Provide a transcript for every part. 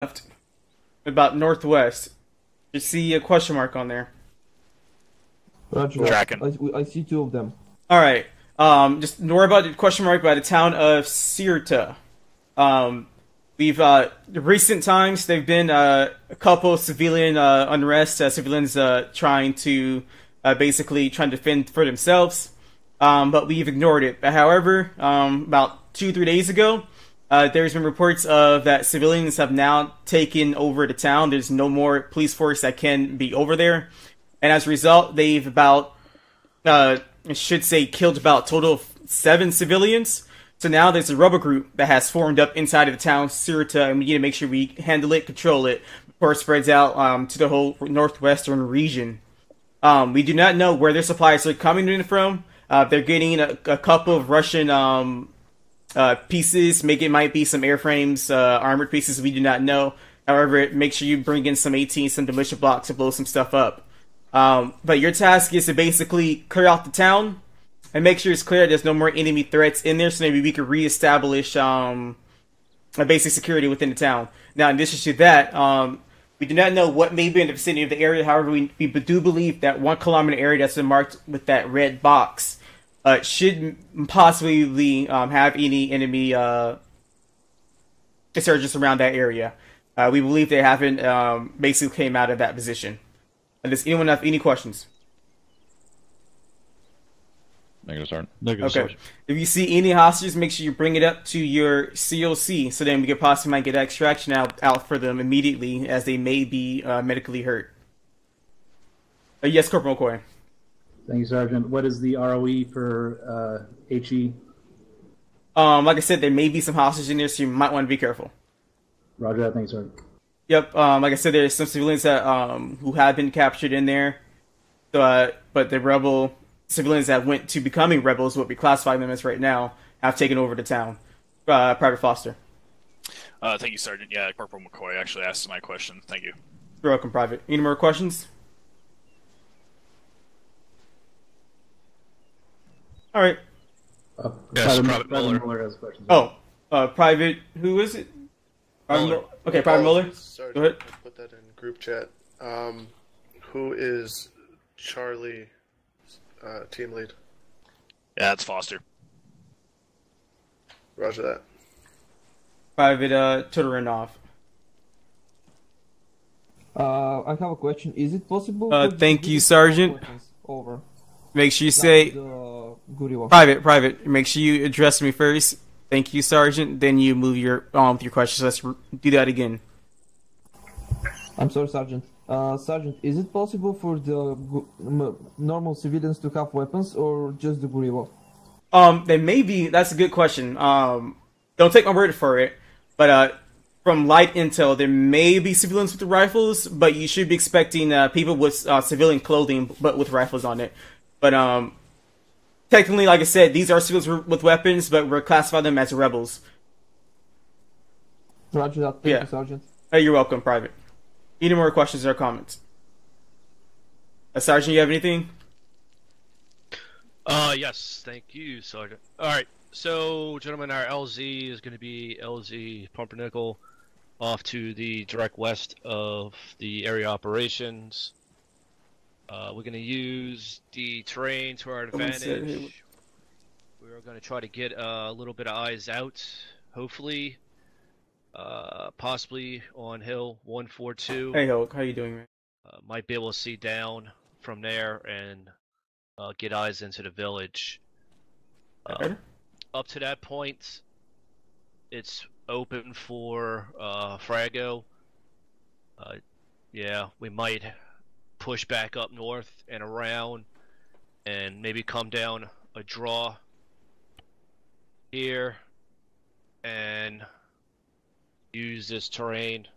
left, about northwest. You see a question mark on there. Roger Tracking. that. I see two of them. All right. Just know about the question mark by the town of Sirta. We've recent times there've been a couple of civilian unrest, civilians trying to basically trying to defend for themselves, but we've ignored it. However, about 2-3 days ago, there's been reports of that civilians have now taken over the town. There's no more police force that can be over there, and as a result, they've about I should say killed about a total of 7 civilians. So now there's a rebel group that has formed up inside of the town, Sirta, and we need to make sure we handle it, control it, before it spreads out to the whole northwestern region. We do not know where their supplies are coming in from. They're getting a couple of Russian pieces. Maybe it might be some airframes, armored pieces. We do not know. However, make sure you bring in some AT, some militia blocks to blow some stuff up. But your task is to basically clear out the town and make sure it's clear there's no more enemy threats in there, so maybe we can reestablish a basic security within the town. Now, in addition to that, we do not know what may be in the vicinity of the area. However, we do believe that 1 kilometer area that's been marked with that red box should possibly have any enemy insurgents around that area. We believe they haven't basically came out of that position. Does anyone have any questions? Negative, Sergeant. Okay. If you see any hostages, make sure you bring it up to your COC, so then we could possibly might get extraction out for them immediately, as they may be medically hurt. Yes, Corporal McCoy. Thank you, Sergeant. What is the ROE for HE? Like I said, there may be some hostages in there, so you might want to be careful. Roger that. Thank you, Sergeant. Yep. Like I said, there's some civilians that who have been captured in there, but the rebel civilians that went to becoming rebels, what we classify them as right now, have taken over the town. Private Foster. Thank you, Sergeant. Yeah, Corporal McCoy actually asked my question. Thank you. You're welcome, Private. Any more questions? All right. Yes, Private Mueller. Mueller has questions. Oh, Private. Who is it? Mueller. Okay, Private Mueller. Sorry, Go ahead. I put that in group chat. Who is Charlie team lead? Yeah, it's Foster. Roger that. Private Tudoranov. I have a question. Is it possible? Thank you, Sergeant. Over. Make sure you say Gurila. private. Make sure you address me first. Thank you, Sergeant. Then you move your with your questions. Let's do that again. I'm sorry, Sergeant. Sergeant, is it possible for the normal civilians to have weapons or just the Gurila? They may be. That's a good question. Don't take my word for it, but from light intel, there may be civilians with the rifles, but you should be expecting people with civilian clothing, but with rifles on it. But technically, like I said, these are civilians with weapons, but we're classifying them as rebels. Roger that. Thank you, Sergeant. Hey, you're welcome, Private. Any more questions or comments? Sergeant, you have anything? Yes, thank you, Sergeant. Alright, so, gentlemen, our LZ is going to be LZ Pumpernickel off to the direct west of the area operations. We're going to use the terrain to our advantage. We're going to try to get a little bit of eyes out, hopefully. Possibly on Hill 142. Hey, Hulk, how you doing, man? Might be able to see down from there and get eyes into the village. Up to that point, it's open for Frago. Yeah, we might push back up north and around and maybe come down a draw here and use this terrain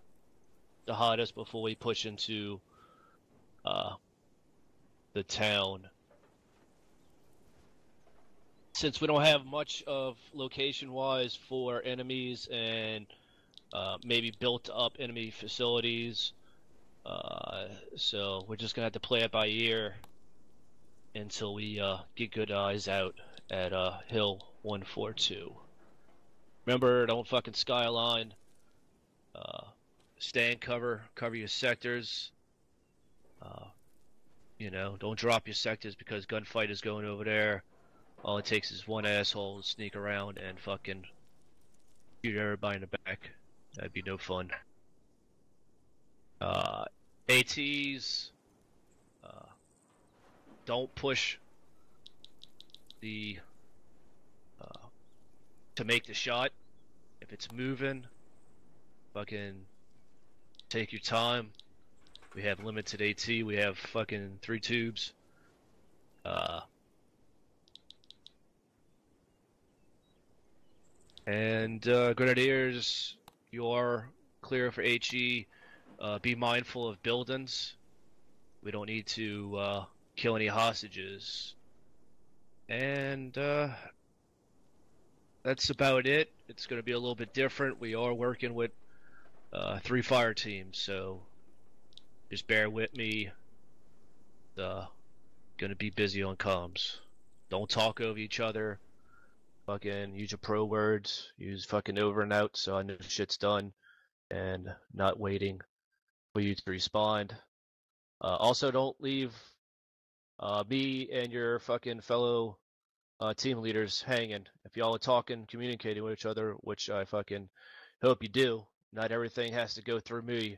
to hide us before we push into the town. Since we don't have much of location-wise for enemies and maybe built-up enemy facilities, so we're just gonna have to play it by ear until we get good eyes out at Hill 142. Remember, don't fucking skyline. stay in cover, cover your sectors. You know, don't drop your sectors because gunfight is going over there. All it takes is one asshole to sneak around and fucking shoot everybody in the back. That'd be no fun. ATs, don't push the to make the shot. If it's moving, fucking take your time. We have limited AT. We have fucking 3 tubes. Grenadiers, you are clear for HE. Be mindful of buildings. We don't need to kill any hostages. And that's about it. It's going to be a little bit different. We are working with 3 fire teams, so just bear with me. Gonna be busy on comms. Don't talk over each other. Fucking use your pro words. Use fucking over and out so I know shit's done. And not waiting for you to respond. Also, don't leave me and your fucking fellow team leaders hanging. If y'all are talking, communicating with each other, which I fucking hope you do, not everything has to go through me.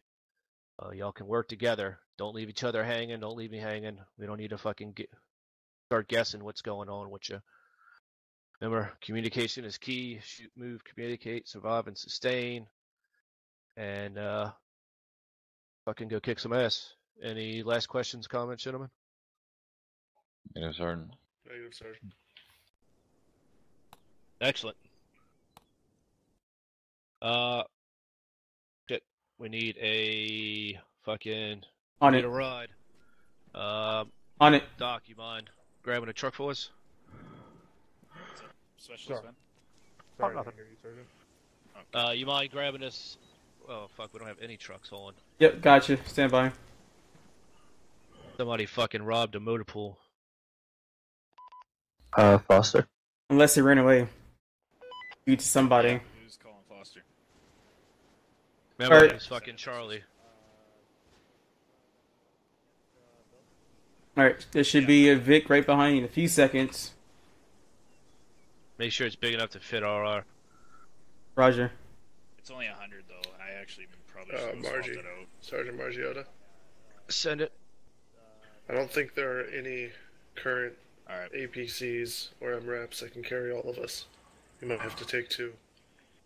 Y'all can work together. Don't leave each other hanging. Don't leave me hanging. We don't need to fucking start guessing what's going on with you. Remember, communication is key. Shoot, move, communicate, survive, and sustain. And fucking go kick some ass. Any last questions, comments, gentlemen? Yes, Sergeant. Negative, Sergeant. Excellent. Shit. We need a fucking On need it. a ride. On it. Doc, you mind grabbing a truck for us? Specialist man. Sorry, I didn't hear you, Sergeant. You mind grabbing us? Oh fuck, we don't have any trucks on. Yep, gotcha. Stand by. Somebody fucking robbed a motor pool. Foster. Unless he ran away. Due to somebody. Who's calling Foster? Remember, Alright. it's fucking Charlie. Alright, there should be a Vic right behind you in a few seconds. Make sure it's big enough to fit RR. Roger. It's only 100 though. I actually probably should have swapped Margie. it out. Sergeant Margiotta. Send it. I don't think there are any current Alright. APCs or MRAPs that can carry all of us. You might have to take 2.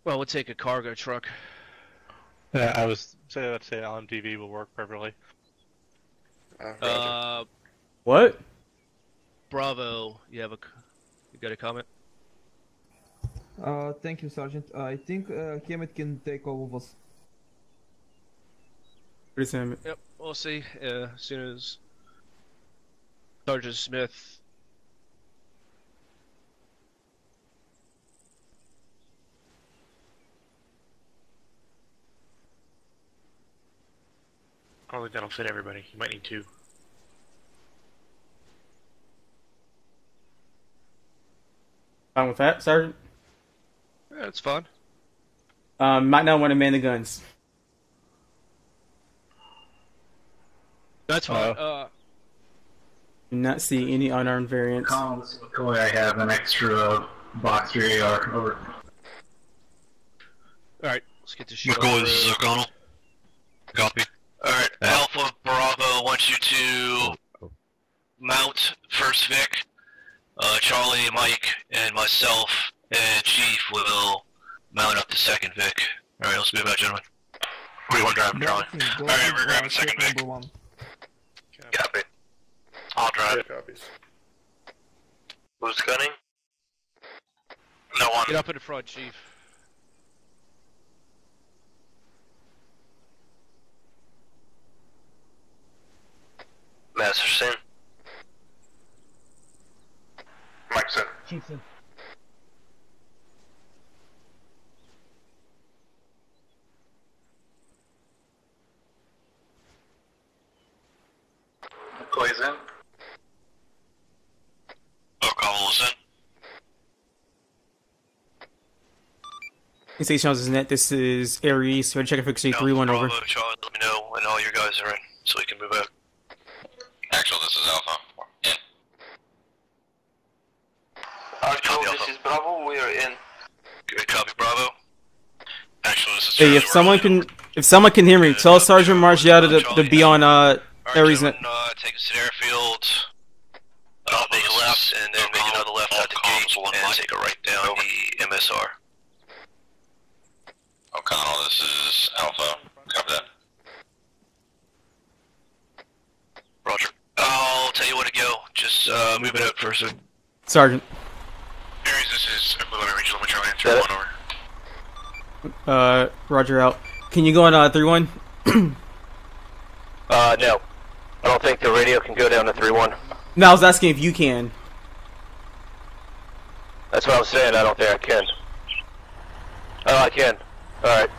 Well, we'll take a cargo truck. Yeah, I was saying that LMDV will work perfectly. Roger. What? Bravo, you got a comment? Thank you, Sergeant. I think Kemet can take all of us. Where's him? Yep, we'll see. As soon as Sergeant Smith. I don't think that'll fit everybody. You might need 2. Fine with that, Sergeant? Yeah, it's fine. Might not want to man the guns. That's fine. Do not see any unarmed variants. Collins, McCoy, I have an extra box 3 AR. Over. Alright, let's get this shit McCoy, this is O'Connell. Copy. Alright, Alpha Bravo wants you to mount first Vic. Charlie, Mike, and myself, and Chief will mount up the second Vic. Alright, let's move out, gentlemen. What do you want to drive, Charlie? Alright, we're grabbing second Vic. Copy. I'll drive. Copies. Who's gunning? No one. Get up in the front, Chief. Masterson. Mikeson. Chieftain. McCoy's in. O'Connell is in. Station Houses Net, this is Aries. Ready to check if frequency 3-1 over. Bravo, Charlie, let me know when all your guys are in, so we can move out. Actual, this is Alpha. In. Actual, this is Bravo, we are in. Good copy, Bravo. Actual, this is Hey, if someone can hear me, tell Sergeant Margiata to be on Aries Net. Take us to the airfield. Make a left, and then make another left out the gate, and take a right down the MSR. O'Connell, this is Alpha. Copy that. Roger. I'll tell you where to go. Just move it up first. Sergeant. Aries, this is Equivalent Regional Charlie 3-1 over. Roger out. Can you go on 3-1? No. I don't think the radio can go down to 3-1. No, I was asking if you can. That's what I was saying, I don't think I can. Oh, I can. Alright.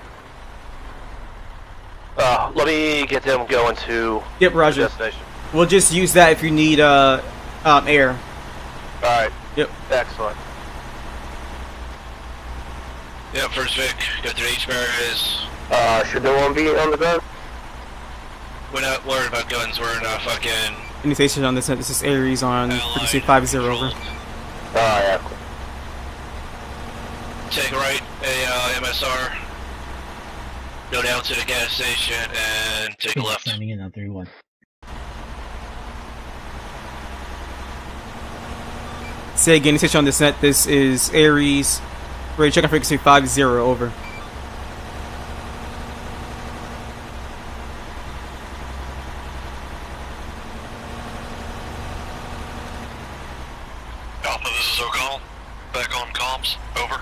Let me get them going to Yep, Roger. the destination. We'll just use that if you need air. Alright. Yep. Excellent. Yep, first Vic, go through H barriers. Should no one be on the gun? We're not worried about guns, we're not fucking... Any station on this net, this is Aries on frequency 50 over. Yeah. Take right, MSR. Go down to the gas station and take a left. Signing in on 3-1. Say again, any station on this net, this is Aries. Ready, check on frequency 50 over. Alpha, this is O'Connell. Back on comms. Over.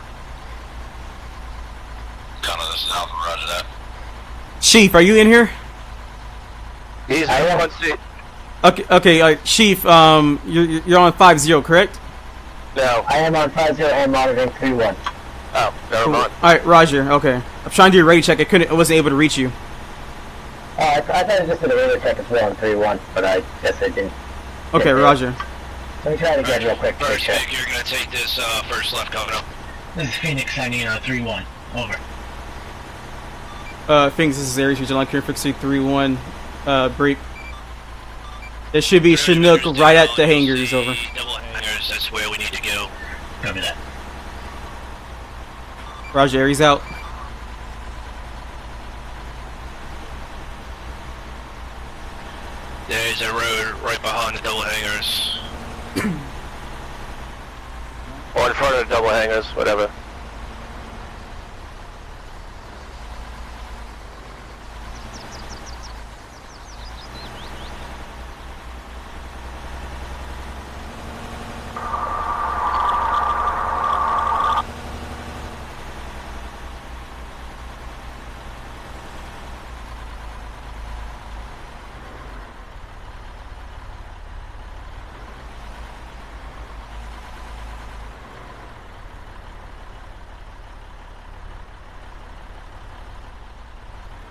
O'Connell, this is Alpha. Roger that. Chief, are you in here? He's in one seat. Okay, Chief, you're on 50, correct? No. I am on 50 and monitoring 3-1. Oh, never mind. Alright, Roger, okay. I'm trying to do a radio check, I wasn't able to reach you. Oh, I thought it was just a radio check as well on 3-1, but I guess I didn't. Okay, Roger. Let me try it again real quick. First, Vic, you're gonna take this first left coming up. This is Phoenix signing in on 3-1. Over. Phoenix, this is Aries, regional here, frequency 3-1, break. There should be Chinook right at the hangars, over. Double hangars, that's where we need to go. Copy that. Roger, Aries out. There's a road right behind the double hangars. Or in front of the double hangars, whatever.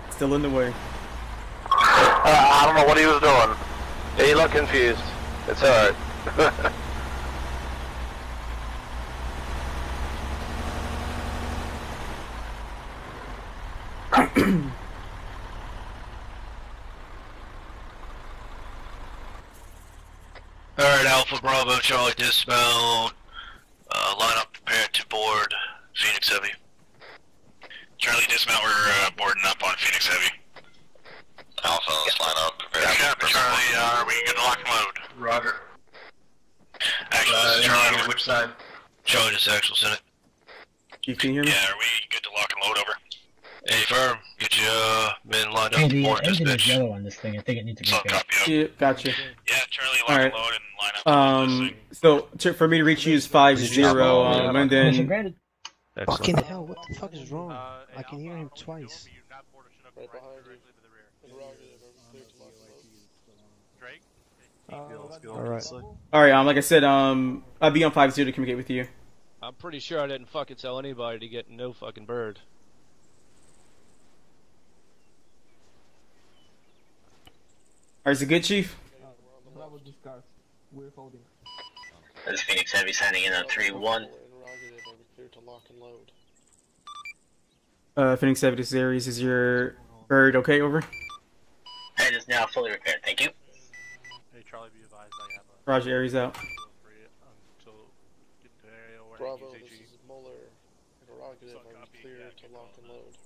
Still in the way. I don't know what he was doing. He looked confused. It's alright. Alright, Alpha Bravo, Charlie dismount. Line up prepared to board Phoenix Heavy. Charlie dismount, we're boarding up on Phoenix Heavy. Alpha, let's line up. Yeah, Charlie, are we good to lock and load? Roger. Actually, this is Charlie. Which side? Charlie, this is Actual Senate. You can hear me? Yeah, are we good to lock and load over? Hey, firm, get your men lined up Hey, to the board engine is dispatch. yellow on this thing. I think it needs to be So, fixed. copy up. Yeah, gotcha. Yeah, Charlie, lock Alright. and load and line up. to this thing. So for me to reach you is 50, and Mission then granted. Fucking hell, what the fuck is wrong? I can hear him twice. Alright. alright, like I said, I'll be on 50 to communicate with you. I'm pretty sure I didn't fucking tell anybody to get no fucking bird. Alright, is it good, Chief? Bravo discard. We're holding. This is Phoenix Heavy signing in on 3-1. Clear to lock and load. Phoenix 76 Aries, is your bird okay? Over. It is now fully repaired. Thank you. Hey, Charlie, be advised I have a... Roger, Aries out. Bravo, this is Muller. Interrogative, are you clear to lock and load?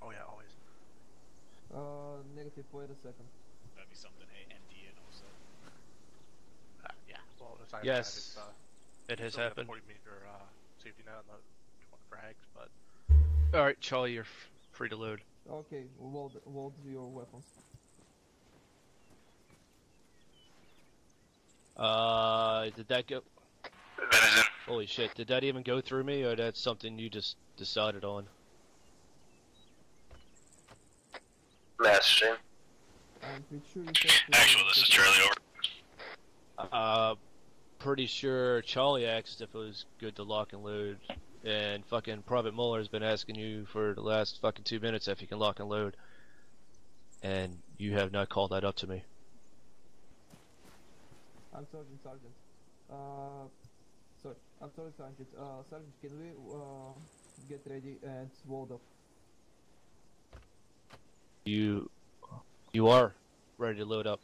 Oh yeah, always. Negative, wait a second. That'd be something, hey, MD and also. Yeah, well, aside Yes, from that, it has still got happened. 40-meter safety net on the frags, but... Alright, Charlie, you're free to load. Okay, load your weapons. Did that go? Venison. Holy shit, did that even go through me, or that's something you just decided on? Mass stream. I'm pretty sure you Actual, this is Charlie over. Pretty sure Charlie asked if it was good to lock and load, and fucking Private Muller's been asking you for the last fucking 2 minutes if you can lock and load, and you have not called that up to me. I'm Sergeant. Sorry, I'm sorry, Sergeant. Sergeant, can we get ready and load up? You are ready to load up.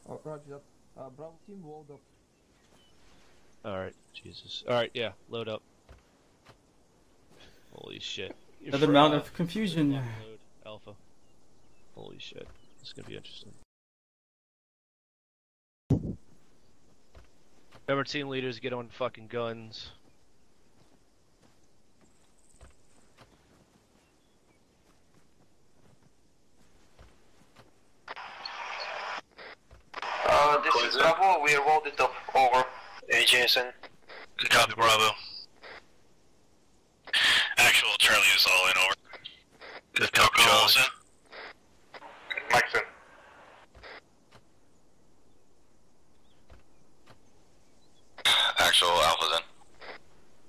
Oh, roger that. Bravo team, load up. Alright, Jesus. Alright, yeah, load up. Holy shit. Another amount of confusion. Load Alpha. Holy shit. This is gonna be interesting. Remember, team leaders, get on fucking guns. This is Bravo, we rolled it up. Over. Hey, Jason. Good copy, Bravo. Actual, Charlie is all in, over. Good copy, Charles. Mike's in. Actual, Alpha's in.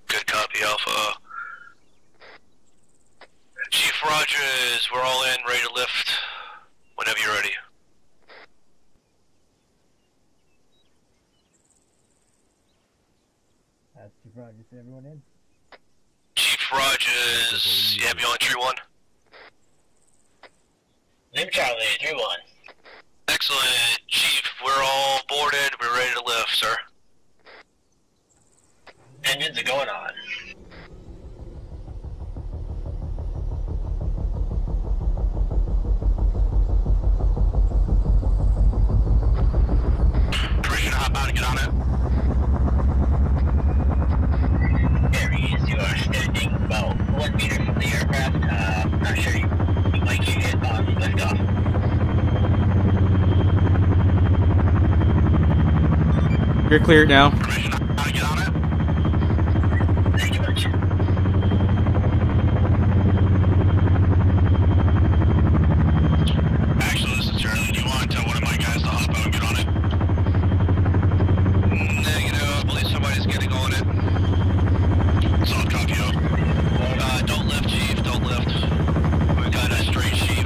Good copy, Alpha. Chief Rogers, we're all in, ready to lift. Whenever you're ready. Chief Rogers, is everyone in? Chief Rogers, you have me on 3-1? Live Charlie, 3-1. Excellent, Chief, we're all boarded, we're ready to lift, sir. Engines are going on. Permission to hop out and get on it? Aries, you are standing about 1 meter from the aircraft. Not sure you might get hit on liftoff. You're cleared now. Permission to hop out and get on it? Thank you much. Actually, this is Charlie. Do you want to tell one of my guys to hop out and get on it? Negative. I believe somebody's getting on it. Soft copy, yo. Don't lift, Chief. Don't lift. We got a straight, Chief.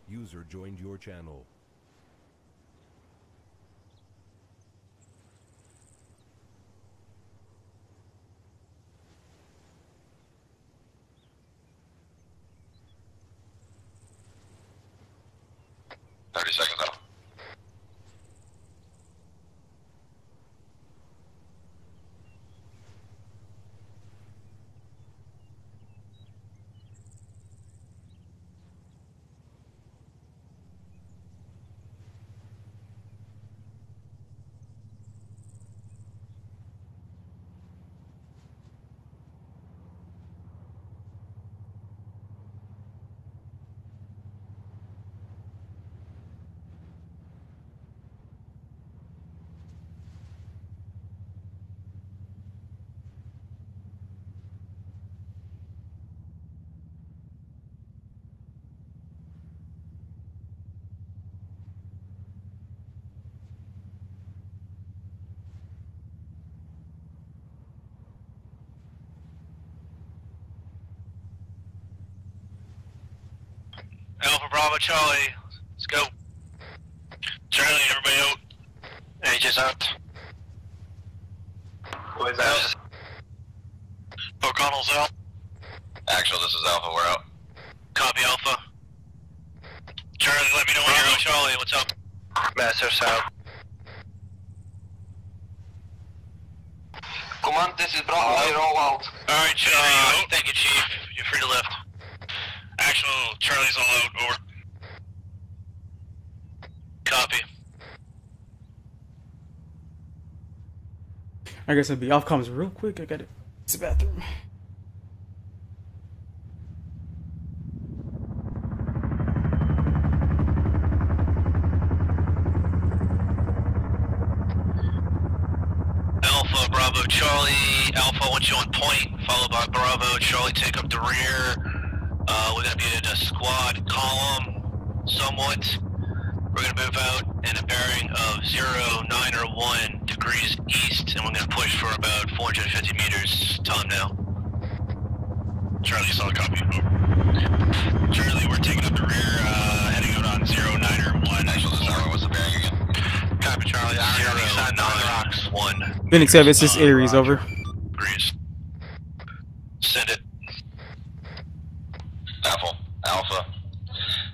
User joined your channel. Seconds out. Alpha Bravo Charlie, let's go. Charlie, everybody out. Aegis out. What is that? O'Connell's out. Actual, this is Alpha, we're out. Copy Alpha. Charlie, let me know when you're out. Charlie, what's up? Master's out. Command, this is Bravo, I roll out. Alright, Charlie, thank you, Chief. You're free to lift. Actual, Charlie's all out, over. Copy. I guess I'll be off comms real quick. I gotta use the bathroom. Alpha, Bravo, Charlie. Alpha, I want you on point, followed by Bravo. Charlie, take up the rear. We're gonna be in a squad column, somewhat. We're gonna move out in a bearing of 0, 9, or 1 degrees east, and we're gonna push for about 450 meters. Tell him now. Charlie, solid copy. Over. Charlie, we're taking up the rear, heading out on 0, 9, or 1. Actual, this is Arma. What's the bearing again? Copy, Charlie. 0, 9, 1. Phoenix 7, this is Aries, over. Degrees. Send it. Alpha.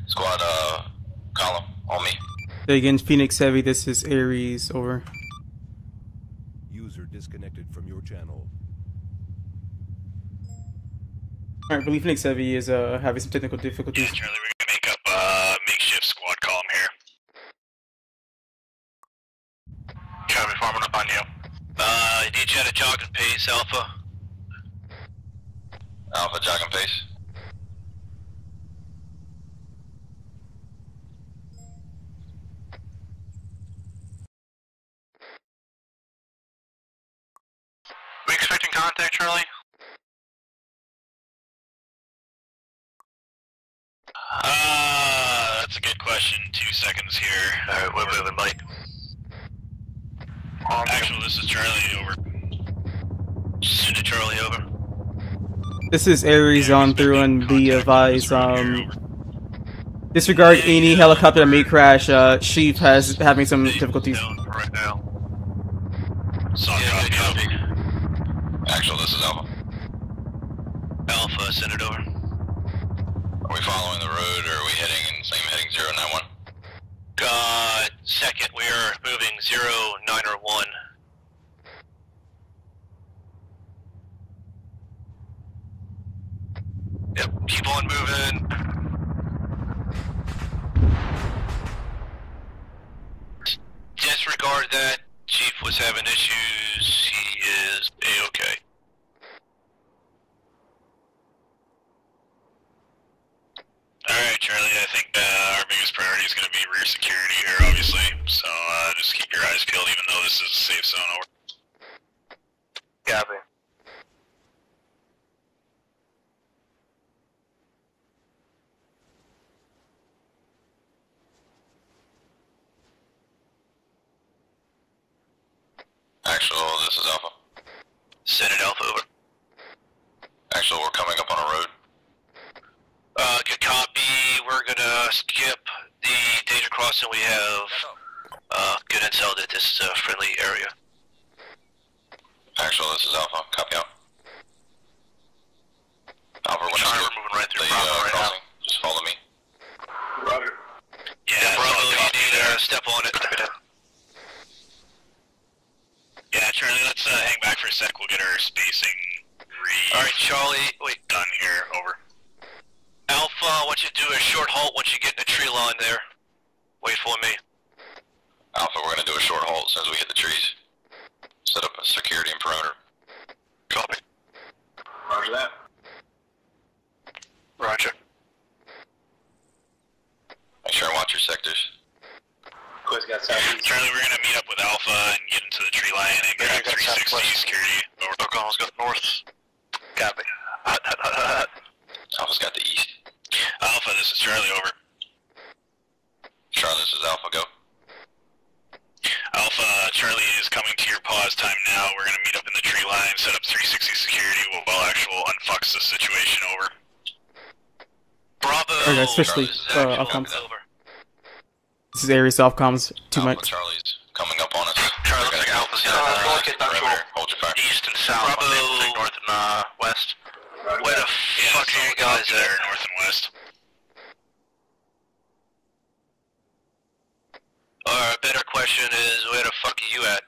Squad, column, on me. Say again, Phoenix Heavy, this is Aries, over. User disconnected from your channel. Alright, I believe Phoenix Heavy is having some technical difficulties. Yeah, Charlie, we're gonna make up makeshift squad column here. Charlie, forming up on you. I need you at a jogging pace, Alpha. Alpha, jogging pace. We expecting contact, Charlie? That's a good question. 2 seconds here. Alright, we're moving, Mike. Actual, this is Charlie, over. Send it, Charlie, over. This is Aries on through, and be advised, disregard any helicopter that may crash. Chief has having some difficulties. Right now. Solid copy. Actual, this is Alpha. Alpha, send it over. Are we following the road, or are we heading in same heading 0, 9, 1? Second, we are moving 0, 9, or 1. Yep, keep on moving. Disregard that. Chief was having issues. He is A-okay. Alright, Charlie, I think our biggest priority is going to be rear security here, obviously. So just keep your eyes peeled, even though this is a safe zone. Over. Copy. Actual, this is Alpha. Send it, Alpha, over. Actual, we're coming up on a road. Good copy. We're gonna skip the data crossing. We have good intel that this is a friendly area. Actual, this is Alpha. Copy out. Alpha, we're moving right through Bravo right now. Just follow me. Roger. Yeah, Bravo, you need to step on it. Yeah, Charlie, let's hang back for a sec. We'll get our spacing Alright, Charlie, wait, done here, over. Alpha, I want you to do a short halt once you get in the tree line there. Wait for me. Alpha, we're gonna do a short halt as soon as we hit the trees. Set up a security and perimeter. Copy. Roger that. Roger. Make sure and watch your sectors. Charlie, we're gonna meet up with Alpha and get into the tree line and grab 360 security. Over. Oklahoma got north. Copy. Alpha's got the east. Alpha, this is Charlie, over. Charlie, this is Alpha, go. Alpha, Charlie is coming to your pause time now. We're gonna meet up in the tree line, set up 360 security while actual unfucks the situation, over. Bravo! Alright guys, officially, Alcomms. This is Aries Alcomms, 2 Alpha, minutes. Charlie's coming up on us. Charlie, looks like Alpha's got perimeter. Hold your fire. east and south. Bravo! North and west. Where the fuck are you guys there? North and west. Our better question is, where the fuck are you at?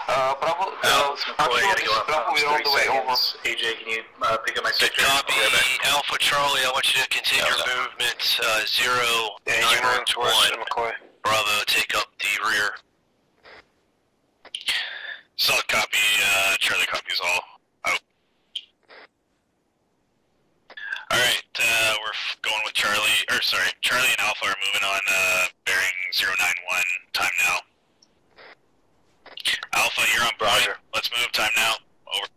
Bravo, Bravo, we're on the way over. AJ, can you pick up my sector? Copy, Alpha Charlie, I want you to continue your movement, 0, Yeah, you're going towards 1. McCoy. Bravo, take up the rear. Solid copy, Charlie copies all. Out. Alright, we're going with Charlie, Charlie and Alpha are moving on, bearing 091, time now. Alpha, you're on point. Roger. Let's move, time now. Over.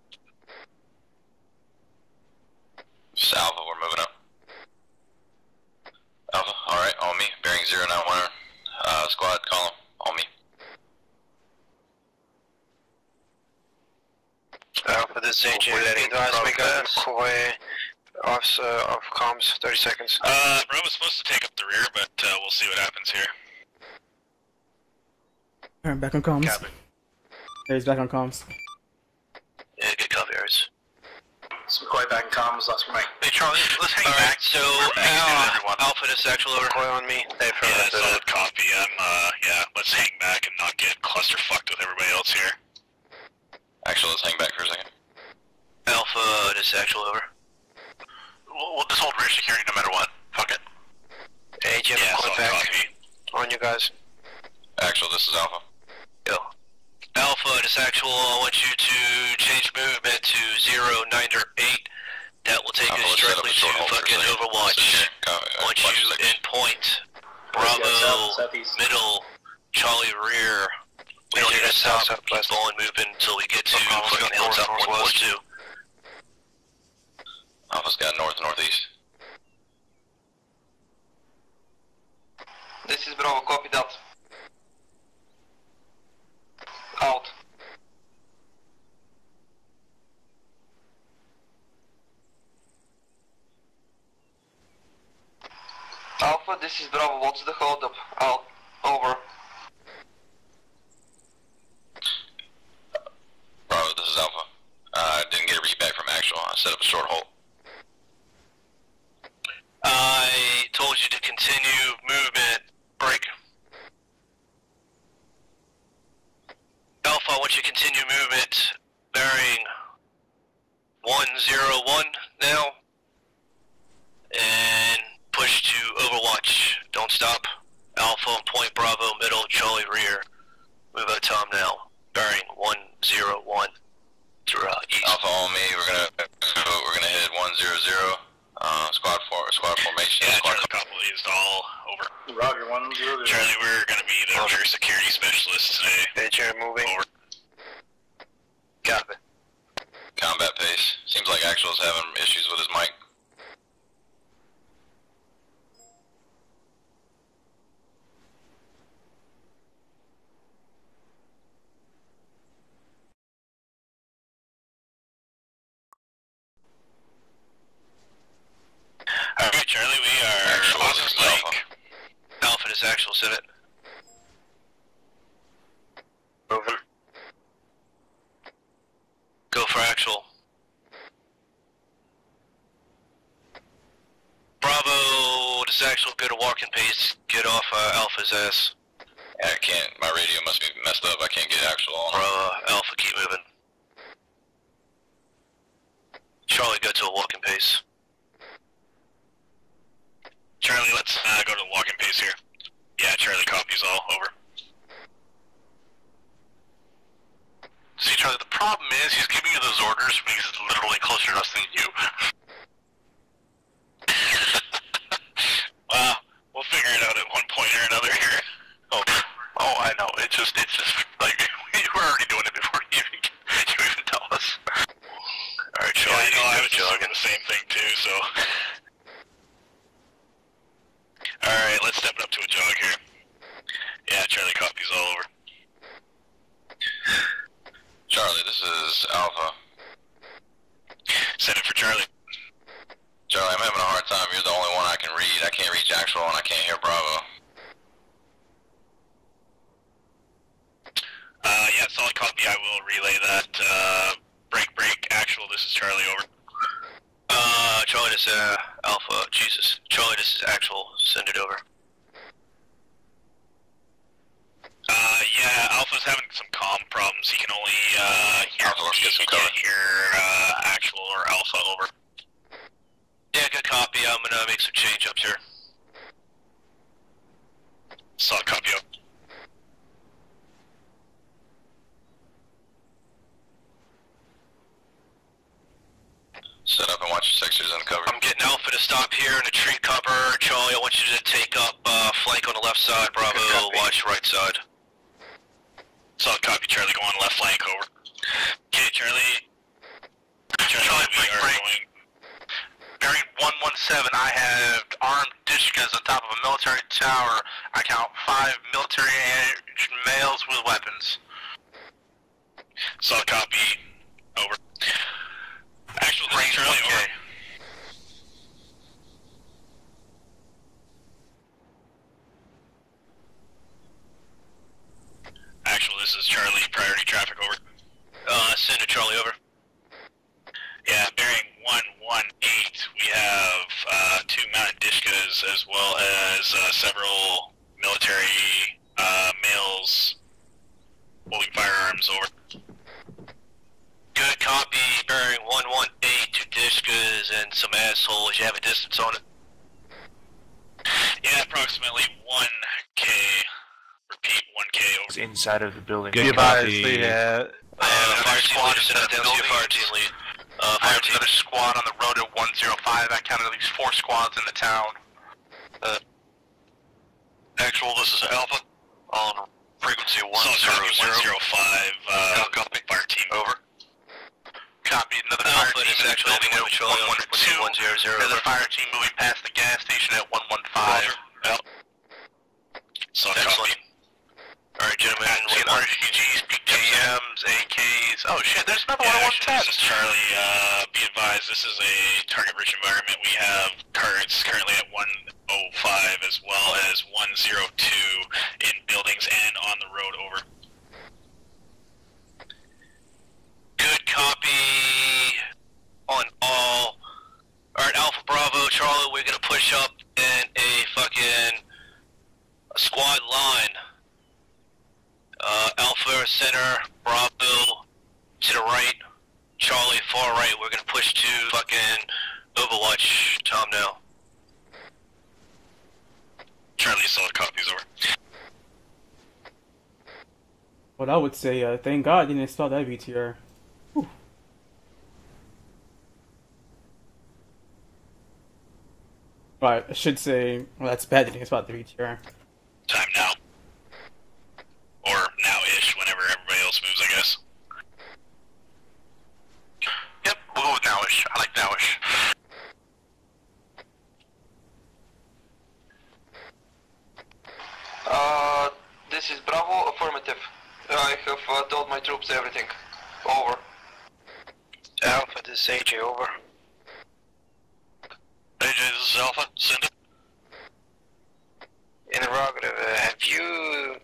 Just Alpha, we're moving up. Alpha, alright, on me. Bearing 091. Squad, column, on me. Alpha, this is AJ. We got McCoy off comms, 30 seconds. Bravo's supposed to take up the rear, but we'll see what happens here. Alright, back on comms. Copy. Aries back on comms. Yeah, good copy, Aries. It's McCoy back in comms, that's for me. Hey Charlie, let's hang back. So, Alpha, this actual over. McCoy on me. Hey, Yeah, solid copy. Yeah, let's hang back and not get cluster fucked with everybody else here. Actually, let's hang back for a second. Alpha, this actual over. We'll just hold rear security no matter what. Fuck it. AJ, Yeah, McCoy solid back. copy. On you guys. Actual, this is Alpha. Go. Alpha, this actual, I want you to change movement to 098. That will take Alpha, us let's set up directly a to short hold for a fucking second. Overwatch. Copy. Want Watch you your in point. Bravo, middle, Charlie rear. We don't need to stop, keep going moving until we get to fucking Hilltop 112. Alpha's got north, northeast. This is Bravo, copy that. Out. Alpha, this is Bravo, what's the hold up? Out. Over. Bravo, this is Alpha. I didn't get a read back from actual. I set up a short halt. I told you to continue movement. Break. Alpha, I want you to continue movement. Bearing 101 now. And push to Overwatch. Don't stop. Alpha on point, Bravo, middle, Charlie rear. Move out Tom now. Bearing 101 through east. Alpha on me. We're gonna hit 100. Squad formation. Yeah, Squad Charlie copy is all over. Roger, 100. Charlie, we're gonna be the rear security specialist today. AJ moving. Over. Copy. combat pace. Seems like Actual's having issues with his mic. Charlie, we are Actual, on this is Mike. Alpha. Alpha is actual, send it. Over. Go for actual. Bravo, this is actual, good at walking pace. Get off Alpha's ass. Yeah, I can't. My radio must be messed up. I can't get actual on. Alpha, keep moving. Charlie, go to a walking pace. Charlie, let's go to the walking pace here. Yeah, Charlie copies all, over. See, Charlie, the problem is he's giving you those orders because he's literally closer to us than you. Well, we'll figure it out at one point or another here. Oh, I know. It's just like you were already doing it before you even tell us. All right, Charlie. Yeah, I was jogging the same thing too. So, all right, let's step it up to a jog here. Yeah, Charlie copies all over. Charlie, this is Alpha. Send it for Charlie. Charlie, I'm having a hard time. You're the only one I can read. I can't reach actual and I can't hear Bravo. Yeah, solid copy. I will relay that. Break, actual. This is Charlie, over. Charlie, this is Alpha. Jesus. Charlie, this is actual. Send it over. Yeah, Alpha's having some comm problems. He can only hear, Alpha, let's get some cover. can't hear actual or Alpha, over. Yeah, good copy. I'm gonna make some change-ups here. Solid copy up. Set up and watch your sectors uncovered. I'm getting Alpha to stop here in a tree cover. Charlie, I want you to take up flank on the left side. Bravo, watch right side. Solid copy, Charlie. Go on left flank, over. Okay, Charlie. Charlie, we are going. Bearing 117, I have armed Dishkas on top of a military tower. I count 5 military-aged males with weapons. Solid copy, over. Actual, this is Charlie, over. Actual, this is Charlie, priority traffic, over. Send it, Charlie, over. Yeah, bearing 118, we have 2 mounted Dishkas as well as several military males holding firearms, over. Good copy, bearing 118, 2 Dishkas and some assholes. You have a distance on it? Yeah, approximately 1K. Repeat, 1K, over. Inside of the building. Good copy. Fire Fire team leader, squad send it down to your fire team lead. I have another squad on the road at 105. I counted at least 4 squads in the town. Actual, this is Alpha on frequency 100. 105, copy. fire team, over. Copy. Another Alpha, fire team this is in the actually building at 112. 100. Another fire team moving past the gas station at 115. Solid Excellent. copy. Alright, gentlemen, Seeing RPGs, PKMs, AKs. Oh shit, there's another one at 110. This is Charlie. Be advised, this is a target-rich environment. We have targets currently at 105 as well as 102 in buildings and on the road, over. Good copy on all. Alright, Alpha Bravo, Charlie, we're gonna push up in a fucking squad line. Alpha center, Bravo to the right, Charlie far right. We're gonna push to fucking Overwatch. Tom now. Charlie, solid copies, over. What I would say, thank God I didn't install that VTR. Whew. But I should say, well, that's bad that I didn't install the VTR. Time now. Or now-ish, whenever everybody else moves, I guess. Yep, we'll go with nowish. I like nowish. This is Bravo, affirmative. I have told my troops everything. Over. Alpha, this is AJ, over. AJ, Okay, this is Alpha. Send it. Interrogative, have you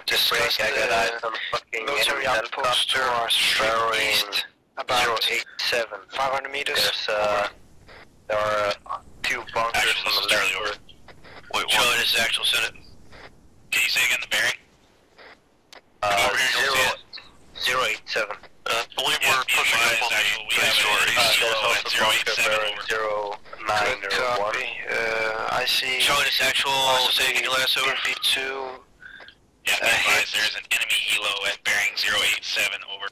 discussed the military outpost to our street east, about 087, 500 meters? There are two bunkers on the left. Wait, what? This is actual Senate. Can you say again the bearing? 087. I believe we're pushing up on the bearing 0901. I see. Charlie, this actual, say again your last over. B2. Yeah, be advised, there's an enemy helo at bearing 087, over.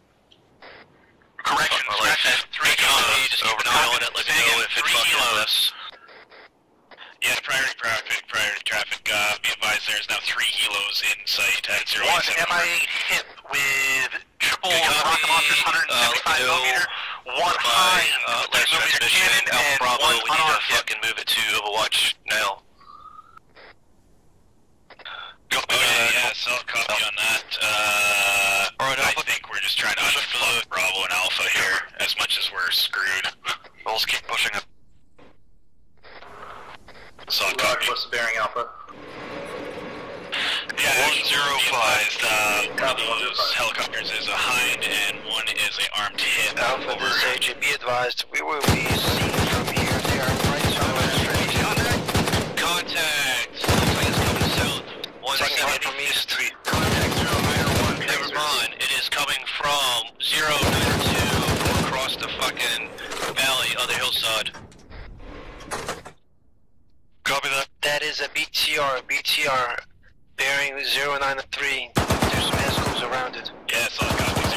Correction, that's 3 copy, just keep an eye on it, let me know if it fucking lifts. Yeah, priority traffic, be advised there's now 3 helos in sight at 087. One MIA hit with triple rocket launchers, 175mm, one high last transmission, Alpha Bravo, we need to fucking move it to Overwatch now. Yeah, so I'll copy on that. Alright, I think we're just trying to unfuck Bravo and Alpha here, as much as we're screwed. We'll just keep pushing it. So I'll copy. What's the bearing, Alpha? Yeah, 105, one of those helicopters is a Hind and one is a armed hit. Alpha, this is agent, be advised, we will be seen from here. They are right on the street. Contact! Looks like it's coming south. 170 from East Street. Contact 091. Never mind, it is coming from 092 across the fucking valley, other hillside. Copy that. That is a BTR, bearing 093. There's some escorts around it. Yes, I'll copy 092.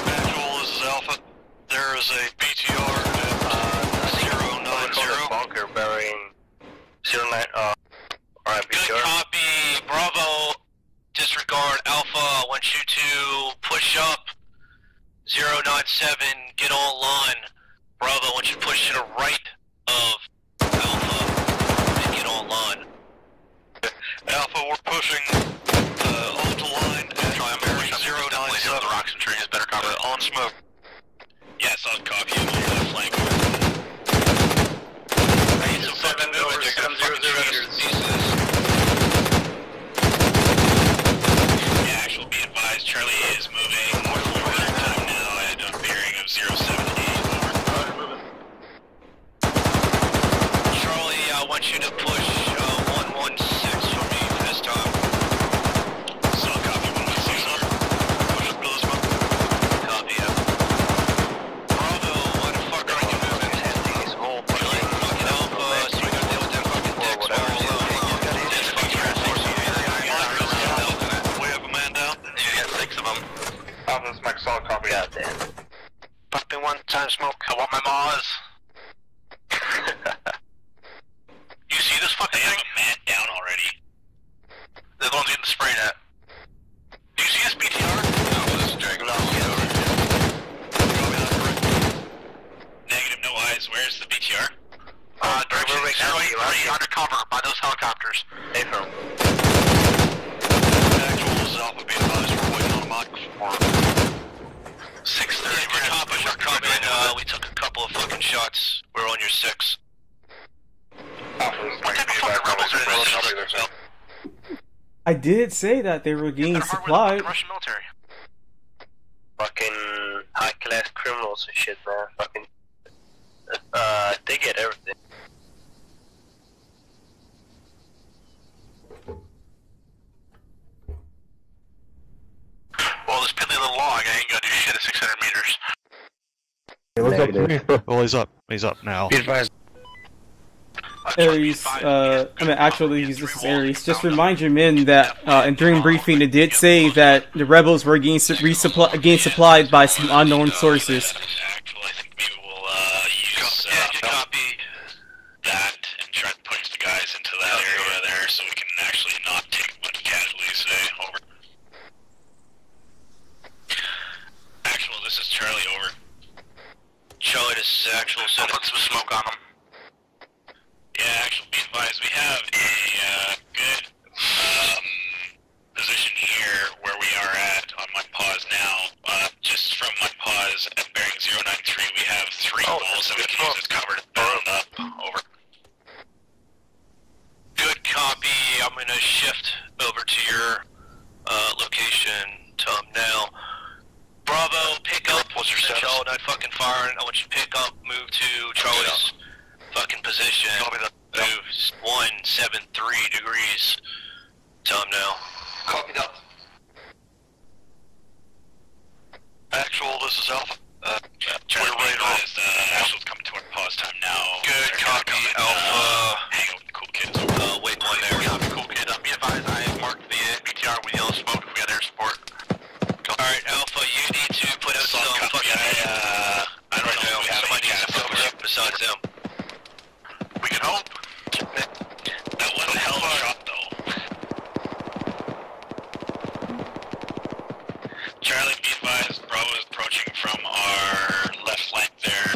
Actual, this is Alpha. There is a BTR at 090. Bunker bearing 09, alright, BTR. Good copy, Bravo. Disregard Alpha, I want you to push up. 097, get online. Bravo, I want you to push to the right of Alpha and get online. Alpha, we're pushing Alta line at bearing 097. The rocks and trees, better cover. On smoke. Yes, I'll copy you on the flank. I need some fucking movement, they're gonna fucking shred us to pieces. Yeah, actual, be advised, Charlie is moving forward time now at a bearing of 078. Charlie, I want you to push 116 for me for this time. So I'll copy 116 over. Push up to the smoke. Copy it. Bravo, why the fuck are you moving? Charlie, fucking Alpha, so we gotta deal with them fucking dicks while we're alone. This fucking reinforcing we have a man down? Yeah, 6 of them. Alpha's Mike, solid copy. Goddamn. Popping one time smoke. I want my Maz. You see this fucking thing? They have a man down already. They're the ones getting sprayed at. Do you see this BTR? No, this is Dragon. Negative, no eyes. Where's the BTR? Direction 083 undercover by those helicopters. Hey, firm. Actual, this is Alpha, be advised, we're waiting on a mod for 630. We're coming. We took a couple of fucking shots. We're on your 6. I did say that they were getting supplied. Russian military. Fucking high class criminals and shit, man. Fucking, they get everything. Well, this piddly little log, I ain't gonna do shit at 600 meters. Well, he's up now. Be advised. Ares, actually, this is Ares. Just remind your men that, and during briefing, it did say that the rebels were getting supplied by some unknown sources. Actual, I think maybe we'll use copy that and try to push the guys into that area there so we can actually not take a bunch of casualties today. Over. Actual, this is Charlie. Over. Charlie, this is actual. I'll put some smoke on them. Yeah, actually, be advised, we have a good position here where we are at on my pause now. Just from my pause at bearing 093, we have 3 balls that we can use as cover to bound up. Over. Tell him now. Bravo, pick up. What's your status? Y'all not fucking firing. I want you to pick up, move to Charlie's fucking position. Move 173 degrees. Tell him now. Copy that. Actual, this is Alpha. We're ready to roll. Actual's coming to our pause time now. Good, copy, Alpha. Hang on, cool kids. Wait one there. Copy, cool kid. Be advised, I have marked the BTR with yellow smoke if we got air support. Alright, Alpha, you need to put out some fucking... I don't know, somebody needs to focus up besides them. We can hope. That wasn't a hell of a shot, though. Charlie, be advised, Bravo is approaching from our left flank there.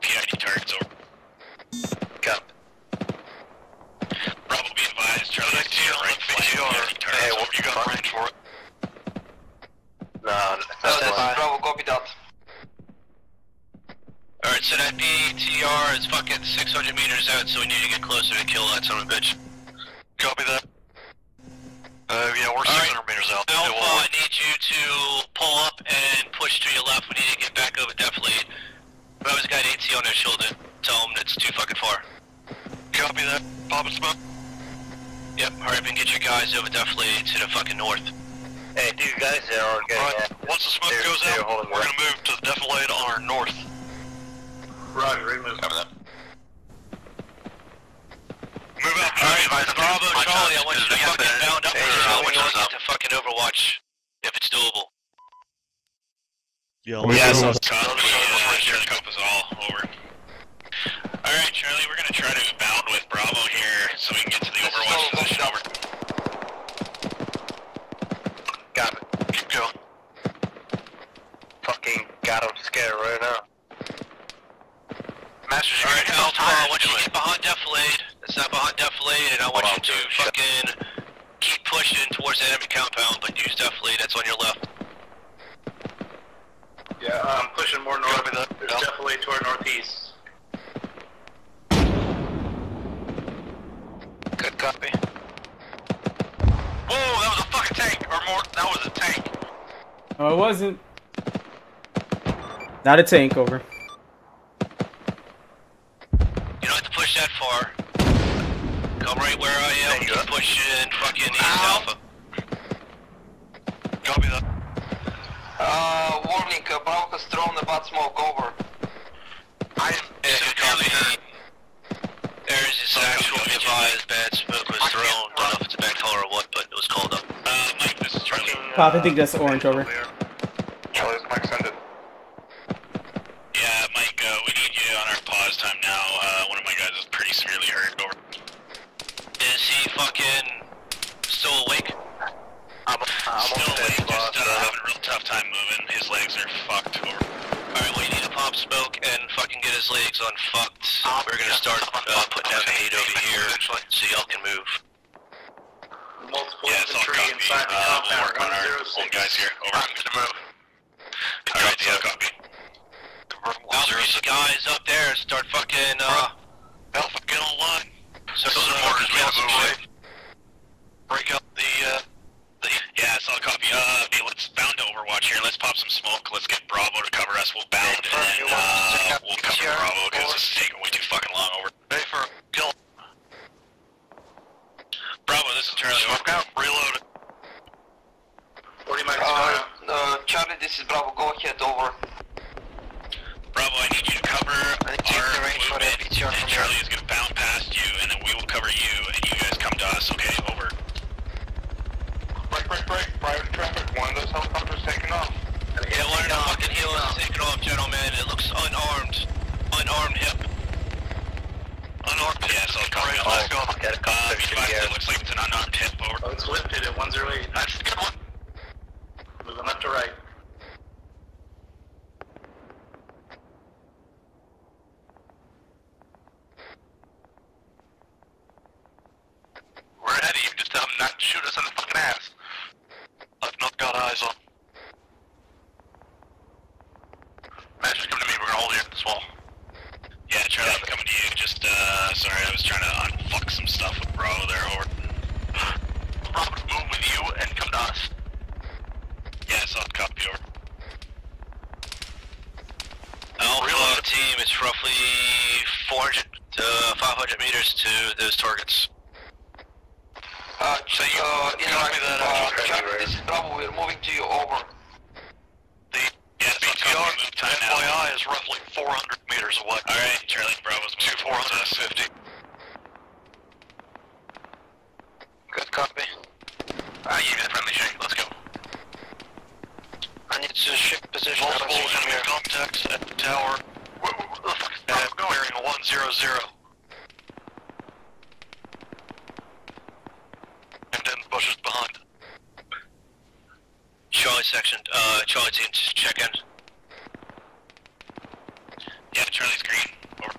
PID targets over. Got it. Bravo, be advised, Charlie is to your right flank. PID targets over. You got range for it? No, that's Bravo, copy that. Alright, so that BTR is fucking 600 meters out, so we need to get closer to kill that son of a bitch. Copy that. Yeah, we're 600 meters out. Alpha, I need you to pull up and push to your left. We need to get back over depth lead. Whoever's got AT on their shoulder, tell them it's too fucking far. Copy that. Pop and smoke. Yep, hurry up and get your guys over depth lead to the fucking north. Hey, dude, guys there are getting... Right. Once the smoke goes out, we're gonna move to the depth lead on our north. Roger, remove. Cover that. Move out, Alright, Bravo, Charlie, I want you to fucking bound up when you get to fucking Overwatch, if it's doable. Yeah, so Charlie, compass all over. Alright, Charlie, we're gonna try to bound with Bravo here, so we can get to the Overwatch position, over. Got it. Keep going. Fucking got him scared right now. Masters, alright, Alpha, I want you to get behind defilade. It's not behind defilade, and I want you to fucking keep pushing towards the enemy compound, but use defilade, that's on your left. Yeah, I'm pushing more north. There's definitely to our northeast. Good copy. Whoa, that was a fucking tank, or more, that was a tank. Oh, it wasn't. Not a tank, over. You don't have to push that far. Come right where I am, keep pushing fucking east Alpha. Copy that. Warning, Bravo has thrown the bot smoke over. I am there is this actual advised bad smoke was thrown. Don't know if it's a backfire or what, but it was called up. Mike, this is Charlie. Pop, I think that's orange, over. Charlie's Mike, send it. Yeah, Mike, we need you on our pause time now. One of my guys is pretty severely hurt, over. Is he fucking still awake? I'm still awake, just having a real tough time moving. His legs are fucked, over. Alright, we need to pop smoke and fucking get his legs unfucked. We're gonna start putting out hate over here so y'all can move. Multiple it's all copy. We'll work on our old guys here. Over. I'm gonna move. Alright, yeah, copy. Alpha, guys up there, start fucking, Alpha, get on line. So those are orders, we have to move away. Break up the, yeah, it's all copy. Let's bound to Overwatch here. Let's pop some smoke. Let's get Bravo to cover us. We'll bound and then, we'll cover Bravo because this is taking way too fucking long, over. Ready for a kill. Bravo, this is Charlie. Smoke out. Reload. 40 minutes. Charlie, this is Bravo. Go ahead, over. Bravo, I need you to cover our movement, and Charlie is going to bound past you, and then we will cover you, and you guys come to us, okay? Over. Break. Private traffic. One of those helicopters taking off. Yeah, one of the fucking heels is taking off, gentlemen. It looks unarmed. Unarmed hip. Unarmed hip. Yeah, so copy. Let's go. It looks like it's an unarmed hip, over. Oh, it's lifted at 108. That's a good one. Moving left to right. We're ahead of you, just tell them not to shoot us in the fucking ass. I've not got eyes on. Master's coming to me, we're gonna hold here at this wall. Yeah, Charlie, I'm coming to you, just, sorry, I was trying to unfuck some stuff with Bravo there, over. Bravo, move with you and come to us. Yeah, push roughly 400 to 500 meters to those targets. So you this is Bravo, we're moving to you, over. The BTR FYI is roughly 400 meters away. Alright, Charlie Bravo's moving 450. Good copy. You get a friendly shake, let's go. I need to shift position. Multiple enemy contacts at the tower. At bearing 100. And then bushes behind. Charlie section, Charlie team, just check in. Yeah, Charlie's green. Over.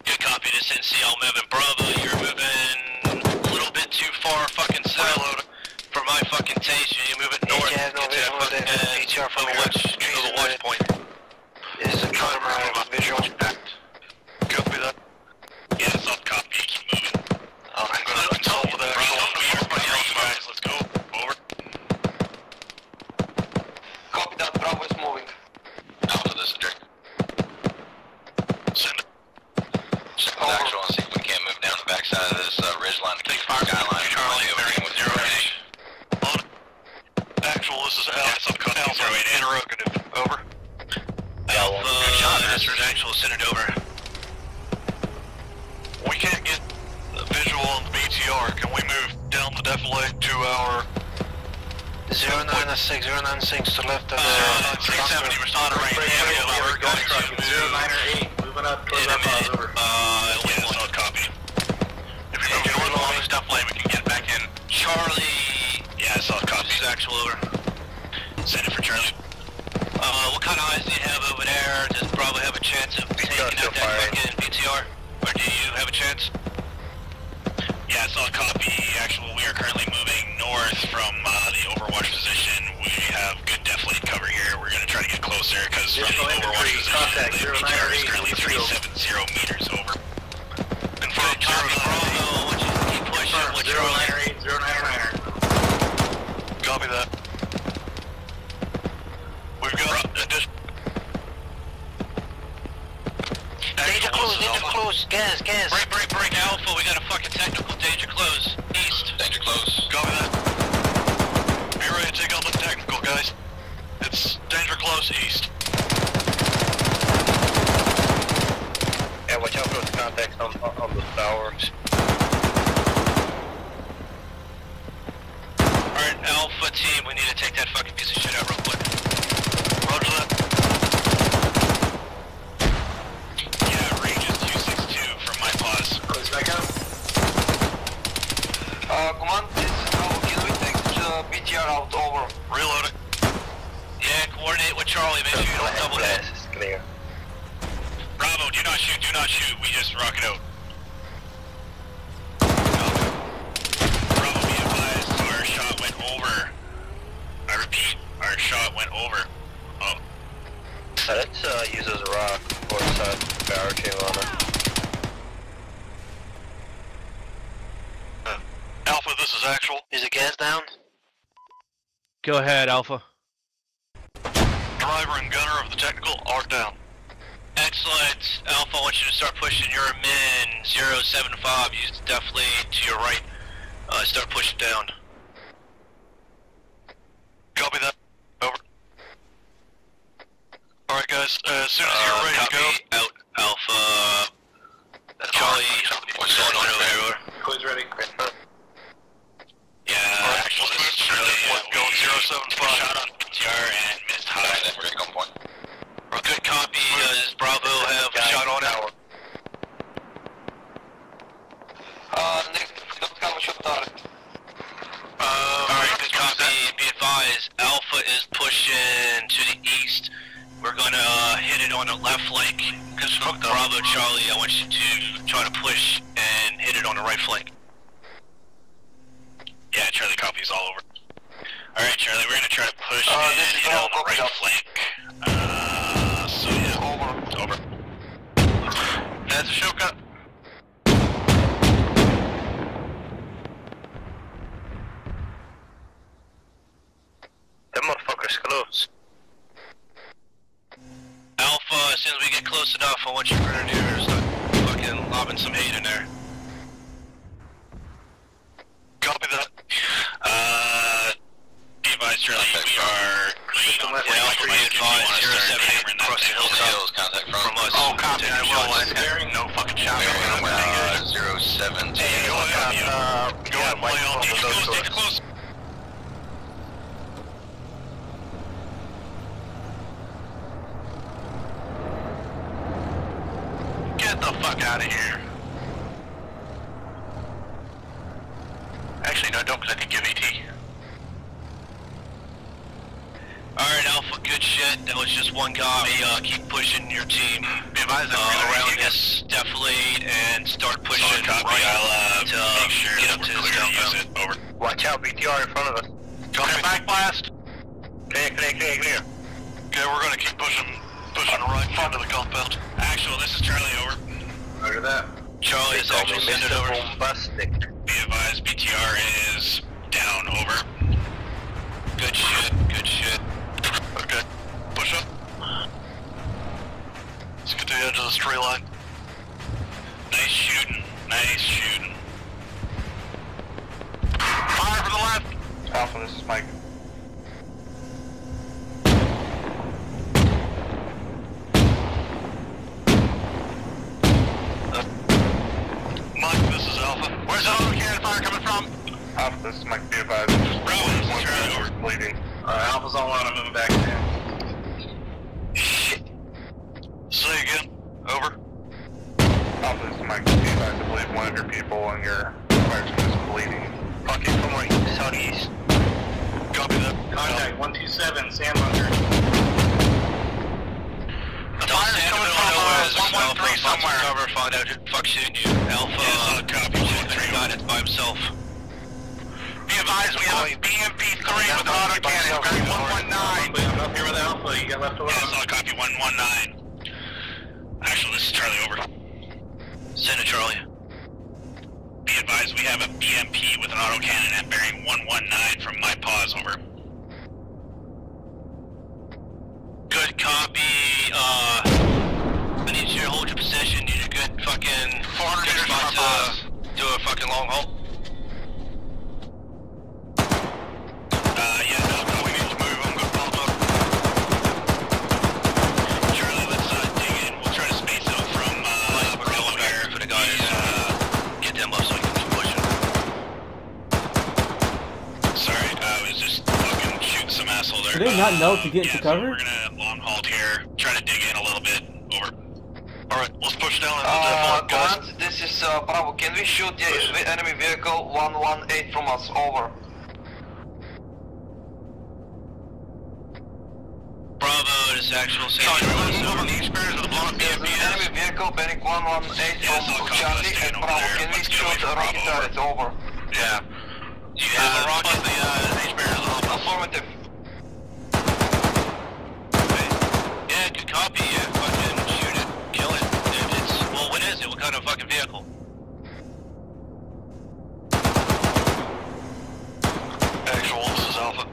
Good copy, this NCL moving. Bravo, you're moving a little bit too far fucking south for my fucking taste. You're moving north. Yeah, no visual on the BTR from the watch point. This is a camera visual. Copy that. Yeah, it's not copy, keep moving. I'm gonna consult with everybody else, guys, let's go. Over. Copy that, Bravo is moving. Alpha, this is Drake. Send it. Just the actual and see if we can't move down the backside of this ridge line to keep fire skyline. Charlie, bearing with 0 Actual, this is Alpha, interrogative. Over. Alpha, this is actual, send it over. We can't get a visual on the BTR. Can we move down the defilade to our 096 to left of 370, we're starting right now. We're going to move 09 or 8, moving up towards our pause, over. Yeah, it's not copy. If you're moving along this defilade, we can get back in. Charlie, yeah, it's not copy. This is actual, over. Send it for Charlie. What kind of eyes do you have over there? Does Bravo have a chance of taking out that fucking BTR? Or do you have a chance? Yeah, it's not copy. Actual, we are currently moving north from the Overwatch position. We have good defilade cover here. We're going to try to get closer because from the Overwatch position, the BTR is currently 370 meters over. Confirm, copy, Bravo. I want you to keep pushing. What's your line? 09 Copy that. We've got additional. Danger close, gas. Break, Alpha, we got a fucking technical danger close. East. Danger close. Copy that. Be ready to take on the technical, guys. It's danger close, east. Yeah, watch out for those contacts on the towers. Alright, Alpha team, we need to take that fucking piece of shit out real quick. Roger that. Yeah, range is 262 from my pause. Close back up. Command, this is Bravo. Can we take the BTR out, over? Reloading. Yeah, coordinate with Charlie, make sure you don't double hit. It's clear. Bravo, do not shoot, we just rock it out. Bravo, be advised, our shot went over. I repeat, our shot went over. Oh. Let's use as a rock for the power chain on it. Alpha, this is actual. Is the gas down? Go ahead, Alpha. Driver and gunner of the technical are down. Excellent. Alpha, I want you to start pushing your min 075. Use definitely to your right. Start pushing down. Copy that. Over. Alright guys, as soon as you're ready to go. Out, Alpha. Charlie, what's going on over here? Code's ready. Yeah, actually, this is Charlie. Going 075. Shot on BTR and missed high. That's where you come point. Good copy. Does Bravo have a shot on it? Alright, good copy. Be advised, Alpha is pushing to the east. We're gonna hit it on the left flank. Because Bravo, Charlie, I want you to try to push and hit it on the right flank. Yeah, Charlie, copy's all over. Alright, Charlie, we're gonna try to push and hit it on the right flank. So yeah, over. That's a show cut. That motherfucker's close. Alpha, as soon as we get close enough, I want you Grenadiers to start fucking lobbing some hate in there. Copy that. Be advised, Charlie, we are green on the Alpha, be advised, 078 across the hilltop contact from us. Oh, copy, I will. No fucking shot. 017. Go ahead, play all these close. Get the fuck out of here. Actually, no, don't, because I think you have AT. Alright, Alpha, good shit. That was just one guy. Keep pushing your team around this defilade and start pushing right to make sure get up to this compound. Over. Watch out, BTR in front of us. Clear back blast. Clear. Okay, we're gonna keep pushing right in front of the compound. Actual, this is Charlie, over. Roger that. Charlie is actual, send it over. Bombastic. Be advised, BTR is down, over. Good shit, good shit. Okay, push up. Let's get to the edge of the straight line. Nice shooting, nice shooting. Fire from the left. Alpha, this is Mike. Mike, this is Alpha. Where's the auto cannon fire coming from? Alpha, this is Mike. Be advised. Just Bravo, this is Charlie, over. Bleeding. Alright, Alpha's on one, I'm moving back in. Shit. Say again. Over. Alpha, this is Mike. Be advised. I believe one of your people on your section is bleeding. Fucking from right, southeast. Copy that. Contact 127, Sam Hunter. The fire's coming from 113 somewhere. Cover, find out who the fuck's shooting you. Alpha, copy, 1-3, got it by himself. Be advised, we have a BMP-3 with an auto cannon, carrying 119. I'm up here with Alpha, you got left alone. Yeah, solid copy, 119. Actually, this is Charlie, over. Send it, Charlie. Be advised, we have a BMP with an auto cannon at bearing 119 from my pause, over. Good copy, I need you to hold your position, need a good fucking 400 meters from our pause. Do a fucking long haul. Yeah, no, we need to move, I'm gonna pop up. Charlie, let's dig in, we'll try to space out from, Bravo there for the guys, get them up so we can keep pushing. Sorry, I was just fucking shooting some asshole there. Do they not know to get into cover? So we're gonna long halt here, try to dig in a little bit, over. Alright, let's push down into the defilade, guys. This is Bravo, can we shoot the enemy vehicle 118 from us, over. Bravo, this is actual safety. Enemy vehicle bearing 118 from Charlie and Bravo, can we shoot a rocket turret, over. Yeah. Do you have a rocket? The H-bearers on. Affirmative. Yeah, good copy, yeah, fucking shoot it, kill it. It's, well, what is it? What kind of fucking vehicle? Actual, this is Alpha.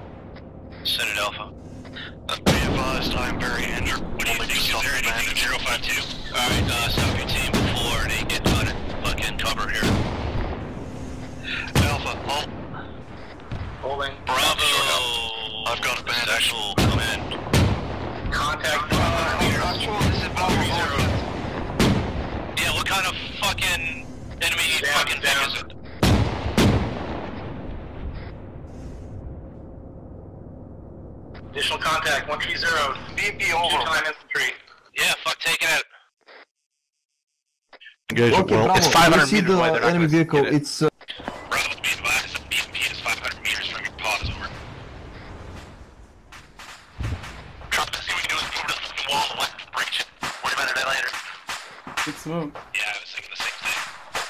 Send it, Alpha. Be advised, I am very injured. What do you think? Is there anything 052? Alright, stop your team before they get on it. Fucking cover here. Alpha, halt. Holding. Bravo! I've got a bandage. Actual, come in. Contact 500 meters. Actual, this is Bravo 0. Yeah, what kind of fucking enemy fucking thing is it? Additional contact 130. BP over. Time infantry. Yeah, fuck taking it. Engage Okay, well. Bravo, It's 500 we see meters away. the They're not enemy gonna vehicle. get it. It's Bravo, be advised, the BMP is 500 meters from your pause, over. Trump, see what we can do is move to the fucking wall and let breach it. Worry about it later. Good smoke. Yeah, I was thinking the same thing.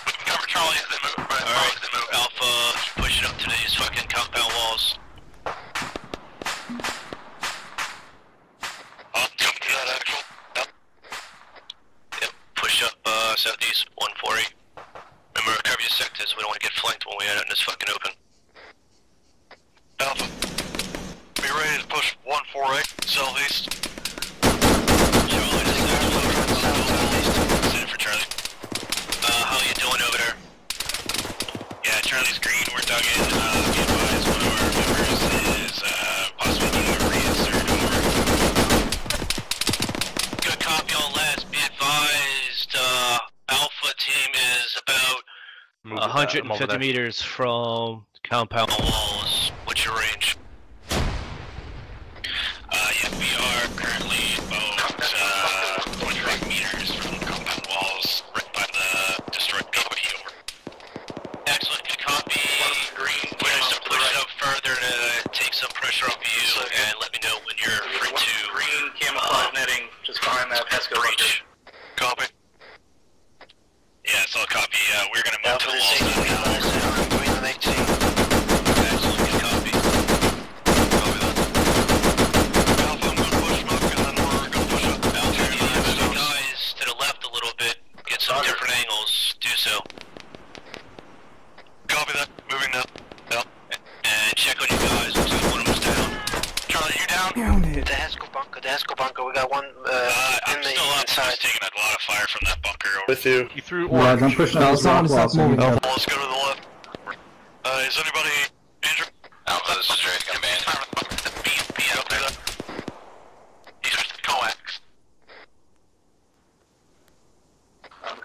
We can cover Charlie as they move. Right, Alright, as they move. Alpha, keep pushing up to these fucking compound walls. Come to that actual. Yep, push up, southeast 140. Remember, cover your sectors, we don't want to get flanked when we're out in this fucking open. Alpha, be ready to push 148 southeast. Charlie, this is get that. I'm over 150 there. meters from compound walls. What's your range? Yeah, we are currently about 100 meters from the compound walls, right by the destroyed BOP. Over. Excellent, good copy. Green, push it up further to take some pressure off you, and let me know when you're free to. Green camouflage netting just behind that Pesco breach. Copy. Yeah, it's all copy. We're gonna move to the walls now. Green on 18. Excellent, good copy. Copy that. Alpha, I'm gonna push smoke and then we're gonna push up. Alpha, if you have some guys to the left a little bit, get some different angles, do so. Copy that. Moving now. Yep. And check on you guys. Looks like one of them's down. Charlie, you down? The Hasco bunker, we got one I'm still up. He's taking a lot of fire from that bunker. With you. He threw Guys, I'm pushing on this rock wall. So you can Let's go to the left. Is anybody injured? Alpha, this is Drake Command. B up there. He's just the coax.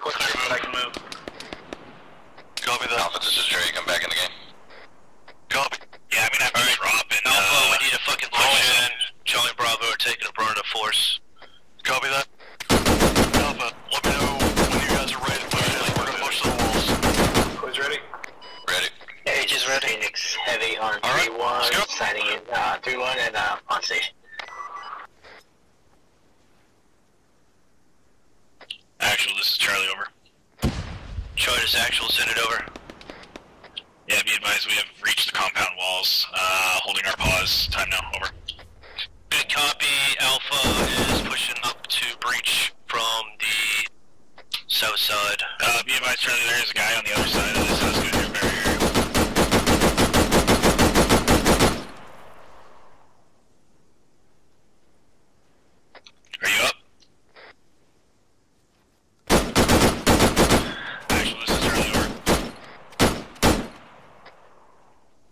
quick so I can move. Copy that. Alpha, this is Drake. I'm back in the game. Copy. Yeah, I'm gonna have to drop and Alpha, we need to fucking push in. Charlie Bravo are taking a burn of force. Copy that. Alpha, let me know when you guys are ready to push in. We're gonna push to the walls. Who's ready? Ready. Age is ready. Phoenix heavy on 3-1, signing in 3-1 and on station. Actual, this is Charlie, over. Charlie, this actual, send it over. Yeah, be advised, we have reached the compound walls, holding our pause. Time now, over. Good copy, Alpha is pushing up to breach from the south side. Be advised, Charlie, there is a guy on the other side of this house going to barrier. Are you up? Actual, this is Charlie, over.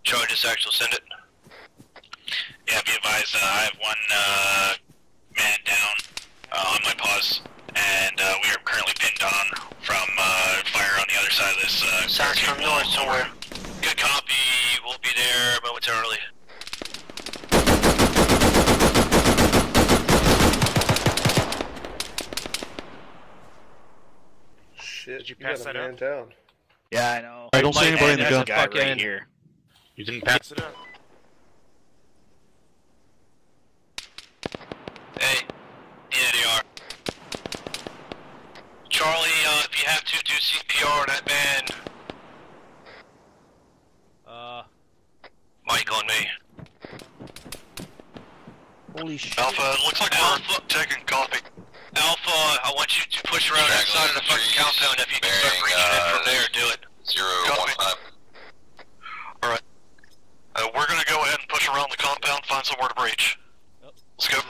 Charlie, this actual, send it. Yeah, be advised, I have one man down on my pause, and we are currently pinned on from fire on the other side of this. Sounds from north somewhere. Good copy, we'll be there momentarily. Shit, Did you pass got a that man up? down. Yeah, I know. I don't see anybody in the gun. Guy right here. You didn't pass it up. Hey, yeah, they are. Charlie, if you have to, do CPR on that man. Mike on me. Holy shit. Alpha, it looks like Alpha taking copy. Alpha, I want you to push around that side of the fucking compound. If you can start breaching in from there, do it. 015. Alright. We're gonna go ahead and push around the compound, find somewhere to breach. Let's go.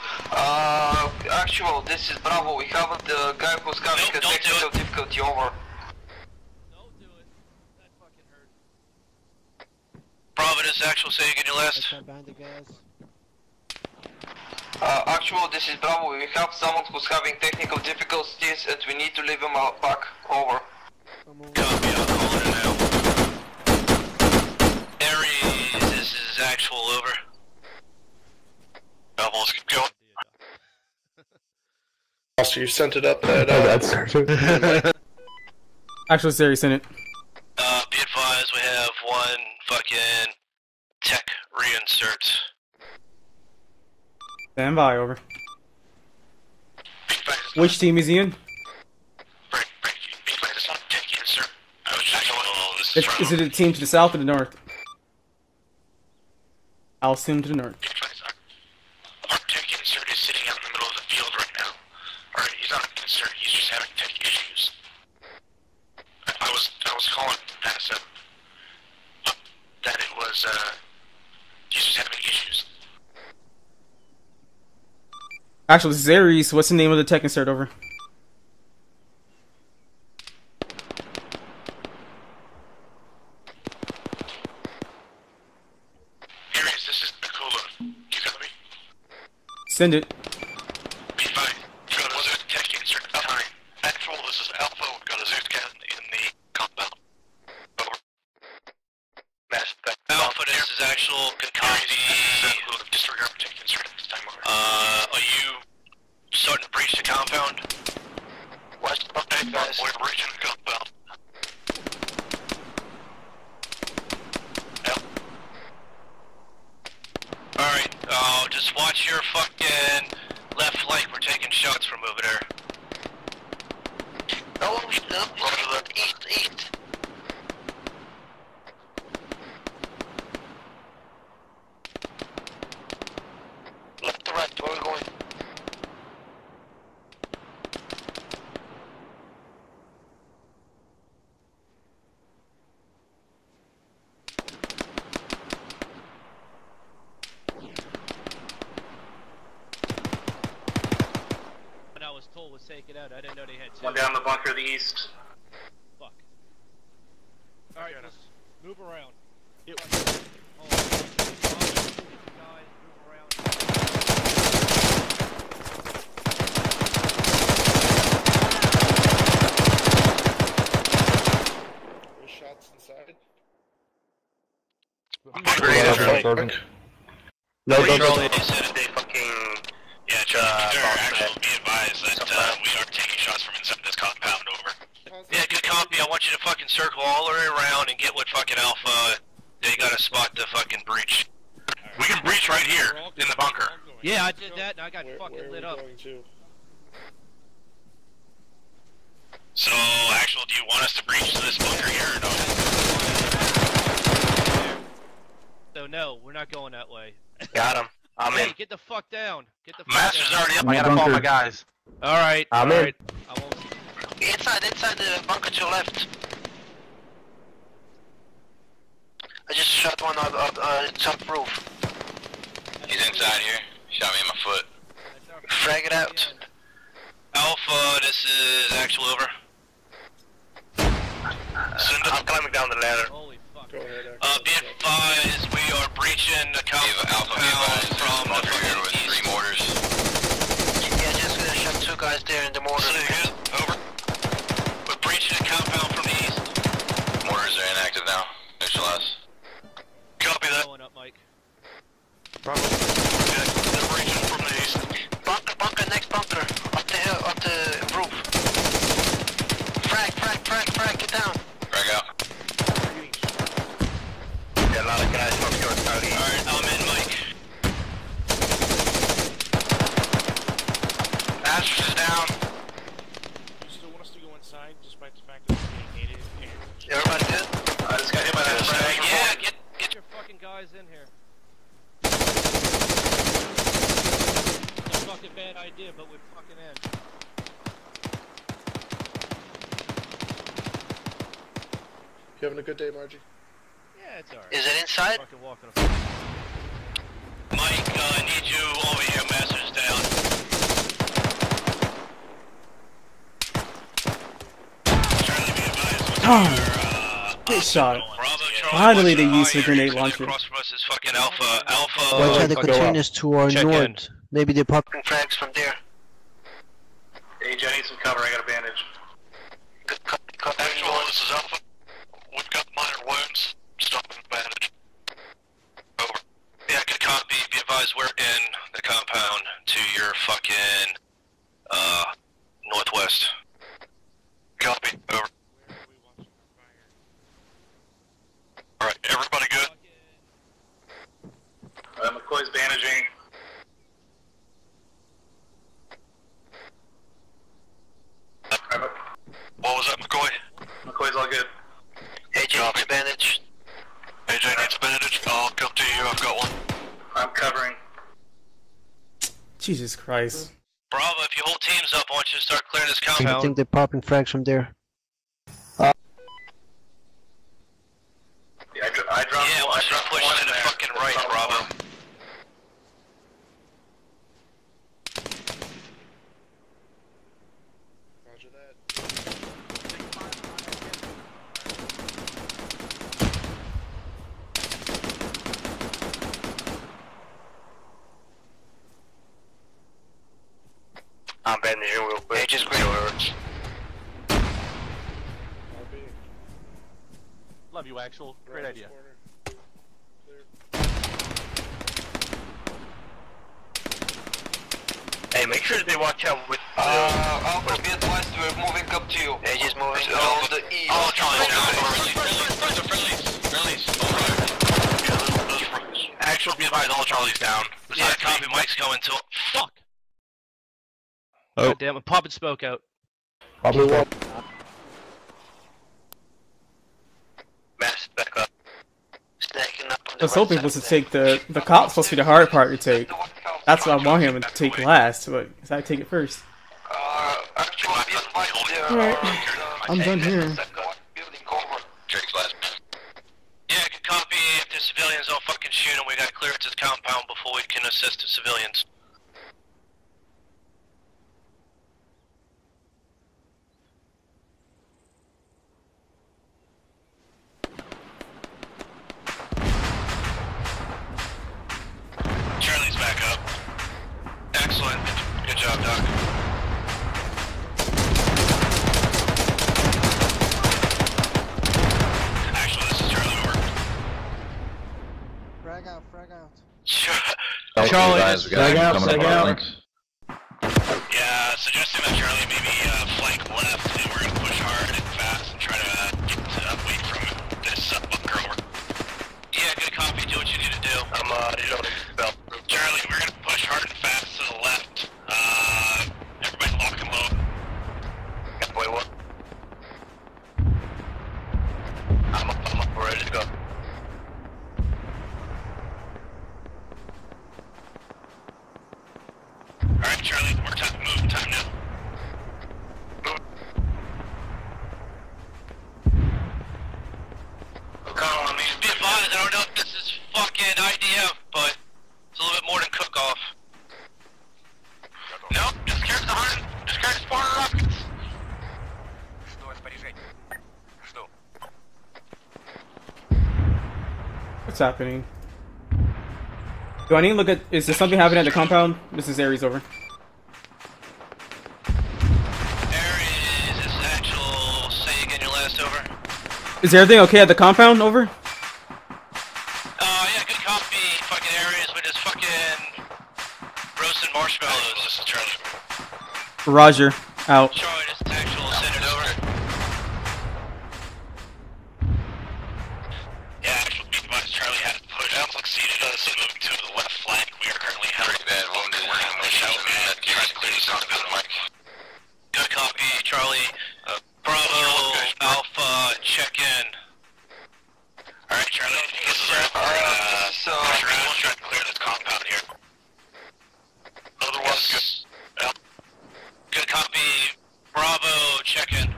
Actual, this is Bravo. We have the guy who's having a technical difficulty over. Bravo, this is actual, say again your last. Actual, this is Bravo. We have someone who's having technical difficulties and we need to leave him out back. Over. Copy, I'll call it now. Aries, this is actual, over. Bravo, let's keep going. Also, you sent it up that, Actually, Siri sent it. Be advised, we have one fucking tech reinsert. Stand by, over. Which team is he in? Is it a team to the south or the north? I'll assume to the north. Our tech insert is sitting out in the middle of the field right now. Alright, he's not an insert, he's just having tech issues. I was calling past him that it was, he's just having issues. Actually, this is Aries. What's the name of the tech insert, over? Aries, this is Nicola. You got me? Send it. Be fine. You got a Zoot tech insert at the time. Actual, this is Alpha. We've got a Zoot cat in the compound. Over. shots from over there. Oh, east. Left to right, where are we going? When I was told was take it out, I didn't know they had two. One down the bunker to the east. Fuck. Alright, let's move around. Shots inside. No, Charlie, they said they fucking... Yeah, Charlie, actually, be advised that we are taking shots from inside this compound, over. Yeah, good copy. I want you to fucking circle all the way around and get with fucking Alpha. They gotta spot the fucking breach. We can breach right here, in the bunker. Yeah, I did that and I got fucking lit up. So, actual, do you want us to breach this bunker here or no? So no, we're not going that way. Got him. I'm hey, in. get the fuck down. Get the fuck Master's down. already up. I gotta follow my guys. Alright, I'm in. I won't... Inside the bunker to your left. I just shot one on top roof. He's inside here. Shot me in my foot. Frag it out. Alpha, this is actual, over. I'm climbing down the ladder. Holy fuck. Be advised, we are breaching the compound from the here with 3 mortars. Yeah, just shot 2 guys there in the mortar. Over. We're breaching the compound from the east. Mortars are inactive now. Neutralize. Copy that. Going up, Mike. They're breaching from the east. Bunker, next bunker. Up the hill, up the roof. Frag, get down. Frag out. Yeah, a lot of guys from your party. Alright, I'm in, Mike. Asher's is down. You still want us to go inside, despite the fact that we're being hated? Everybody good? I just got hit by that frag. Yeah, Get your fucking guys in here. It's a fucking bad idea, but we're fucking in. You having a good day, Margie? Yeah, it's alright. Is it inside? Fucking walking Mike, I need you over here. Master's down. Charlie, be advised. Good shot. Bravo, Charlie. Finally, they used the grenade launcher. Across from us is fucking Alpha. Alpha. Watch out, the containers to our Check north. in. Maybe they pop. Frags from there. Hey, I need some cover. I got a bandage. Actual, this is Alpha. We've got minor wounds. Stop and bandage. Over. Yeah, good copy. Be advised, we're in the compound to your fucking, northwest. Copy. Over. Alright, everybody good? McCoy's bandaging. What was that, McCoy? McCoy's all good. AJ needs a bandage. AJ needs a bandage. I'll come to you. I've got one. I'm covering. Jesus Christ. Bravo, if you hold teams up, I want you to start clearing this I compound. think they're popping frags from there. Yeah, I dropped. Yeah, I want you to push one to in the there. fucking right, Bravo. Roger that. I'm bandaging real quick. AJ's great. Love you, Actual. Great idea. Hey, make sure they watch out with. Alpha, be advised, we're moving up to you. AJ's moving on the east. Oh, Charlie, release. Actual, be advised, all Charlie's down. Yeah, copy, Mike's going to... Fuck! Oh. God damn it, pop and smoke out. Probably won't. Mass back up. Stacking up on I was hoping was to take the cop's supposed to be the hard part to take. That's what I want him to take last, but I take it first. Alright, I'm done here. Yeah, good copy. If the civilians don't fucking shoot them, we gotta clear it to the compound before we can assist the civilians. Charlie's back up. Excellent. Good job, Doc. Actually, this is Charlie over. Frag out, frag out. Charlie, Frag out, frag out. Yeah, suggesting that Charlie maybe flank left, and we're gonna push hard and fast and try to get away from this bunker over. Yeah, good copy. Do what you need to do. I'm reloading the belt. Charlie, we're gonna push hard and fast to the left. Everybody lock and load. Boy, what? I'm up, we're ready to go. Alright, Charlie, we're time to move. Time now. Be advised, I don't know if this is fucking IDF, but it's a little bit more than cook-off. No, just carry the heart. Just carry the spawner rockets. What's happening? Do I need to look at... Is there something happening at the compound? This is Ares over. Ares, this is actual... Say again your last over. Is everything okay at the compound? Over? Yeah, good copy. Fucking Ares, we just fucking... roasted marshmallows. This is Charlie. Roger. Out. Charlie, this is actual. Send it over. Yeah, actual be advised, Charlie had to push out, succeeded us in moving to the left flank. We are currently held. Pretty bad wounded. We're gonna push out and try to clear this out of the mic. Good copy, Charlie. Bravo, Alpha, check in. Alright, Charlie, this is our push around, try to clear this compound here. Otherwise, good. Good copy. Bravo, check in.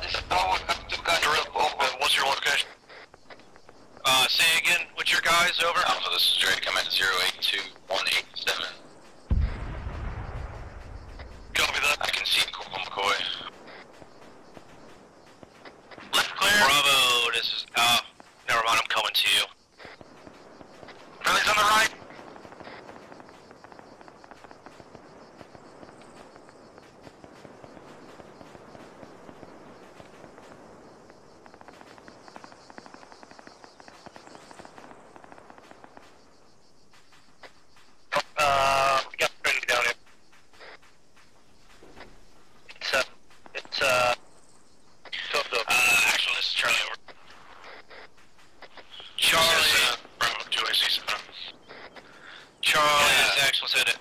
This is Bravo, two guys open. What's your location? Say again, what's your guys, over? Alpha, this is Drake, I'm at 082187. Copy that. I can see Corporal McCoy. Left clear. Bravo, this is, never mind, I'm coming to you. Friendly's on the right. We got friendly down here. Actually, this is Charlie over. Charlie. Bravo, 2AC. Charlie, this actual said it.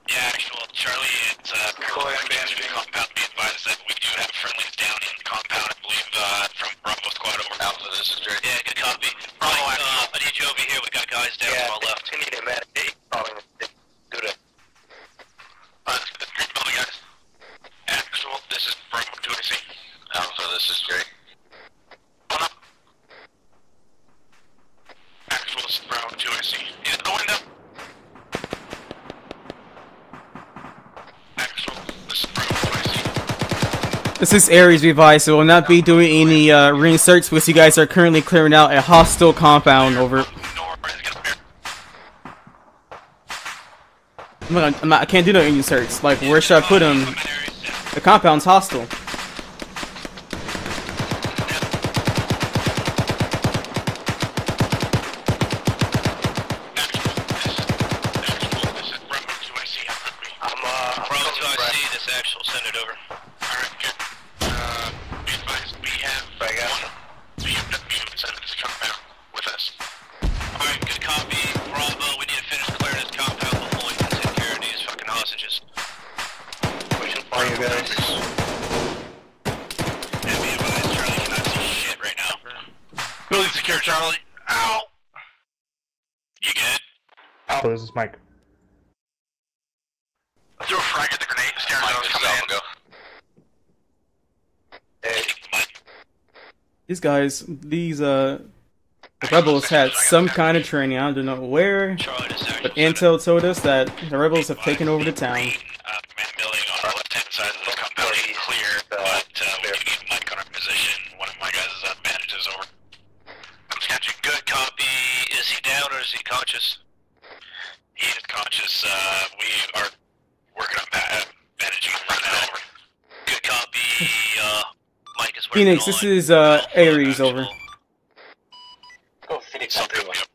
Yeah, actual, Charlie, it's, bandaging compound. Be advised that we do have friendlies down in the compound, I believe, from Bravo Squad over. Alpha, this is Drake. Yeah, good copy. Bravo, I need you over here. We got guys down to our left. We need a medic. Do that. Good building, guys. Actual, this is Bravo 2AC. Alpha, this is Drake. Actual, this is Bravo 2AC. In the window. Actual, this is Bravo 2AC. This is Ares Revised, so we'll not be doing any reinserts because you guys are currently clearing out a hostile compound. Over. I can't do no inserts. Like, where should I put him? The compound's hostile. Bravo 2IC, this actual, send it over. Alright, good. Be advised, we have one BMW inside of this compound with us. Alright, good copy. Bravo, we need to finish clearing this compound before we can take care of these fucking hostages. you guys. And be advised, Charlie cannot see shit right now. Building secure, Charlie. Ow! You good? Oh, this is Mike. I threw a frag at the grenade. Stairs zone's coming in. Go. These guys, the rebels had some kind of training. I don't know where, but intel told us that the rebels have taken over the town. Command building on our left-hand side of the compound is clear, but we can keep Mike on our position. One of my guys is advantages over. I'm catching good copy. Is he down or is he conscious? He is conscious. We are working on managing him right now. Over. Good copy. Mike is working Phoenix, this is Ares, over. Go Phoenix on 3-1.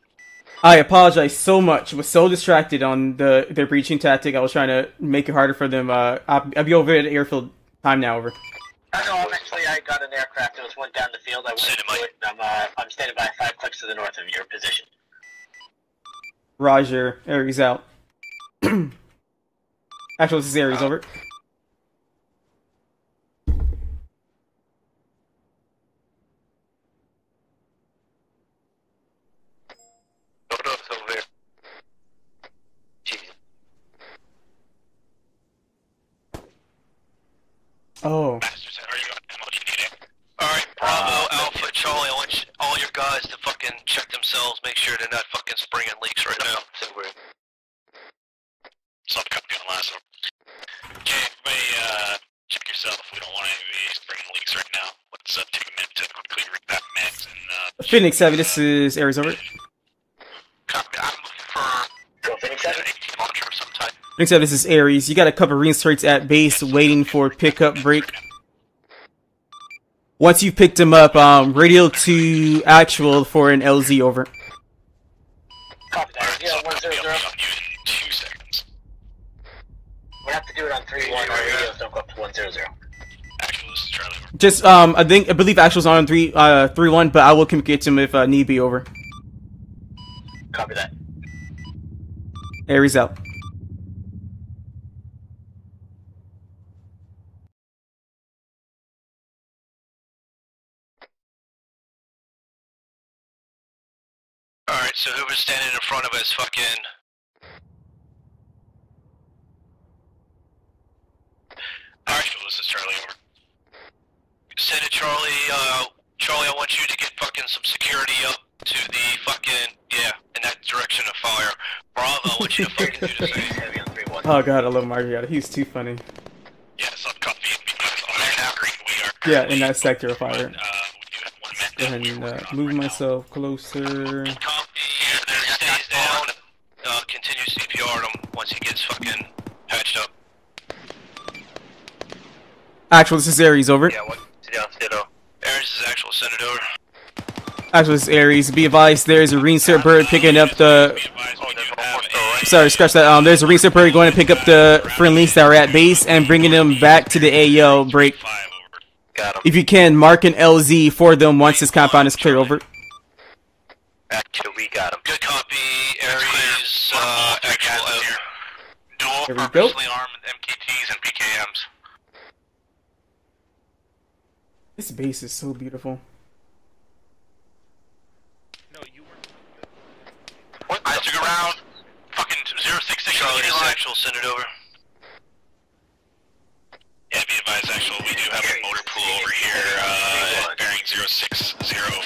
I apologize so much. I was so distracted on their breaching tactic. I was trying to make it harder for them. I'll be over at airfield time now, over. I know, I got an aircraft that was one down the field. I went to it, and I'm standing by 5 clicks to the north of your position. Roger. Ares out. Actually, this is Ares, over. Oh. Alright, Bravo, Alpha, Charlie, I want all your guys to fucking check themselves, make sure they're not fucking springing leaks right now. Some copy on the last one. Okay, everybody, check yourself. We don't want to be springing leaks right now. Let's take a minute to quickly repack mags and Phoenix 7, this is Ares, over. Copy. I'm looking for Go Phoenix 7. 18 launcher of some type. Phoenix 7, this is Ares. You got a couple reinserts at base waiting for pickup break. Once you've picked them up, radio to actual for an LZ, over. Copy that. So 100. I'll be on you in 2 seconds. We have to do it on 3-1. Our radios don't go up to 100. Actual, this is Charlie. Just, I believe actual's on 3-1, but I will communicate to him if need be, over. Copy that. Ares out. Alright, so whoever's standing in front of us, fucking... Alright, this is Charlie, over. Send it, Charlie, Charlie, I want you to get fucking some security up to the fucking, in that direction of fire. Bravo, I want you to fucking do the same. Oh god, I love Margiotta. He's too funny. Yeah, some copy. We are Yeah, in that sector of fire. Go ahead and move myself closer. Stays down, continue CPR him once he gets fucking patched up. Actual, this is Ares, over. Yeah, what? Sit down, Ditto. Ares is actual, send it over. Actual, this is Ares. Be advised, there's a reinsert bird picking up the... Sorry, scratch that. There's a reinsert bird going to pick up the friendlies that are at base and bringing them back to the AO break. If you can, mark an LZ for them once this compound is clear, over. Actually, we got him. Good copy, Ares, actual out here. Dual There we go. purposely armed MKTs and PKMs. This base is so beautiful. What? I took around fucking 066. Charlie, this actual, send it over. Yeah, be advised, actual, we do have a motor pool over here, bearing 060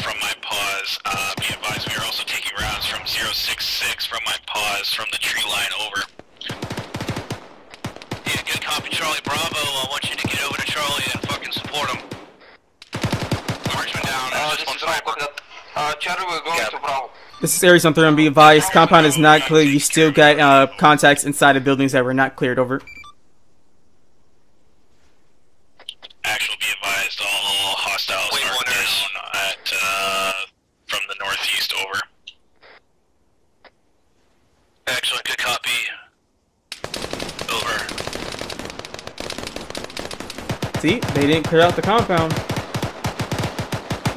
from my pause. Be advised, we are also taking rounds from 066 from my pause from the tree line, over. Yeah, good copy, Charlie. Bravo, I want you to get over to Charlie and fucking support him. Marksman down, there's just one sniper. Charlie, we're going to Bravo. This is Ares on 3, be advised, compound is not clear. You still got contacts inside of buildings that were not cleared, over. Actual, be advised, all hostiles are down at, from the northeast, over. Excellent, good copy. Over. See, they didn't clear out the compound.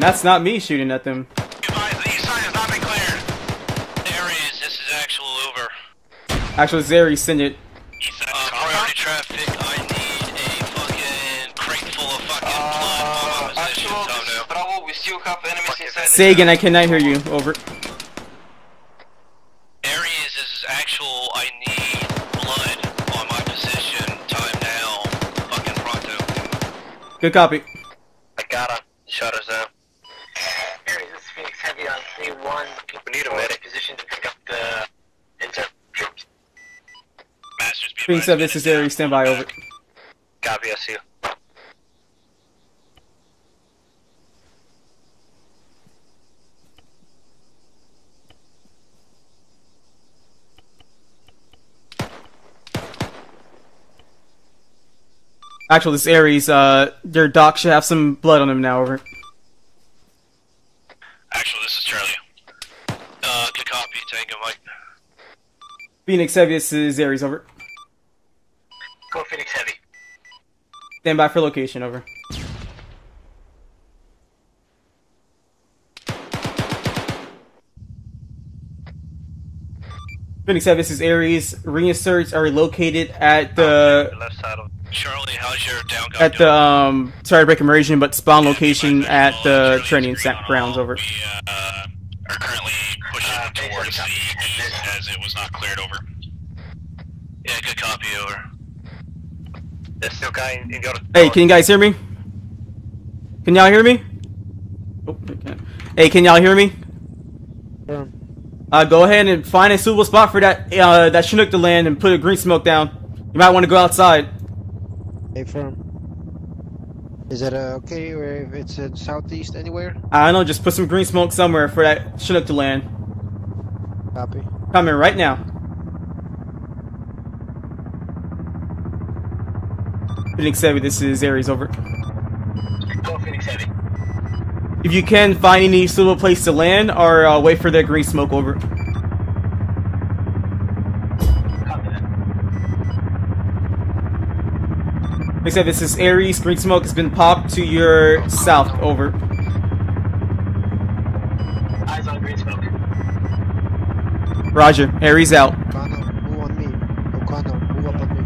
That's not me shooting at them. Over. Actually, Zeri, send it. Priority traffic, I need a you a couple enemies inside. Say again, I cannot hear you. Over. Aries, this is actual. I need blood on my position. Time now. Fucking pronto. Good copy. I got him. Shutters down. Aries, this is Phoenix Heavy on C1. We need a medic position to pick up the intel troops. Masters, be Phoenix 7, this is Aries. Stand by. Over. Copy, I see you. Actually, this Aries, their doc should have some blood on him now. Over. Actually, this is Charlie. Good copy. Tango, Mike. Phoenix Heavy, this is Aries. Over. Go Phoenix Heavy. Stand by for location. Over. Phoenix Heavy, this is Aries. Reinserts are located at the Left side of Charlie. How's your down guy at the sorry to break immersion, but spawn location at the training grounds. Over. are currently pushing towards the east as it was not cleared. Over. Yeah, good copy. Over. There's still guy in your. Hey, can you guys hear me? Can y'all hear me? Oh, okay. Hey, can y'all hear me? Go ahead and find a suitable spot for that that Chinook to land and put a green smoke down. You might want to go outside. Hey, firm. Is it okay or if it's in southeast anywhere? I don't know, just put some green smoke somewhere for that Chinook to land. Copy. Coming right now. Phoenix Heavy, this is Aries. Over. Go Phoenix Heavy. If you can, find any suitable place to land or wait for that green smoke. Over. Phoenix Heavy, this is Aries. Green smoke has been popped to your south. Over. Eyes on green smoke. Roger. Aries out. O'Connor, move on me. O'Connor, move up on me.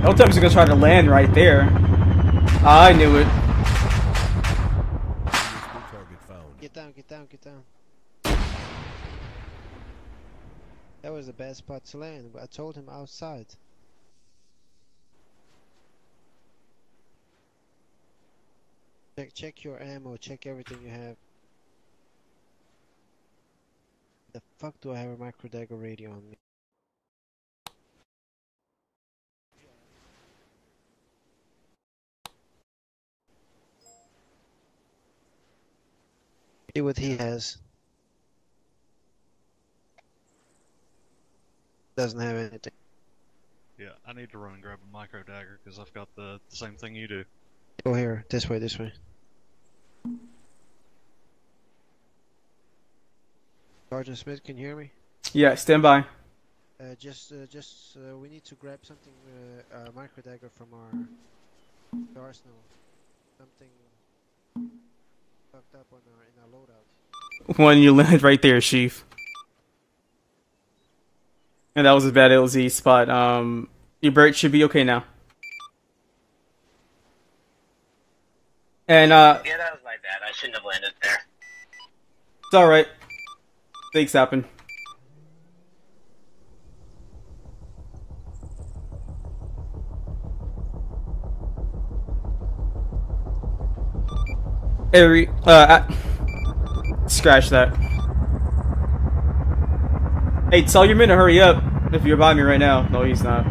Sometimes you're gonna try to land right there. I knew it. Get down, get down, get down. That was the best spot to land, but I told him outside. Check your ammo, check everything you have. The fuck do I have a micro dagger radio on me? See what he has. Doesn't have anything. Yeah, I need to run and grab a micro dagger because I've got the same thing you do. Go here, this way, this way. Sergeant Smith, can you hear me? Yeah, stand by. We need to grab something, a micro dagger from our arsenal. Something fucked up on in our loadout. When you land right there, Chief. And that was a bad LZ spot. Your bird should be okay now. And Yeah, that was my bad. I shouldn't have landed there. it's alright. Things happen. Scratch that. Hey, tell your men to hurry up if you're by me right now. No, he's not.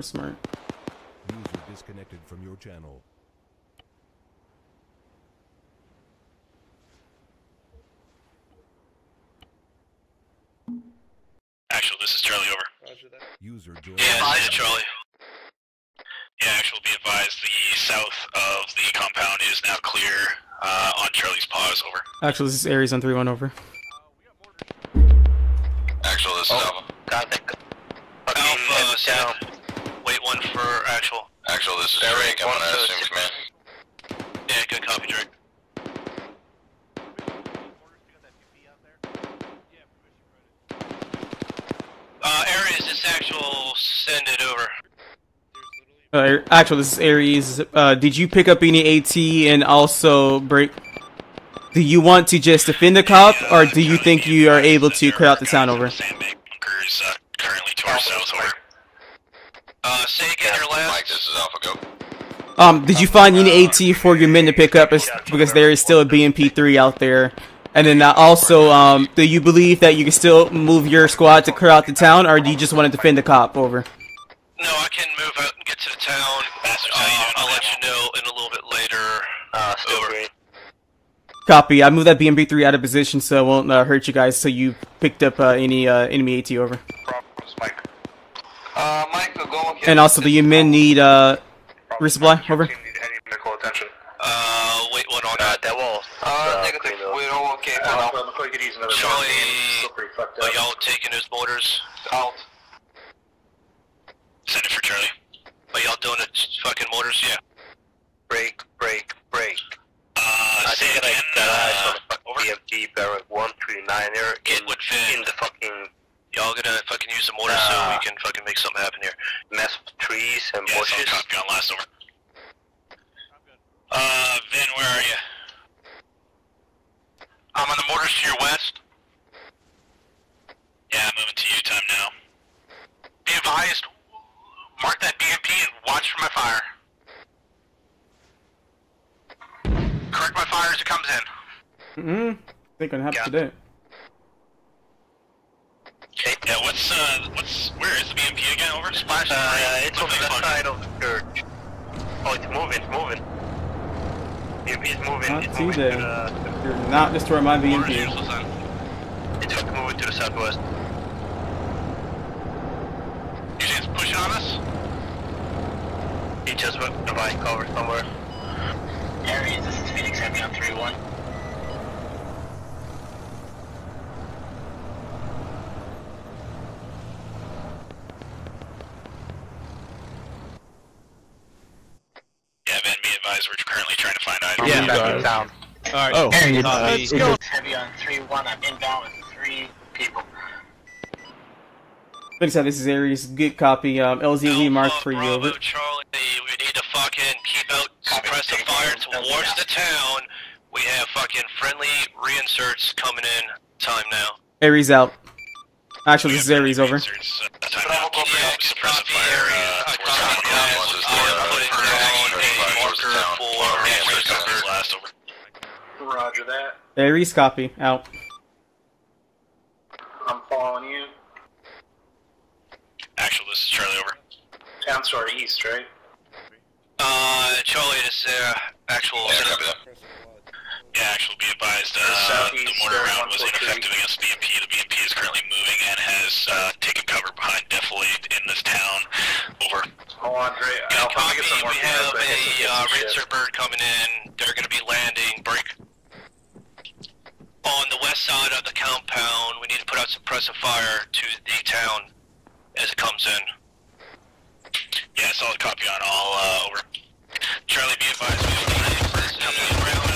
Smart. User disconnected from your channel. Actually, this is Charlie. Over. Roger that. User joined. Yeah, this is Charlie. Yeah, actually be advised the south of the compound is now clear on Charlie's pause, over. Actually, this is Aries on 3-1, over. Actual, this is Alpha. Alpha, down. Wait one for actual. Actual, this is Drake. I'm gonna assume command. Yeah, good copy, Drake. Aries, this actual, send it over. Actually, this is Aries. Did you pick up any AT and also break? Do you want to just defend the cop, or do you think you are able to clear out the town, over? Bunkers currently to our south, over. Say again your last. Mike, this is Alpha, go. Did you find any AT for your men to pick up? Because there is still a BMP-3 out there. And then also, do you believe that you can still move your squad to clear out the town, or do you just want to defend the cop, over? No, I can move out and get to the town. I'll let you know in a little bit later. Still great. Copy. I moved that BMP-3 out of position so it won't hurt you guys, so you picked up any enemy AT, over. Mike. Mike, go ahead. And also, do your men need resupply, over? Need any medical attention? Wait one on that wall. Negative. We're all okay. Charlie, are y'all taking those mortars? Out. Send it for Charlie. Are y'all doing the fucking mortars? Yeah. Break. I think I got over. BFD barrack 139 there. It would fit. In the fucking. Y'all gonna fucking use the mortars so we can fucking make something happen here. Mess with trees and bushes. Yeah, copy on last, over. Vin, where are you? I'm on the mortars to your west. Yeah, I'm moving to you time now. Be advised, mark that BMP and watch for my fire. Correct my fire as it comes in. I think I'm happy to do it. Okay. Yeah, where is the BMP again? Over? Splash? It's on the left side of the church. Oh, it's moving. BMP is moving. Not it's too moving there. You're not destroying my BMP. It's moving to the southwest. You think it's pushing on us? He just went by cover somewhere. Aries, this is Phoenix Heavy on 3-1. Yeah, Ben, be advised, we're currently trying to find items. Yeah, back in town. Alright, Oh, let's go. Heavy on 3-1, I'm inbound with 3 people. Thanks, this is Aries. Good copy. LZV marked for you, over. Charlie, we need to fucking keep out suppressive fire towards the town. We have fucking friendly reinserts coming in. Time now. Aries out. Actually, this is Aries, over. Time now. Yeah, suppressive fire towards the town. I'm putting down a marker for reinserts last, over. Roger that. Aries, copy. Out. I'm following you. Actual, this is Charlie, over. Town sort of east, right? Charlie, this is actual. Yeah, actual, be advised, the mortar round was ineffective against the BMP. The BMP is currently moving and has taken cover behind defilade in this town. Over. Oh, Andre, Good copy. We have a reinsert bird coming in. They're going to be landing. Break. On the west side of the compound, we need to put out suppressive fire to the town as it comes in. Yeah, solid copy on all, over. Charlie, be advised, we don't need any birds coming in around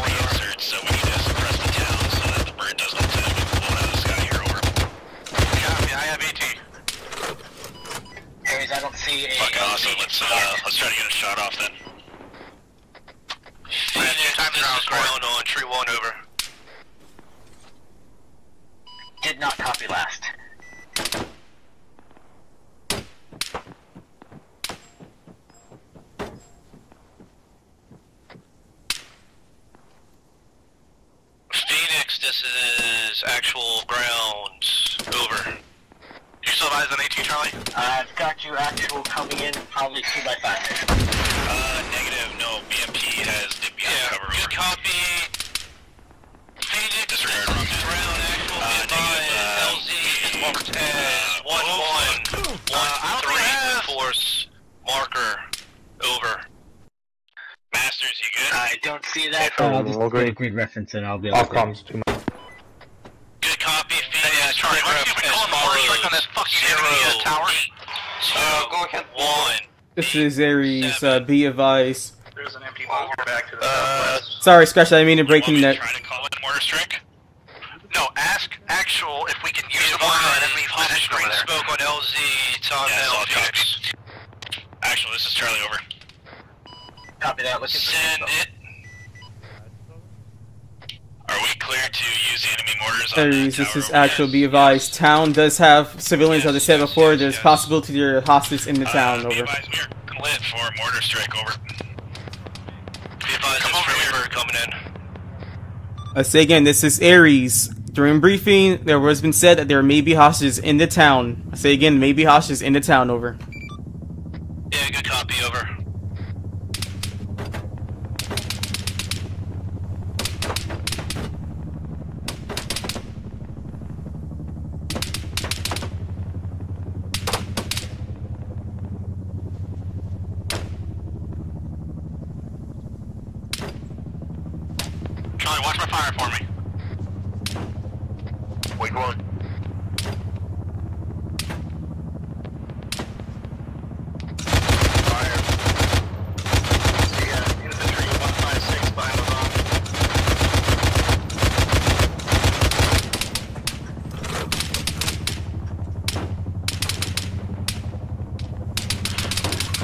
reinserts, so we need to suppress the town so that the bird doesn't get blown out of the sky here, over. Copy, I have AT. Aries, I don't see a... Fucking awesome, let's try to get a shot off then. This is ground on tree 1, over. Did not copy last. Phoenix, this is actual ground. Over. You still have eyes on AT, Charlie? I've got you actual coming in, probably 2 by 5. Negative, no. BMP has the cover. Good copy. Phoenix, disregard ground actual. LZ is marked as 1-1. 1-3 force marker. see that? I'll just get a quick reference and I'll be All able to. comms to my. Good copy, Phoenix. Charlie, let's see if we call him all strike on that fucking enemy tower. Go ahead. 1. This is Ares. Be advised. There's an empty boat back to the southwest. Sorry, Scratch. I didn't mean to break your neck. Try to call in mortar strike? No, ask actual if we can use the mortar on enemy position over there. Spoke on LZ, Tom L, Phoenix. Actual, this is Charlie, over. Copy that. Looking Send it. Are we clear to use the enemy mortars on Ares, this is actual. Be advised. Town does have civilians, as I said before. There's possibility there are hostages in the town. Over. Be advised, we are lit for mortar strike, over. Be advised, there's Freebird coming in. I say again, this is Ares. During briefing, there has been said that there may be hostages in the town. I say again, may be hostages in the town. Over. Yeah, good copy, over. Charlie, watch my fire for me. Wait, one. Fire. See ya. Infantry 156 behind the bomb.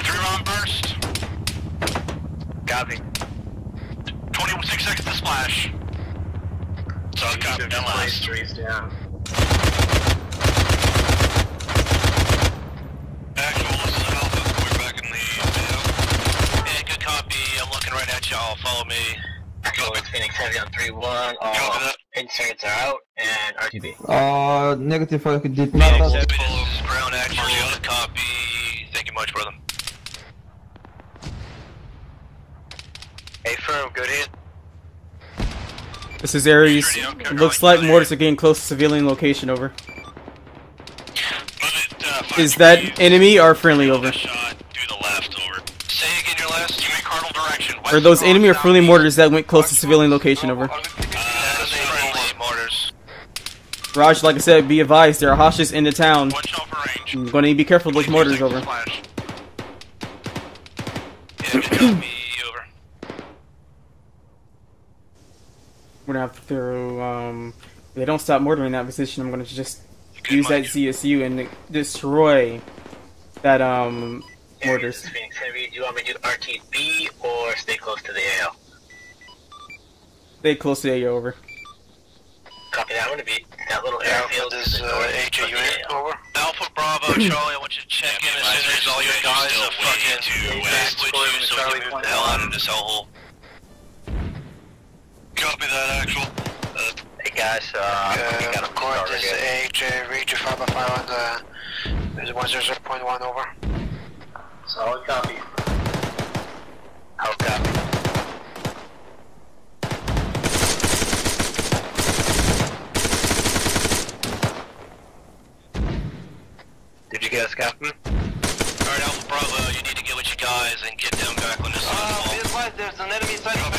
Three-round burst. Copy. 26 seconds to splash. Solid copy, done last. Trees down. Actual, this is Alpha. We're back in the video. Yeah, good copy. I'm looking right at y'all. Follow me. Actual, it's Phoenix Heavy on 3-1. All inserts are out, and RTB. Negative. I did Phoenix not. Heavy, this is Brown Actual. Good copy. Thank you much, brother. Hey, firm, good hit. This is Ares. Looks like mortars are getting close to civilian location. Over. Is that enemy or friendly? Over. Are those enemy or friendly mortars that went close to civilian location? Over. Raj, like I said, be advised, there are hostages in the town. You're going to need to be careful with those mortars. Over. We're gonna have to throw, if they don't stop mortaring that position, I'm gonna just use that CSU and destroy that, mortars. Phoenix Heavy, do you want me to do RTB or stay close to the AO? Stay close to the AO. Over. Copy that. I'm gonna be that little airfield. This is AJ unit, over. Alpha Bravo, Charlie, I want you to check in as soon as all your guys are fucking switch you so we can move the hell out of this hellhole. Copy that, actual. Hey guys, we got a call. This is AJ, read your 5x5 on the 100.1, over. Solid copy. How copy? Did you guys copy me? Alright, Alpha Bravo, you need to get with your guys and get them back on this wall. Be advised, there's an enemy inside of me.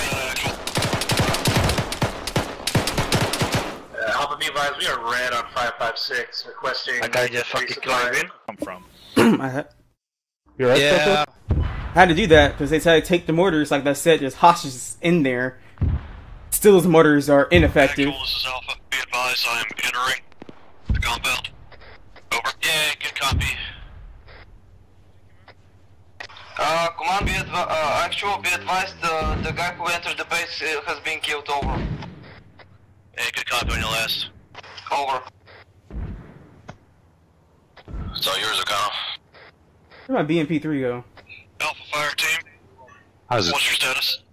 Alpha, be advised, we are red on 556, requesting... That guy just fucking climbing. Come from. You're right, yeah. I had to do that because they tried to take the mortars. Like I said, there's hostages in there. Still, those mortars are ineffective. Actual, this is Alpha. Be advised, I am entering the compound. Over. Yeah, good copy. Command, actual, be advised, the guy who entered the base has been killed, over. Hey, good copy on your last. Over. It's all yours, O'Connell. Where'd my BMP3 go? Alpha Fire Team. How's it? What's your status?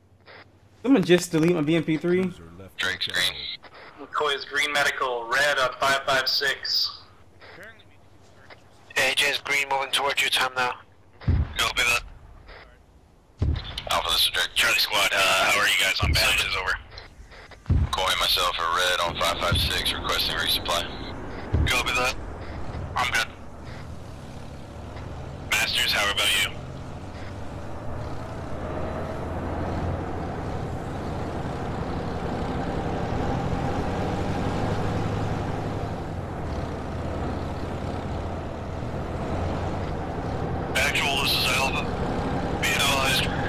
Someone just delete my BMP3. Drake's green. McCoy is green medical, red on 556. AJ's green, moving towards you, Tom, now. Copy that. Alpha, this is Drake. Charlie Squad, how are you guys on bandages? Over. McCoy and myself are red on 556, requesting resupply. Copy that. I'm good. Masters, how about you?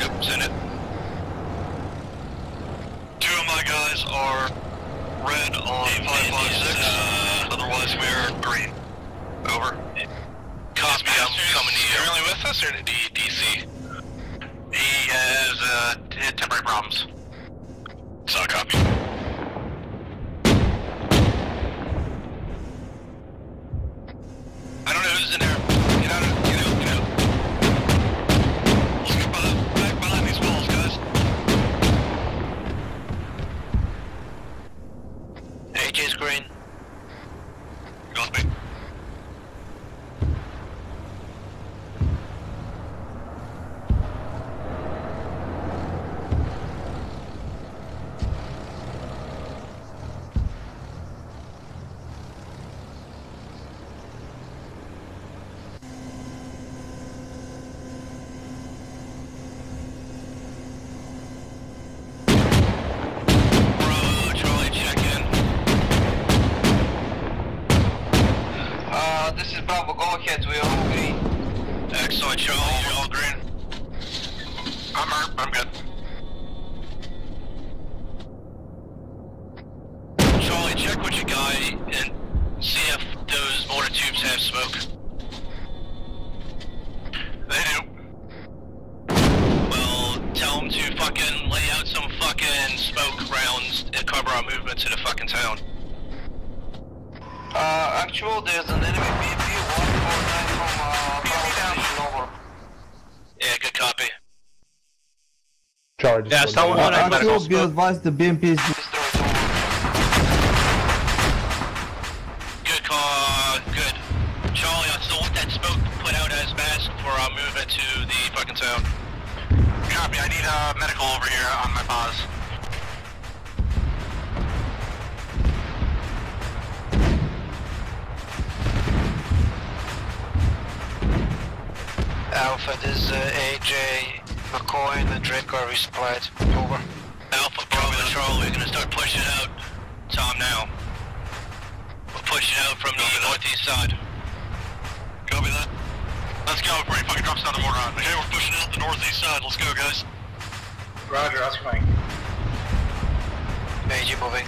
Yep, send it. 2 of my guys are red on 556. Otherwise, we're green. Over. Copy, I'm coming to you. Currently with us or DC? He has temporary problems. So copy. I don't know who's in there. Get out. Let's get back behind these walls, guys. AJ's green. Got me. This is Bravo, go ahead, we are all green. Excellent, Charlie, you're all green. I'm hurt, I'm good. Charlie, check what you got and see if those mortar tubes have smoke. They do. Well, tell them to fucking lay out some fucking smoke rounds and cover our movement to the fucking town. Actual, there's an enemy BP 149 from over. Yeah, good copy. Charlie, Yeah, someone want to medical Be advised the BMP is... Good call, good. Charlie, I still want that smoke put out as mask for our movement to the fucking town. Copy, I need medical over here on my pause. Alpha, this is AJ, McCoy, and Drake are resupplied. Over. Alpha, Bravo, Charlie, we're gonna start pushing out. Tom now. We're pushing out from the northeast side. Copy that. Let's go before he fucking drops down the mortar on me. Okay, we're pushing out the northeast side. Let's go, guys. Roger, Oscar Mike. AJ moving.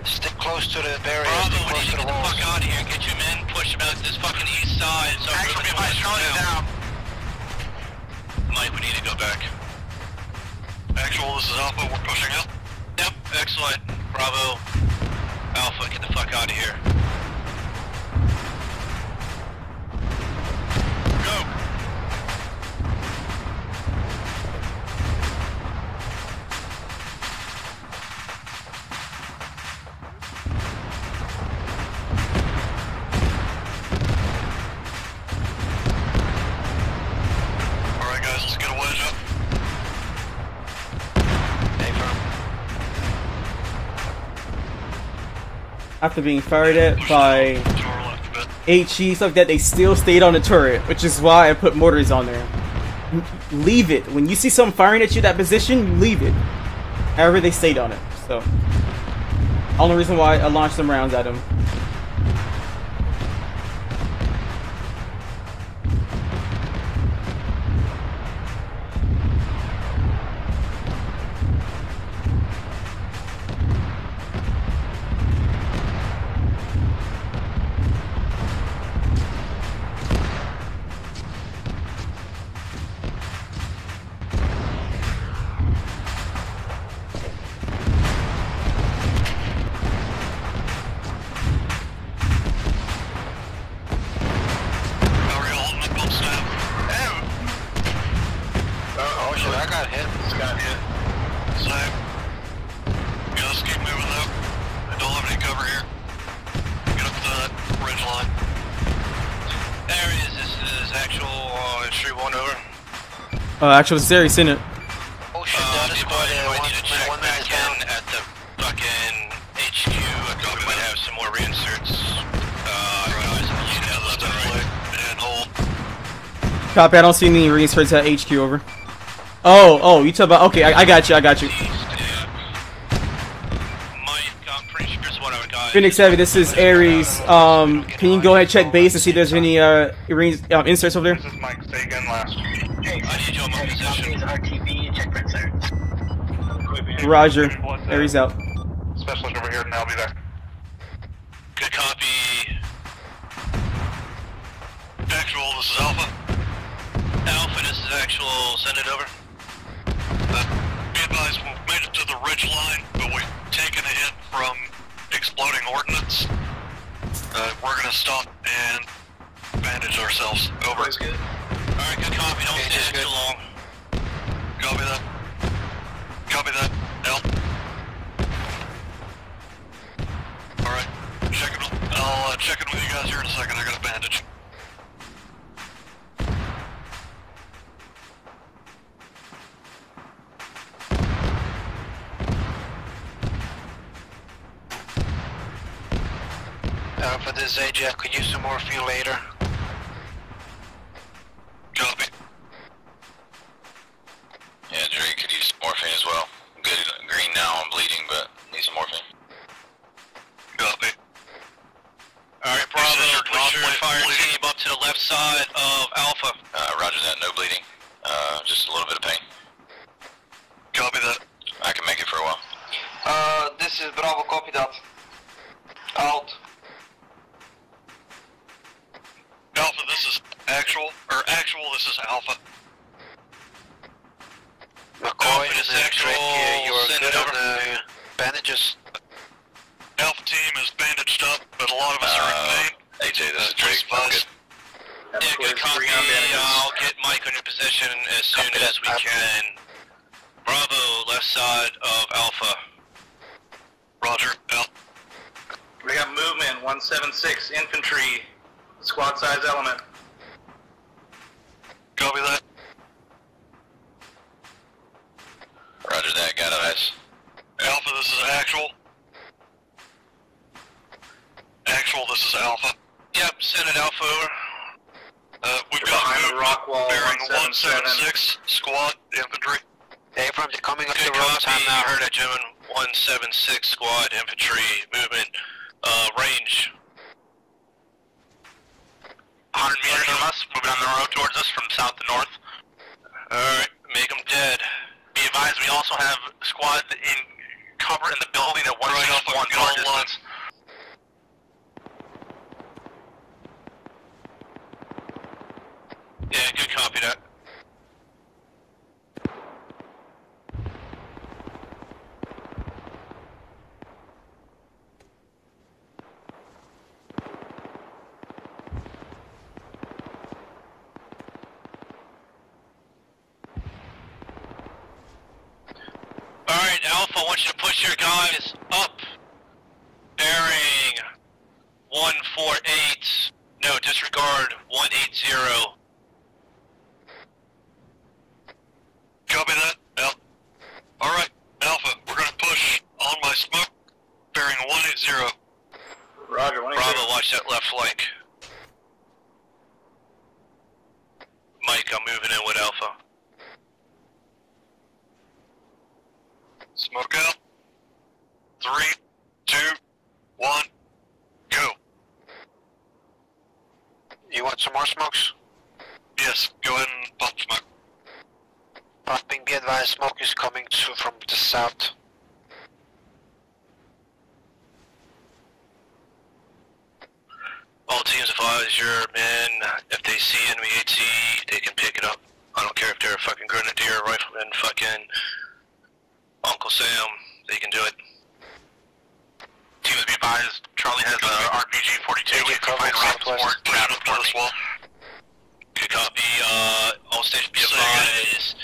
Stick close to the barrier, Bravo, stick we close need to to the get the walls. fuck out of here. Get your men, push them out this fucking east side. So actually, my Charlie's down. Mike, we need to go back. Actual, this is Alpha, we're pushing out. Yep, excellent. Bravo. Alpha, get the fuck out of here. Go! Alright guys, let's get a wedge up. After being fired at by HE, stuff like that, they still stayed on the turret, which is why I put mortars on there. Leave it. When you see someone firing at you that position, you leave it. However, they stayed on it. So, only reason why I launched some rounds at them. Oh shit, I got hit. Got hit. Same. Yeah, let's keep moving though. I don't have any cover here. Get up to that ridge line. There he is. This is actual entry 1 over. Actual series in it. Oh shit, that is I need to check back in at the fucking HQ. I think we might have some more reinserts. Guys, left and right. And hold. Copy, I don't see any reinserts at HQ, over. Oh, you talk about, okay, I got you. Mike, I'm pretty sure it's one of our guys. Phoenix Heavy, this is Ares. Can you go ahead and check base to see if there's any inserts over there? This is Mike. Say again last. Hey, I need you on my position. RTV, check for inserts. Roger. Ares out. Specialist over here, and I'll be there. Good copy. Actual, this is Alpha. Alpha, this is actual. Send it over. Be advised, we've made it to the ridge line, but we've taken a hit from exploding ordnance. We're gonna stop and bandage ourselves. Over. Alright, good copy. Don't stand too long. Copy that. Copy that. L. Alright. I'll check in with you guys here in a second. I got a bandage. For this AJ, could use some more fuel later. Copy. Yeah, Drake could use some morphine as well. I'm good green now, I'm bleeding, but need some morphine. Copy. Alright, Bravo, push your fire team up to the left side of Alpha. Roger that, no bleeding. Just a little bit of pain. Copy that. I can make it for a while. This is Bravo, copy that. Out. Alpha, this is actual, this is Alpha. McCoy Alpha, this and actual, you are send good it over. on bandages. Alpha team is bandaged up, but a lot of us are in pain. AJ, this is Drake. I'm good. Yeah, good copy. I'll get Mike on your position as soon as we can. Bravo, left side of Alpha. Roger, Al. We got movement, 176 infantry, squad size element. Copy that. Roger that, got eyes. Alpha, this is actual. Actual, this is Alpha. Yep, send it Alpha over. We've got behind the rock wall, bearing 177. 176, squad, infantry. Hey, from the coming up Good the road, copy, time now. heard that, German. 176, squad, infantry, movement, range. 100 meters from us, moving on the road towards us from south to north. Alright, make them dead. Be advised, we also have squad in cover in the building at 161 guard distance. Yeah, good copy that. Alright, Alpha, I want you to push your guys up. Bearing 148. No, disregard 180. Copy that, Al. Alright, Alpha, we're gonna push on my smoke. Bearing 180. Roger, 180. Bravo, watch that left flank. Mike, I'm moving in with Alpha. Smoke out. 3, 2, 1, go. You want some more smokes? Yes, go ahead and pop smoke. Popping, be advised, smoke is coming from the south. All teams advise your men, if they see enemy AT, they can pick it up. I don't care if they're a fucking grenadier, rifleman, fucking Uncle Sam, they can do it. Teams be advised, Charlie has a RPG-42. We can find around the board. Push it up to this wall. Good copy, all stations be advised.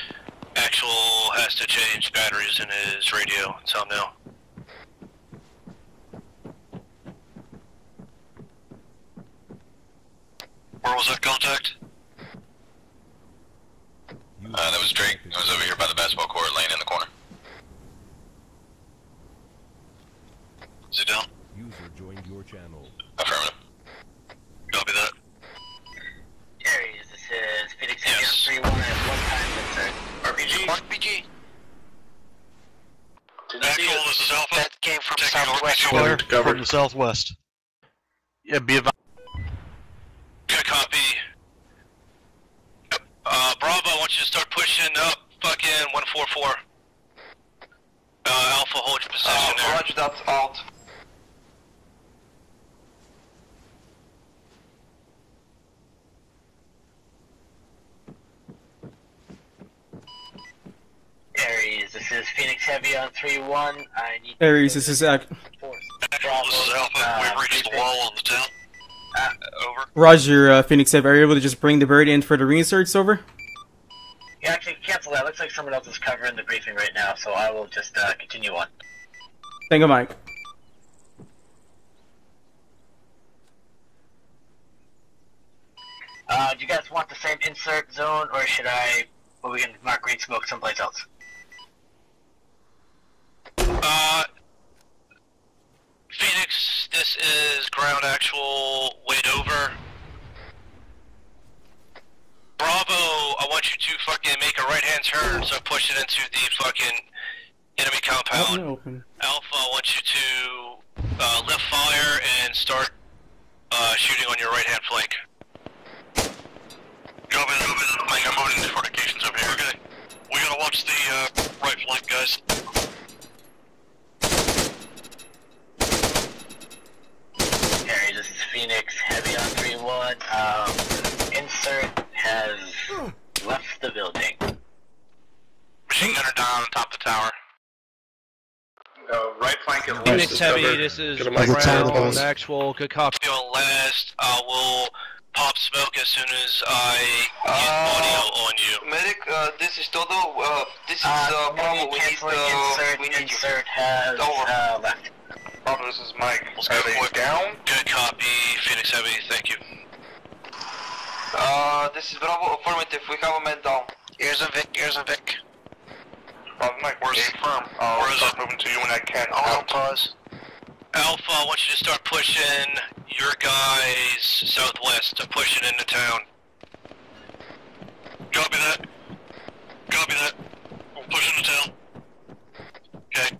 Actual has to change batteries in his radio, tell him now. Where was that contact? That was Drake. It was over here by the basketball court, laying in the corner. Is it down? User joined your channel. Affirmative. Copy that. Aries, this is Phoenix Heavy on 3-1 at one time insert. RPG. Actual, this is Alpha. That came from Taking southwest fire from the southwest. Yeah, be advised. Good copy. Bravo, I want you to start pushing up fucking 144. Alpha, hold your position there. Roger, that's out. Aries, this is Phoenix Heavy on 3-1. I need Aries, this is Zach. Bravo, this is Alpha. We've reached the wall of the town. Over. Roger, Phoenix Heavy. Are you able to just bring the bird in for the reinserts? Over. Yeah, actually, cancel that. Looks like someone else is covering the briefing right now, so I will just continue on. Thank you, Mike. Do you guys want the same insert zone, or should I... Well, we can mark green smoke someplace else. Phoenix, this is ground actual, wait over. Bravo, I want you to fucking make a right-hand turn, so push it into the fucking enemy compound. Alpha, I want you to lift fire and start shooting on your right-hand flank. Copy that. I'm moving into fortifications over here. Okay. We gotta watch the right flank, guys. Harry, this is Phoenix, heavy on 3-1. Insert has left the building. Machine gunner down on top of the tower. Right flank is Phoenix Heavy, this is ground actual, good copy. On last, I will pop smoke as soon as I get audio on you. Medic, this is Todo. This is Bravo. We need insert has left. Bravo, this is Mike. Let's go for it. Down? Good copy, Phoenix Heavy, thank you. This is Bravo, affirmative. We have a man down. Here's a Vic. Mike, where's it from? Where is it? Moving to you when I can. Pause. Alpha, I want you to start pushing your guys southwest to push it into town. Copy that. We'll push into town. Okay.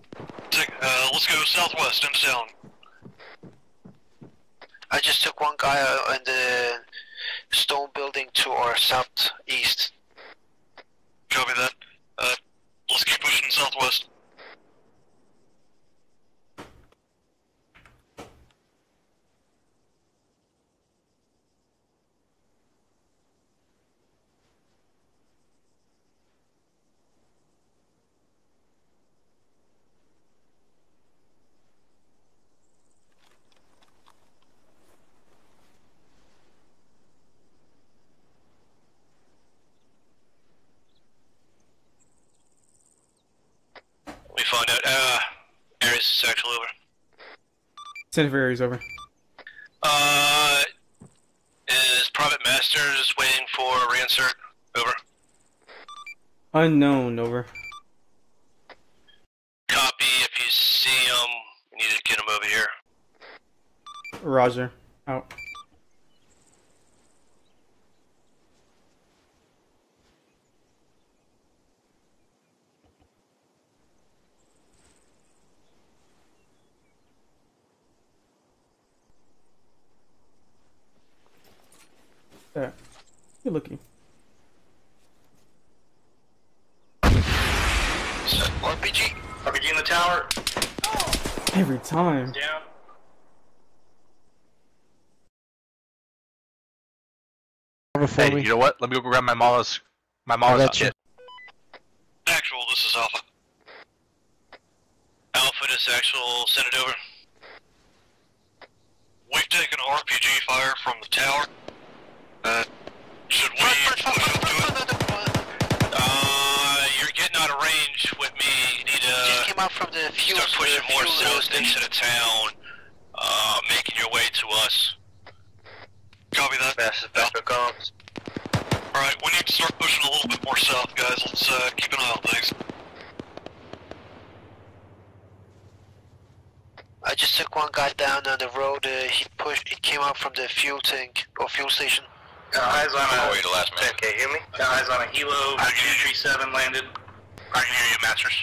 Let's go southwest into town. I just took one guy in the stone building to our southeast. Copy that. Let's keep pushing southwest. We find out, Aries is actually over. Center for Aries, over. Is Private Masters waiting for reinsert? Over. Unknown, over. Copy, if you see him, we need to get him over here. Roger. Out. There. Good looking. RPG in the tower. Every time. Down. Hey, you know what? Let me go grab my Mala's shit. Actual, this is Alpha. Alpha, this actual, send it over. We've taken RPG fire from the tower. Should we push up to it? You're getting out of range with me. You need to just came out from the fuel. Start pushing more south into the town, making your way to us. Copy that. Alright, we need to start pushing a little bit more south, guys. Let's keep an eye on things. I just took one guy down on the road. He came out from the fuel tank or fuel station. Eyes on a... Wait, the last man. Okay, hear me? Eyes on a helo. 237 landed. I can hear you, Masters.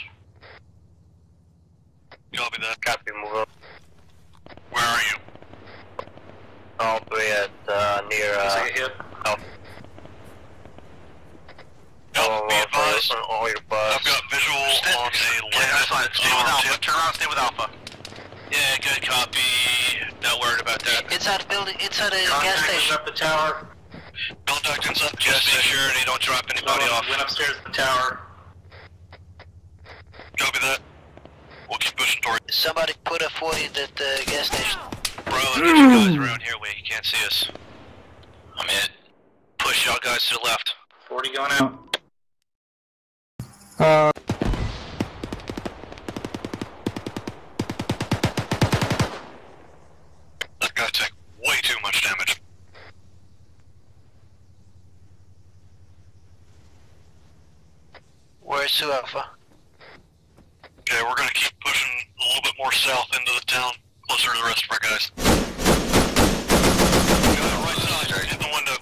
Copy that. Copy, move up. Where are you? I'll be at near Alpha. Be advised. On your bus. I've got visual on a land. That's fine. Stay with Alpha. Turn around, stay with Alpha. Yeah, good copy. Not worried about that. Inside the building, inside a gas station. Up the tower. Contact inside. Just make sure they don't drop anybody off. Went upstairs to the tower. Copy that. We'll keep pushing toward. Somebody put a 40 at the gas station. Bro, look at you guys around here. Wait, you can't see us. I'm in. Push y'all guys to the left. 40 going out. That guy took way too much damage. Where's to Alpha? Okay, we're gonna keep pushing a little bit more south into the town, closer to the rest of our guys. Go right side, hit the window.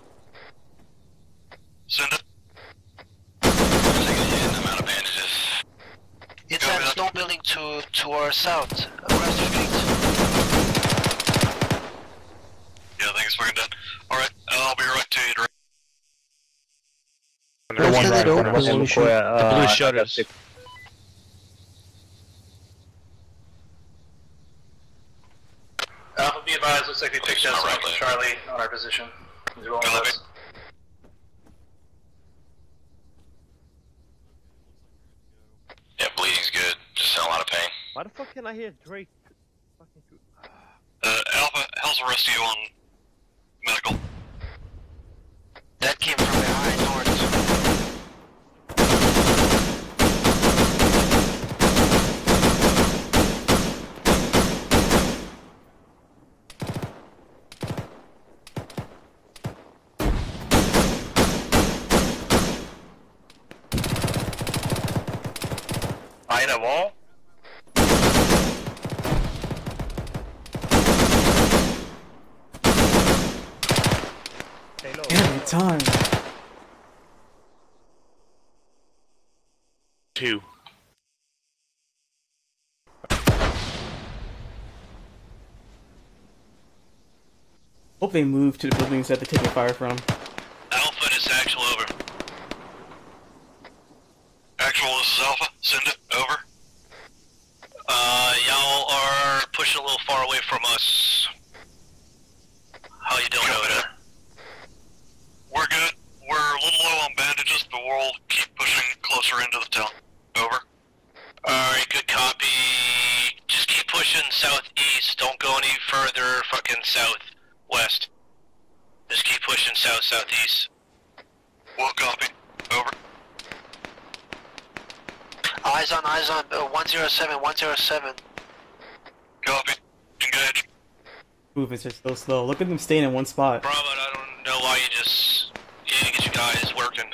Send it. I'm out of bandages. Inside the stone building to our south, across the street. Yeah, I think it's fucking done. Alright, I'll be right to you. Direct. Blue shutters. Alpha, be advised, looks like they picked us up from Charlie on our position. He's rolling with us. Yeah, bleeding's good. Just in a lot of pain. Why the fuck can I hear Drake? Alpha, how's the rest of you on medical? That came from behind north. Behind a wall? Every time. 2. Hope they move to the buildings that they're taking fire from. Alpha, this is Actual, over. Actual, this is Alpha. Send it, over. Y'all are pushing a little far away from us. How you doing over there? We're good. We're a little low on bandages, but we'll keep pushing closer into the town. Over. Alright, good copy. Just keep pushing southeast. Don't go any further fucking southwest. Just keep pushing southeast. We'll copy. Over. Eyes on, 107, 107. Copy. Engage. Move is just so slow. Look at them staying in one spot. Bravo, I don't know why you need to get you guys working.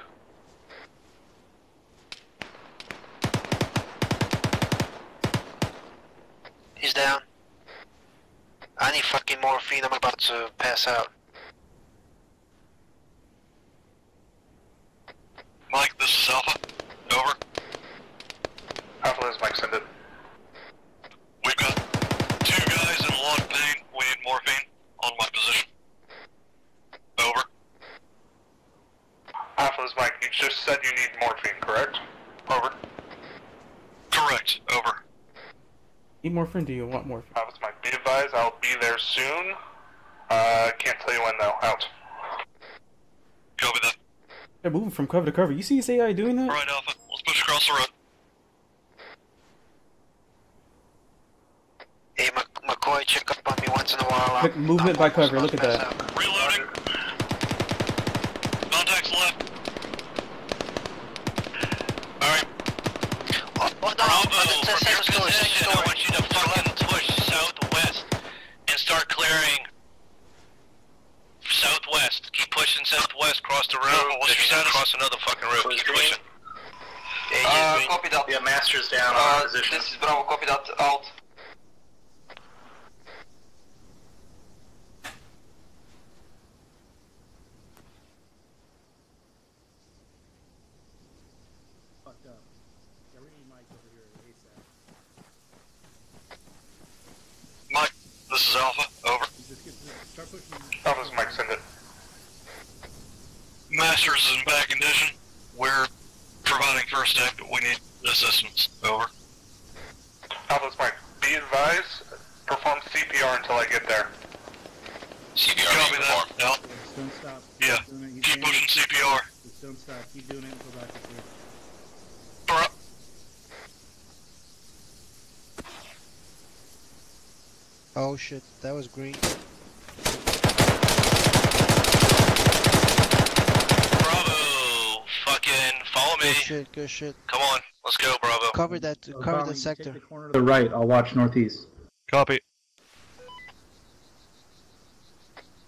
He's down. I need fucking morphine, I'm about to pass out. Mike, this is Alpha. Over. Alpha, this is Mike, send it. We've got 2 guys in a lot of pain. We need morphine on my position. Over. Alpha, this is Mike, you just said you need morphine, correct? Over. Correct. Over. Need morphine? Do you want morphine? Alpha, this is Mike, be advised, I'll be there soon. Can't tell you when though, out. Copy that. They're moving from cover to cover. You see this AI doing that? Alright, Alpha. Let's push across the road. Hey, McCoy, check up on me once in a while. Quick movement by cover. Look at that. Reloading. Contacts left. Alright. Bravo, from your position, I want you to fucking push southwest and start clearing southwest. Keep pushing southwest, cross the road. What's your status? Cross another fucking road. Keep pushing. Copy that. Yeah, Master's down on our position. This is Bravo, copy that, out. Mike, this is Alpha. Start pushing. Alpha's Mike, send it. Masters is in bad condition. We're providing first aid, but we need assistance. Over. Alpha's Mike, be advised, perform CPR until I get there. CPR Copy that. Al. Just don't stop. Yeah. Keep pushing CPR. Just don't stop. Keep doing it until back to clear. Bro. Oh shit, that was green. Bravo. Fucking follow me. Good shit, good shit. Come on. Let's go, Bravo. Cover that sector. Take the corner to the right. I'll watch northeast. Copy.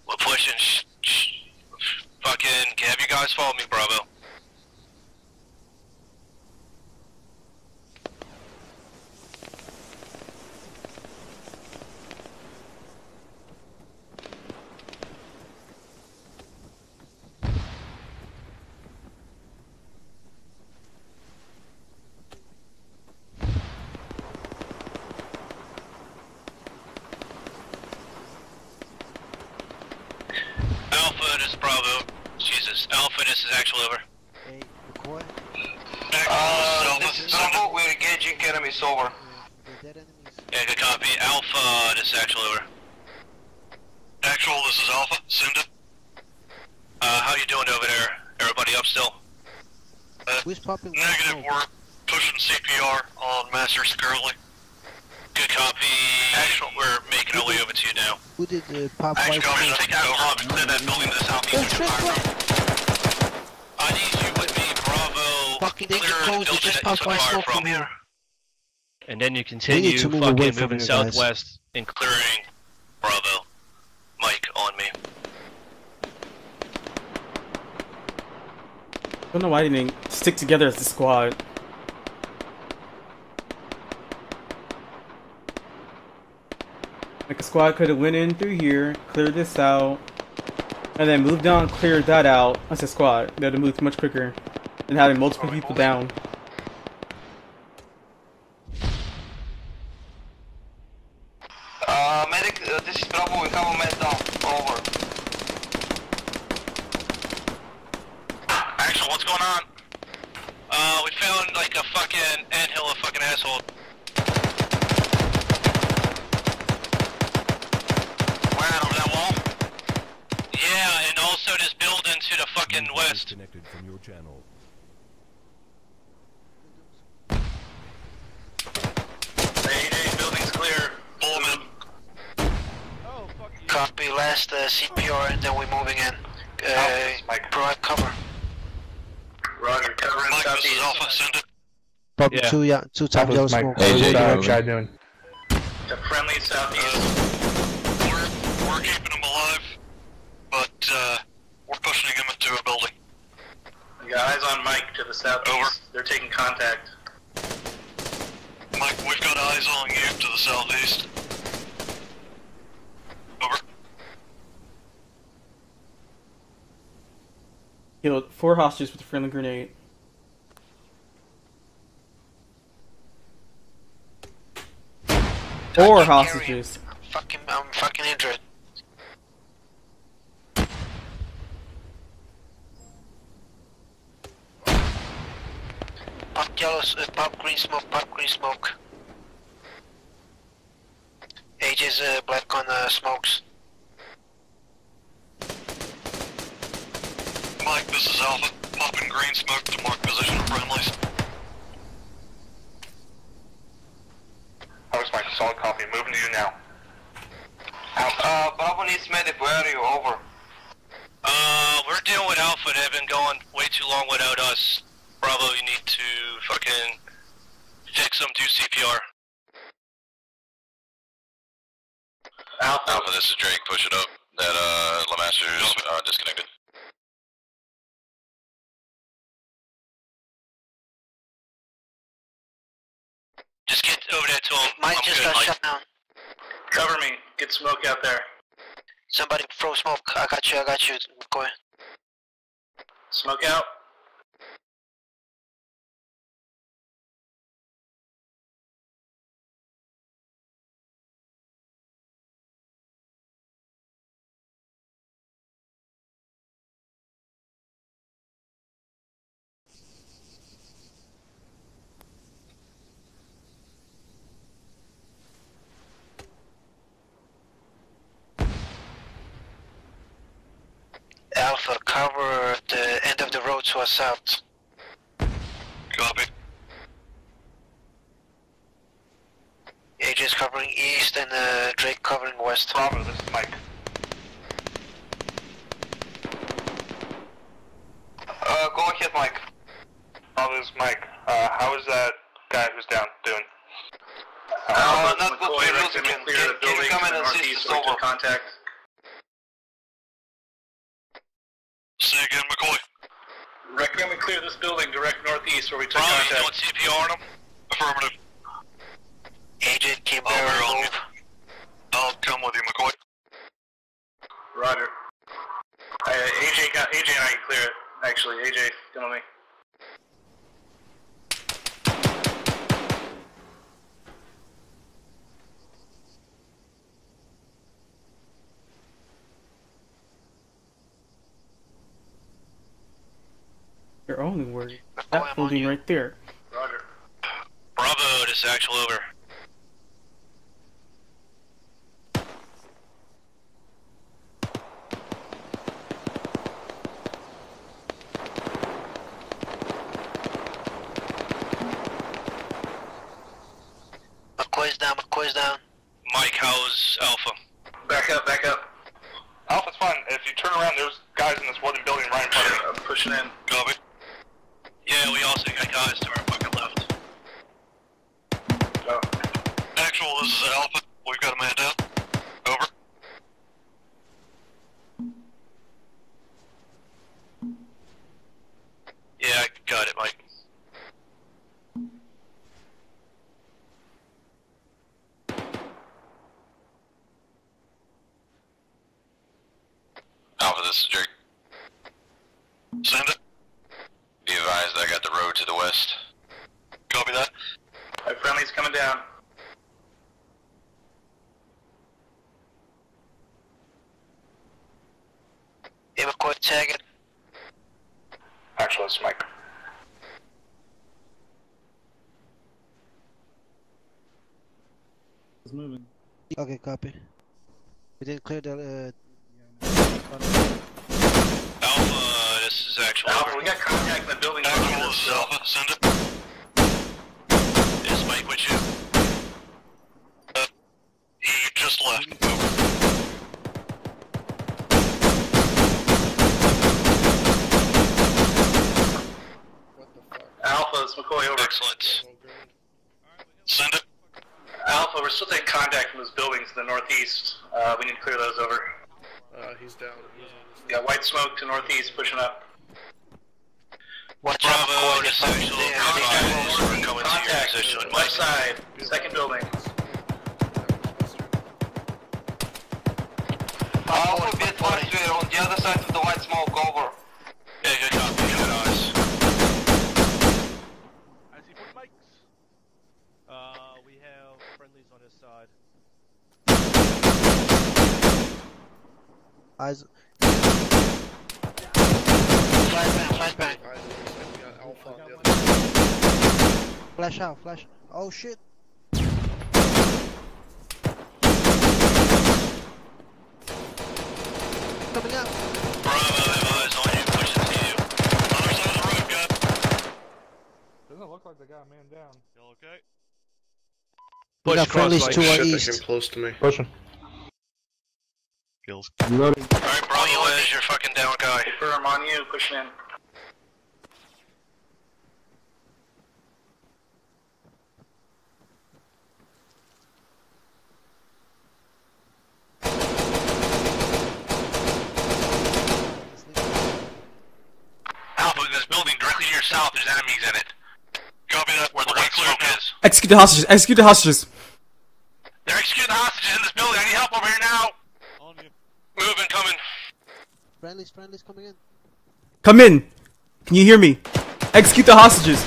We're pushing. Fucking, have you guys follow me, Bravo? Alpha, this is Bravo. Jesus, Alpha, this is actual over. Hey, McCoy. This is Bravo, we're engaging enemies over. They're dead enemies. Yeah, good copy. Alpha, this is actual over. Actual, this is Alpha, send it. How you doing over there? Everybody up still? Who's popping? Negative, we're pushing CPR on Masters currently. Good copy. Actual, we're making our way over to you now. Who did pop white? Actual, we're gonna take out Arma and clear that building to the southeast. I need you with me, Bravo. Fucking danger close, they just popped white smoke from here. And then you We continue need to move away fucking from moving you guys. southwest and Clearing Bravo. Mike, on me. I don't know why they didn't stick together as a squad. Like a squad could have went in through here, cleared this out, and then moved on, cleared that out. That's a squad. They would have moved much quicker than having multiple people down. Medic, this is Bravo, we have a med down. Over. Actual, what's going on? We found like a fucking anthill, a fucking asshole. Wow, over that wall? Yeah, and also this building to the fucking west. Disconnected from your channel. Hey, building's clear. Pull them in. Copy, last CPR and then we're moving in. Provide cover. Roger, covering Mike, this is Alpha, send it. Pop two times yellow smoke. AJ, doing? The friendly southeast. We're keeping them alive, but we're pushing them into a building. You got eyes on Mike to the southeast. Over. They're taking contact. Mike, we've got eyes on you to the southeast. Over. Killed 4 hostages with a friendly grenade. Four hostages. I'm fucking injured. Pop yellow, pop green smoke, pop green smoke. AJ's black on smokes. Mike, this is Alpha. Popping green smoke to mark position of friendlies. Alpha's Mike, solid copy. Moving to you now. Bravo needs medic. Where are you? Over. We're dealing with Alpha. They've been going way too long without us. Bravo, you need to fucking fix them, do CPR. Alpha, this is Drake. Push it up. That Lemaster's disconnected. Just get over there to him. Mike just got shut down. Cover me. Get smoke out there. Somebody throw smoke. I got you. Go ahead. Smoke out. Alpha, cover the end of the road to our south. Copy. AJ's covering east and Drake covering west. Bravo, this is Mike. Go ahead, Mike. Bravo, this is Mike. How is that guy who's down doing? Not good for the again. Can you come in and see this over? Contact. Say again, McCoy. Can we clear this building direct northeast where we took Bravo, you contact? doing CPR on him? Affirmative. Agent, keep I'll move. I'll come with you, McCoy. Roger. AJ and I can clear it. Actually, AJ, come on me. You're only worried. That building right there. Roger. Bravo, this is actual over. McCoy's down. Mike, how's Alpha? Back up, back up. Alpha's fine. If you turn around, there's guys in this wooden building right in front of you. I'm pushing in. Copy. Yeah, we also got guys to our fucking left. Oh. Actual, this is Alpha. We've got a man down. Over. Yeah, I got it, Mike. Alpha, this is Drake. Send it. Be advised, I got the road to the west. Copy that. My friendly's coming down. Hey, McCoy, tag it. Actually, it's Mike. It's moving. Okay, copy. We didn't clear the. Alpha, this is actual Alpha, over. we got contact in the building. Actual, this is Alpha. Send it. Is Mike with you? He just left. Over. Alpha, it's McCoy, over. Excellent. Send it. Alpha, we're still taking contact from those buildings to the northeast. We need to clear those over. He's down. Yeah, white smoke to northeast, pushing up. Watch out, Bravo, McCoy. this actual advised. We're coming to your Contact, position. left Mike. side, second building. Alpha, be advised, we're on the other side of the white smoke, over. Yeah, good copy. Good eyes. I see 40 mics. We have friendlies on his side. Eyes. Flashbang. Flash out, flash. Oh shit. Coming out. Bravo, advise on you. Pushing to you. Other side of the road, guy. Doesn't look like they got a man down. Y'all okay? We got friendlies to our Shit, they east. came close to me. Pushing. Kills. Reloading. Alright, Bravo is your fucking down guy. Confirm on you, pushing in. Alpha, this building directly to your south, there's enemies in it. Copy that, where the white smoke is. Execute the hostages. Execute the hostages. They're executing the hostages in this building. I need help over here now. On you. Moving, coming. Friendlies coming in. Come in. Can you hear me? Execute the hostages.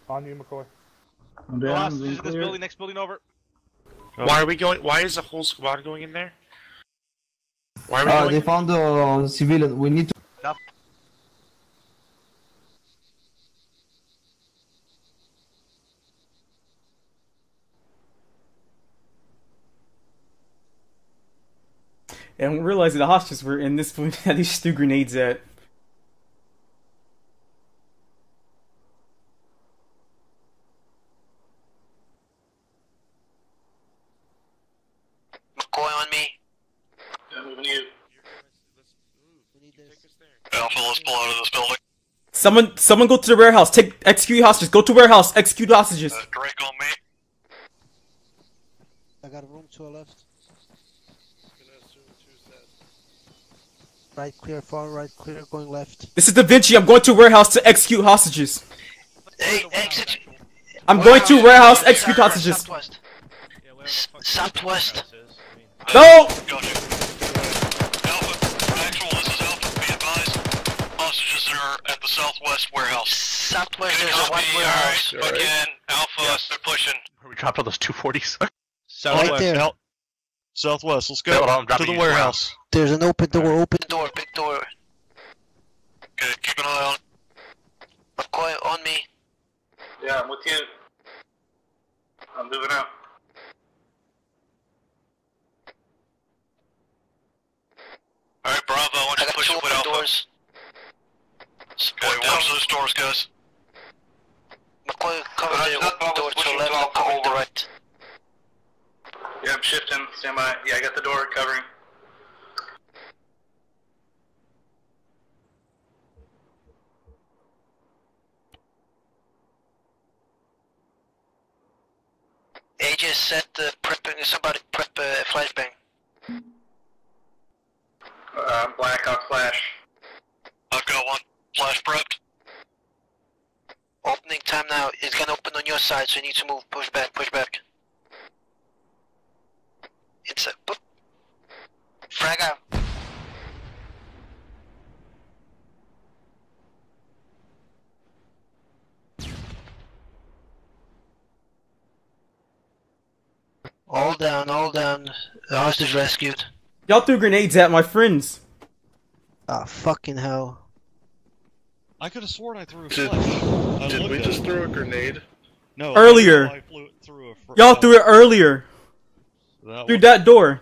On you, McCoy. I'm No down. hostages Being in this clear. building. Next building over. Why are we going? Why is the whole squad going in there? Why are we going? They found a civilian. We need to. I don't realize that the hostages were in this point. Had these 2 grenades at. McCoy on me. Yeah, moving you. Alpha, let's pull out of this building. Someone go to the warehouse. Execute hostages. Go to warehouse. Execute hostages. Drake on me. I got a room to our left. Right clear, far right clear, going left. This is Da Vinci. I'm going to warehouse to execute hostages. Hey, exit. I'm going to warehouse. Execute hostages. Southwest. Southwest. No! Gotcha. Alpha, actual, this is Alpha. Be advised. Hostages are at the southwest warehouse. Southwest, there's a white warehouse. Alright, again, Alpha, they're pushing. We dropped all those 240s. Right there. Southwest, let's go to the warehouse. There's an open door, Big door. Okay, keep an eye on. McCoy on me. Yeah, I'm with you. I'm moving out. Alright, Bravo, I want you to push it with Alpha. Doors. Okay, watch those doors, guys. McCoy, cover the open door to the left, I'm covering the right. Yeah, I'm shifting. Stand by. Yeah, I got the door covering. AJ set the prepping. Somebody prep flashbang. Blackout flash. I've got one. Flash prepped. Opening time now. It's gonna open on your side, so you need to move. Push back. It's a boop. Frag out. All down. The hostage rescued. Y'all threw grenades at my friends. Ah, fucking hell. I could have sworn I threw a Did, flash. did we just throw a grenade? No. Earlier. I flew it through a Y'all threw it earlier. Through that door.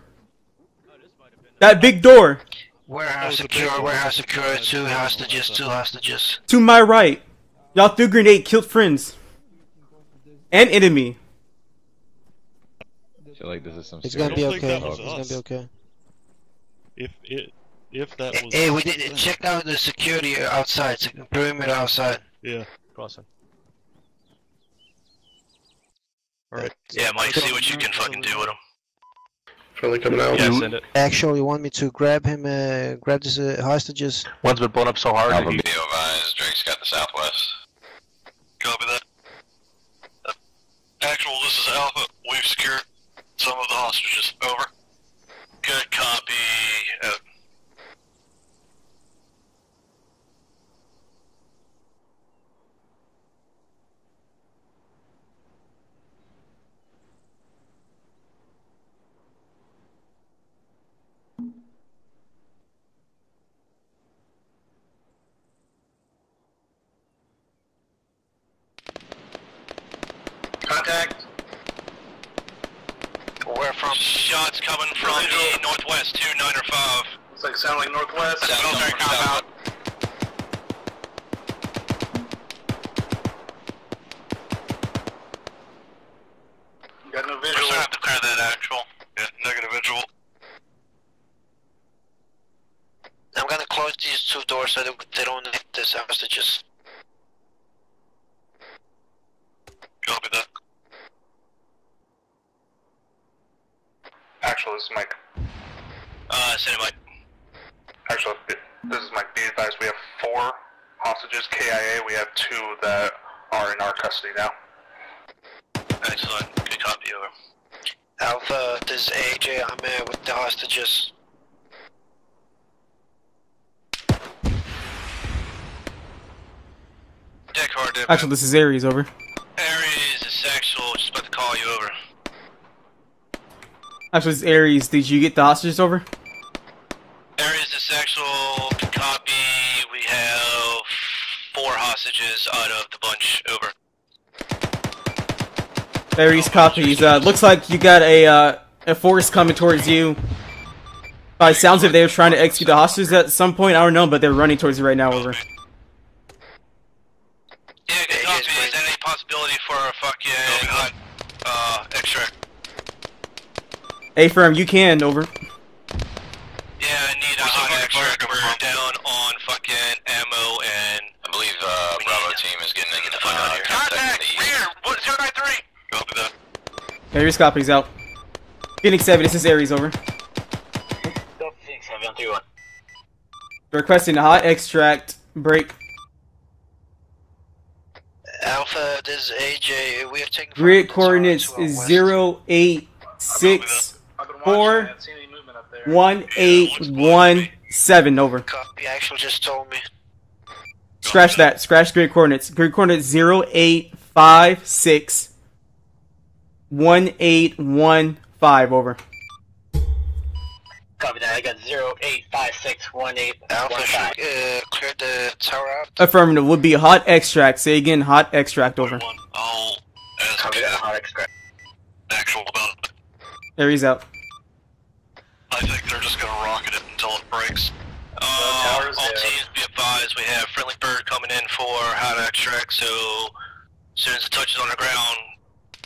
That big door. Warehouse secure, 2 hostages. To my right. Y'all threw grenade, killed friends. And enemy. I feel like this is some It's gonna be okay. It's gonna be okay. If that was... Hey, we did check out the security outside, perimeter outside. Yeah. Crossing. Alright. Yeah, Mike, see what you can fucking do with him. Friendly coming out. Yeah, send it. Actually, you want me to grab him, grab these hostages? One's been blown up so hard. Alpha, be advised, Drake's got the southwest. Copy that. Actual, this is Alpha. We've secured some of the hostages. Over. Good copy. Out. Contact. Where from? Shots coming from the northwest, 295. Looks like sound like northwest. Military compound. Got no We're visual. gonna have to clear that actual. Yeah, negative visual. I'm gonna close these 2 doors so that they don't hit this hostages. Copy that. Actual, this is Mike. Send it, Mike. Actual, this is Mike. Be advised, we have 4 hostages KIA. We have 2 that are in our custody now. Excellent. Good copy, over. Alpha, this is AJ. I'm here with the hostages. Deck hard, Deck. Actually, this is Ares, over. Ares, it's actual. Just about to call you over. Actually, this is Ares. Did you get the hostages, over? Ares, this actual. Copy. We have 4 hostages out of the bunch. Over. Ares copies. Looks like you got a force coming towards you. By sounds of they were trying to execute the hostages at some point. I don't know, but they're running towards it right now. Over. Yeah, good copy. Is there any possibility for a fucking extract? A firm, you can. Over. Yeah, I need a hot extract. We're down on fucking ammo and... I believe Bravo team is getting into Contact! Rear! 093! Copy that. Aries copies out. Phoenix 7, this is Aries, over. Go Phoenix 7 on 3-1. Requesting a hot extract break. Alpha, this is AJ. We are taking... Grid coordinates is 086418117, over. Copy, actual just told me. Scratch that. Scratch grid coordinates. Grid coordinates 085611815, over. Copy that. I got 08561815. Alpha, clear the tower out. Affirmative. Would be hot extract. Say again, hot extract, over. I'll copy that. Hot extract. Actual about it. Aries out. I think they're just gonna rocket it until it breaks. All teams be advised, we have friendly bird coming in for hot extract, so as soon as it touches on the ground,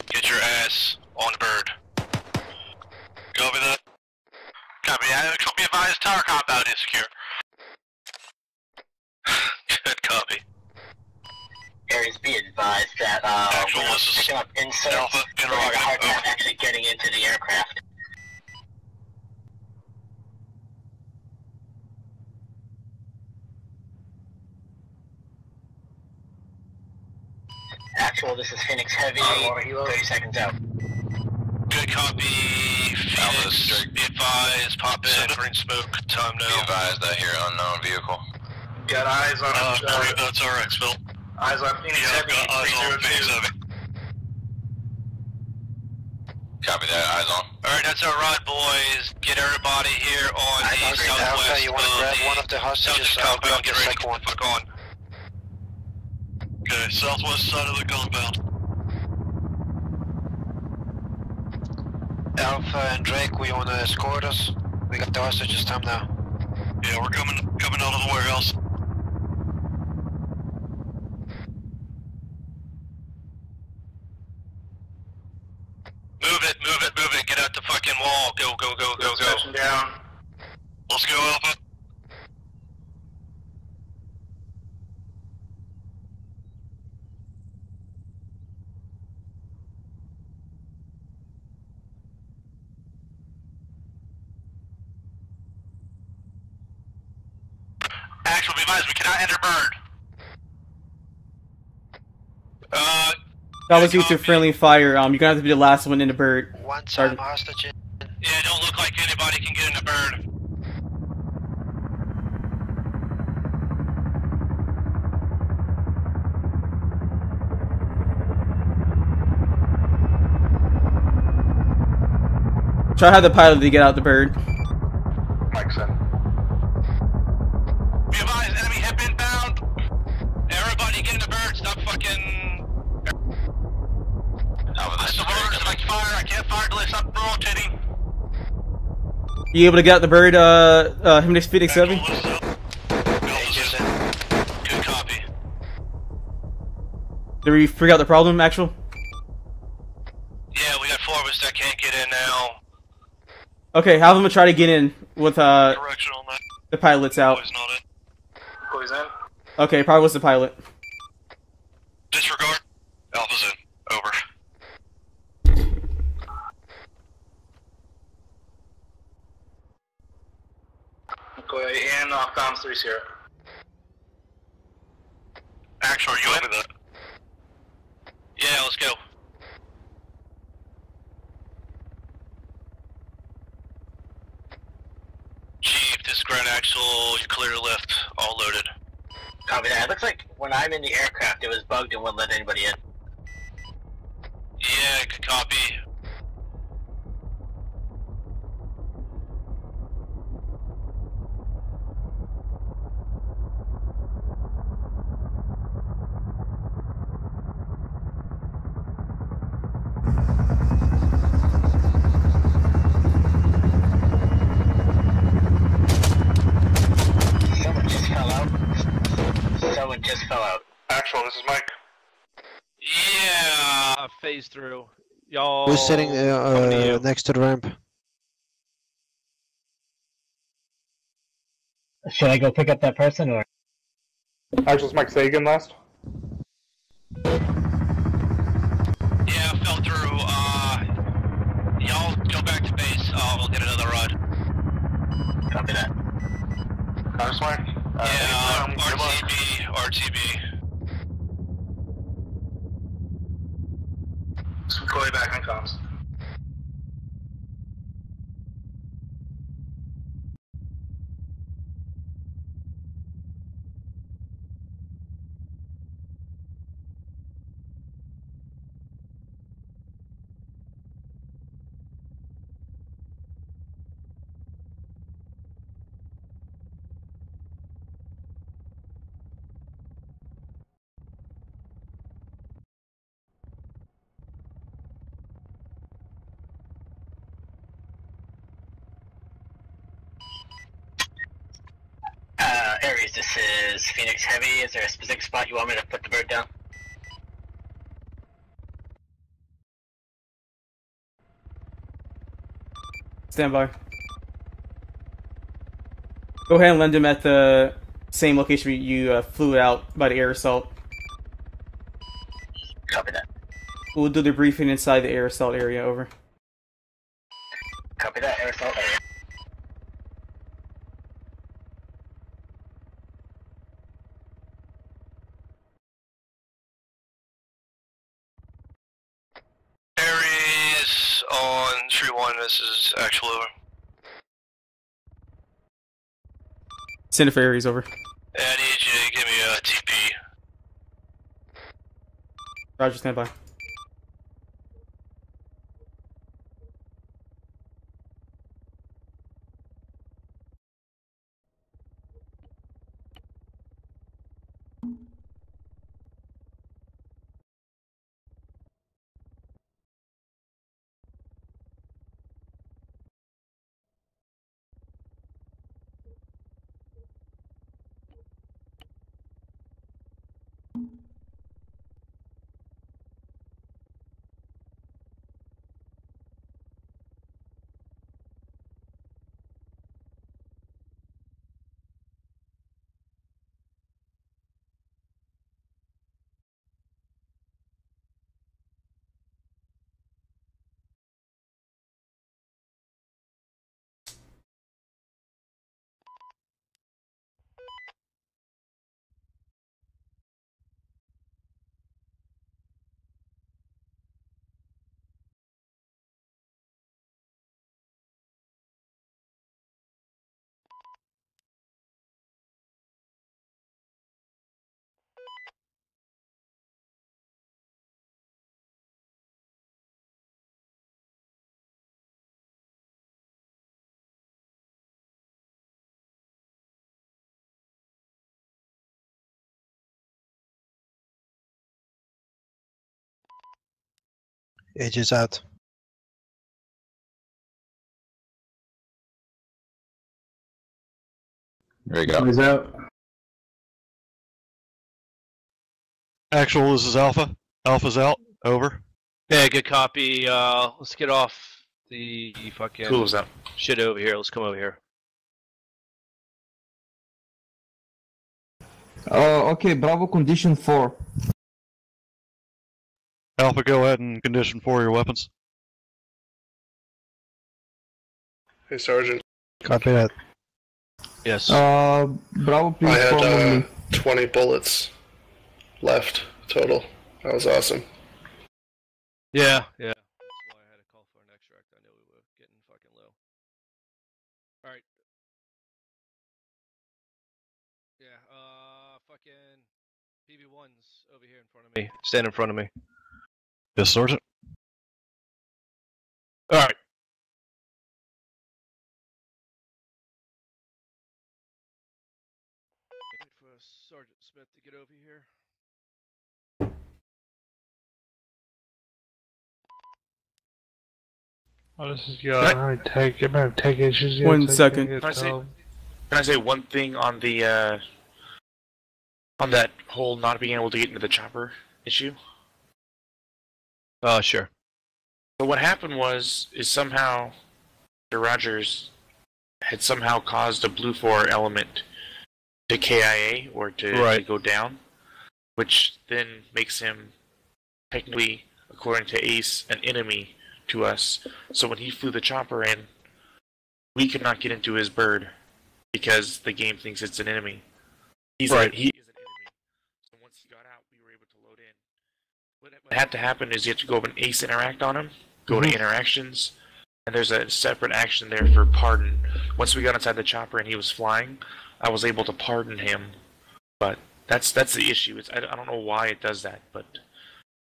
get your ass on the bird. Copy that. Copy, actual be advised, tower compound is secure. Good copy. Aries, be advised that we're picking up inserts. Alpha, we're having a hard time actually getting into the aircraft. Actual, this is Phoenix Heavy, 30 seconds out. Good copy, Phoenix, be advised, pop in, bring smoke, time now. Be advised, I hear unknown vehicle. Got eyes on that's our exfil. Eyes on Phoenix Heavy, got eyes on Phoenix Heavy. Copy that, eyes on. Alright, that's our ride, boys. Get everybody here on the southwest Alpha, you want to grab one of the hostages? I'll grab the second one. Fuck on. Okay, southwest side of the compound. Alpha and Drake, we want to escort us. We got the hostages, time now. Yeah, we're coming out of the warehouse. Move it, get out the fucking wall. Go. Section down. Let's go, Alpha. Actual, be advised, we cannot enter bird. That was due to friendly fire. You're gonna have to be the last one in the bird. One time hostage. Yeah, don't look like anybody can get in the bird. Try to have the pilot to get out the bird. Mike's in. Be advised, enemy hip inbound. Everybody get in the bird, stop fucking... That's the rotors that I can fire. I can't fire till they stop rotating. You able to get out the bird, Phoenix 7? Good copy. Did we figure out the problem, actual? Yeah, we got 4 of us that can't get in now. Okay, have them try to get in with, Direction on that. the pilot's out. Boys in. Okay, probably was the pilot. Disregard. Alpha's in. Over. Go in off comms 3 Sierra. Actual, are you in? That? Yeah, let's go. Chief, this is Grand Axle, you clear left, all loaded. Copy that. It looks like when I'm in the aircraft, it was bugged and wouldn't let anybody in. Yeah, good copy. Actual, this is Mike. Yeah, phase through. Y'all. Who's sitting coming to you. next to the ramp? Should I go pick up that person or? Actual, Mike, say again last. Yeah, fell through. Y'all go back to base. We'll get another rod. Copy that. Actual, Mike. RTB. Call you back on comms. Aries, this is Phoenix Heavy. Is there a specific spot you want me to put the bird down? Stand by. Go ahead and land him at the same location you flew out by the air assault. Copy that. We'll do the briefing inside the air assault area, over. Copy that, air assault area. Aries on Tree 1, this is actual over. Send it for Aries, over. I need you to give me a TP. Roger, stand by. Edges out. There you go. Eyes out. Actual, this is Alpha. Alpha's out. Over. Yeah, good copy. Let's get off the fucking Cool as that. shit over here. Let's come over here. Okay, Bravo condition 4. Alpha, go ahead and condition for your weapons. Hey, Sergeant. Copy that. Yes. Bravo, please I form had me. 20 bullets left total. That was awesome. Yeah. That's why I had to call for an extract. I knew we were getting fucking low. Alright. Yeah, fucking PB1's over here in front of me. Stand in front of me. Yes, Sergeant. Alright. Wait for Sergeant Smith to get over here. Oh, this is your take issues. 1 second. Can I say one thing on the On that whole not being able to get into the chopper issue. Sure. So what happened is somehow Mr. Rogers had somehow caused a Blue 4 element to KIA or to go down, which then makes him technically, according to Ace, an enemy to us. So when he flew the chopper in, we could not get into his bird because the game thinks it's an enemy. He is an enemy. So once he got out, we were able to load in. What had to happen is you have to go over and Ace interact on him, go to interactions, and there's a separate action there for pardon. Once we got inside the chopper and he was flying, I was able to pardon him. But that's the issue. I don't know why it does that, but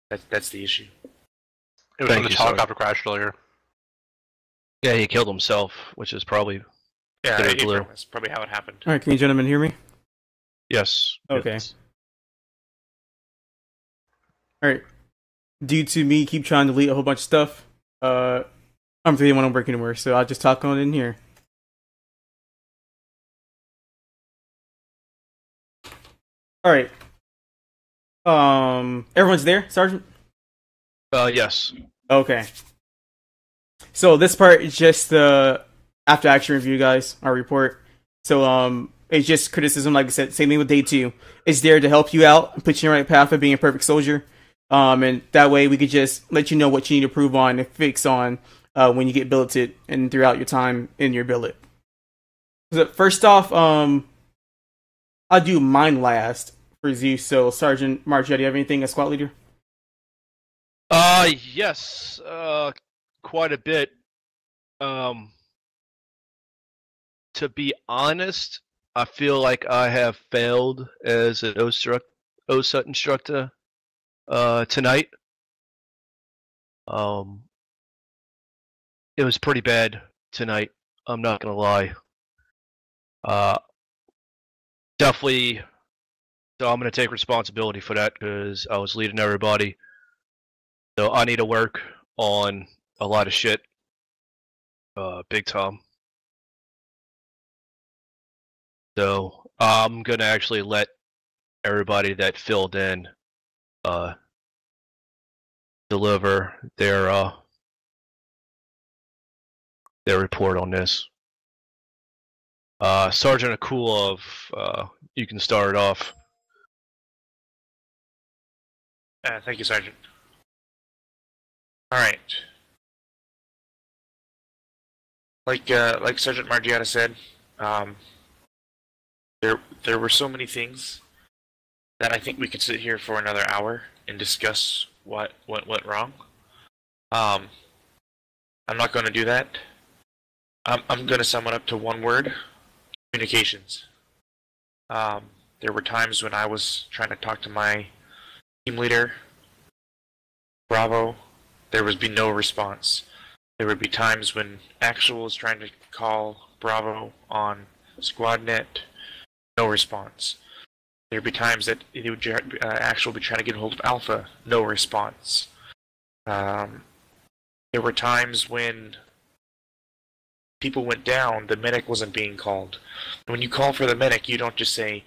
that's the issue. It was when the helicopter crashed earlier. Yeah, he killed himself, which is probably That's probably how it happened. All right, can you gentlemen hear me? Yes. Okay. All right. Due to me keep trying to delete a whole bunch of stuff, I don't really want to work anywhere, so I'll just talk on in here. All right. Everyone's there, Sergeant? Yes. Okay. So this part is just the after action review, guys. Our report. So it's just criticism, like I said. Same thing with day 2. It's there to help you out and put you in the right path of being a perfect soldier. And that way we could just let you know what you need to improve on and fix on when you get billeted and throughout your time in your billet. So first off, I'll do mine last for Zeus. So Sergeant Marcia, do you have anything as squad leader? Yes, quite a bit. To be honest, I feel like I have failed as an OSUT instructor tonight. It was pretty bad tonight, I'm not gonna lie. Definitely, so I'm gonna take responsibility for that because I was leading everybody. So I need to work on a lot of shit, big time. So I'm gonna actually let everybody that filled in deliver their report on this. Sergeant Akulov, you can start it off. Thank you, Sergeant. All right. Like Sergeant Margiata said, there were so many things that I think we could sit here for another hour and discuss what went wrong. I'm not going to do that. I'm going to sum it up to one word: communications. There were times when I was trying to talk to my team leader, Bravo. There would be no response. There would be times when Actual was trying to call Bravo on SquadNet, no response. There would be times that it would Actual would be trying to get a hold of Alpha, no response. There were times when people went down, the medic wasn't being called. When you call for the medic, you don't just say,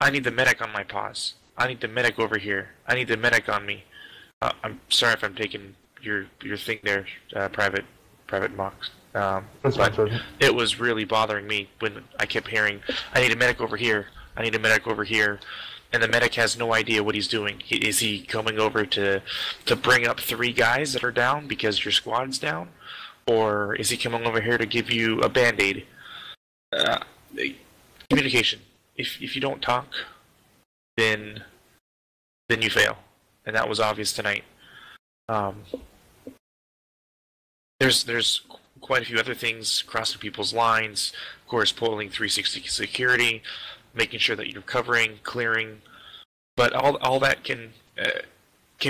"I need the medic on my pause. I need the medic over here. I need the medic on me." I'm sorry if I'm taking your thing there, Private Mox. But it was really bothering me when I kept hearing, "I need a medic over here. I need a medic over here," and the medic has no idea what he's doing. Is he coming over to bring up 3 guys that are down because your squad's down, or is he coming over here to give you a band-aid? Communication. If you don't talk, then you fail, and that was obvious tonight. There's quite a few other things, crossing people's lines, of course, pulling 360 security, making sure that you're covering, clearing, but all that can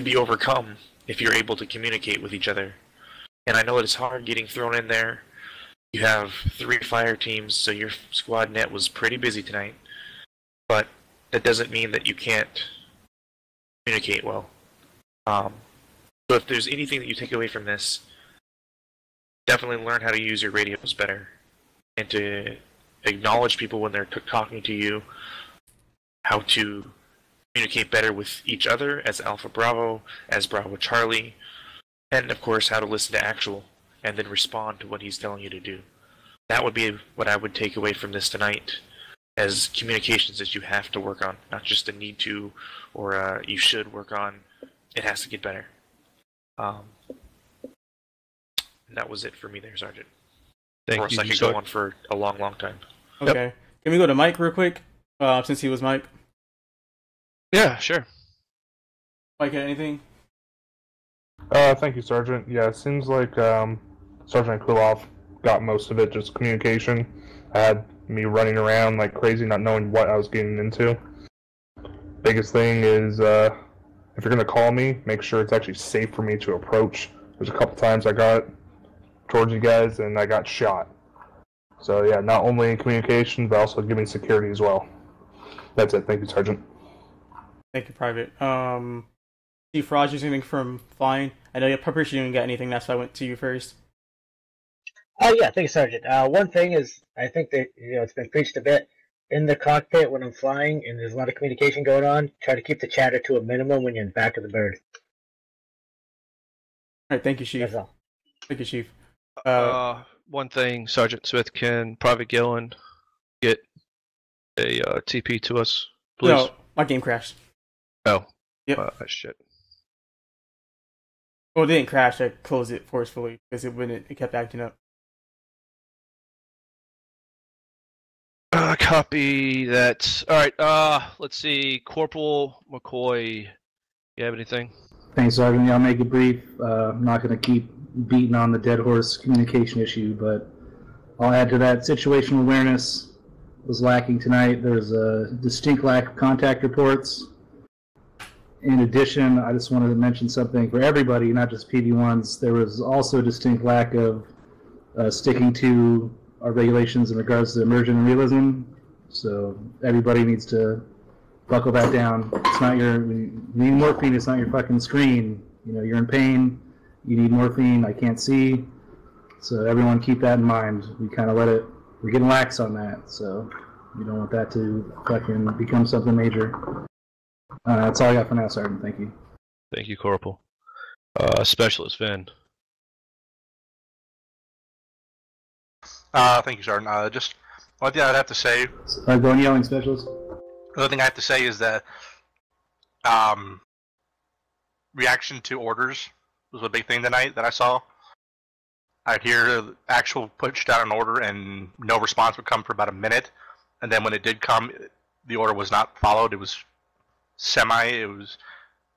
be overcome if you're able to communicate with each other. And I know it's hard getting thrown in there. You have 3 fire teams, so your squad net was pretty busy tonight, but that doesn't mean that you can't communicate well. So if there's anything that you take away from this, definitely learn how to use your radios better and to acknowledge people when they're talking to you, how to communicate better with each other as Alpha Bravo, as Bravo Charlie, and of course how to listen to Actual and then respond to what he's telling you to do. That would be what I would take away from this tonight, as communications that you have to work on, not just a need to or you should work on. It has to get better. And that was it for me there, Sergeant. Thank or else you. I could go on for a long, long time. Okay. Yep. Can we go to Mike real quick? Since he was Mike. Yeah, sure. Mike, anything? Thank you, Sergeant. Yeah, it seems like Sergeant Kulov got most of it, just communication. I had me running around like crazy, not knowing what I was getting into. Biggest thing is, if you're going to call me, make sure it's actually safe for me to approach. There's a couple times I got towards you guys and I got shot. So yeah, not only communication, but also giving security as well. That's it. Thank you, Sergeant. Thank you, Private. Chief Rogers, anything from flying? I know you're pretty sure you didn't get anything, that's why I went to you first. Oh yeah, thank you, Sergeant. One thing is, I think that it's been preached a bit in the cockpit when I'm flying, and there's a lot of communication going on. Try to keep the chatter to a minimum when you're in the back of the bird. All right, thank you, Chief. That's all. Thank you, Chief. One thing, Sergeant Smith, can Private Gillen get a TP to us, please? No, my game crashed. Oh. Yep. Shit. Well, it didn't crash. I closed it forcefully because it kept acting up. Copy that. All right. Let's see. Corporal McCoy, you have anything? Thanks, Sergeant. Yeah, I'll make it brief. I'm not going to keep beating on the dead horse communication issue, but I'll add to that situational awareness was lacking tonight. There's a distinct lack of contact reports. In addition, I just wanted to mention something for everybody, not just PD1s. There was also a distinct lack of sticking to our regulations in regards to emergent and realism. So everybody needs to buckle that down. It's not you need morphine, it's not your fucking screen. You're in pain, you need morphine, I can't see. So everyone keep that in mind. We kind of we're getting lax on that. So you don't want that to fucking become something major. That's all I got for now, Sergeant. Thank you. Thank you, Corporal. Specialist Vin. Thank you, Sergeant. Just one thing I'd have to say. Go on yelling, Specialist. The other thing I have to say is that reaction to orders was a big thing tonight that I saw. I'd hear Actual push down an order and no response would come for about a minute, and then when it did come, the order was not followed. It was it was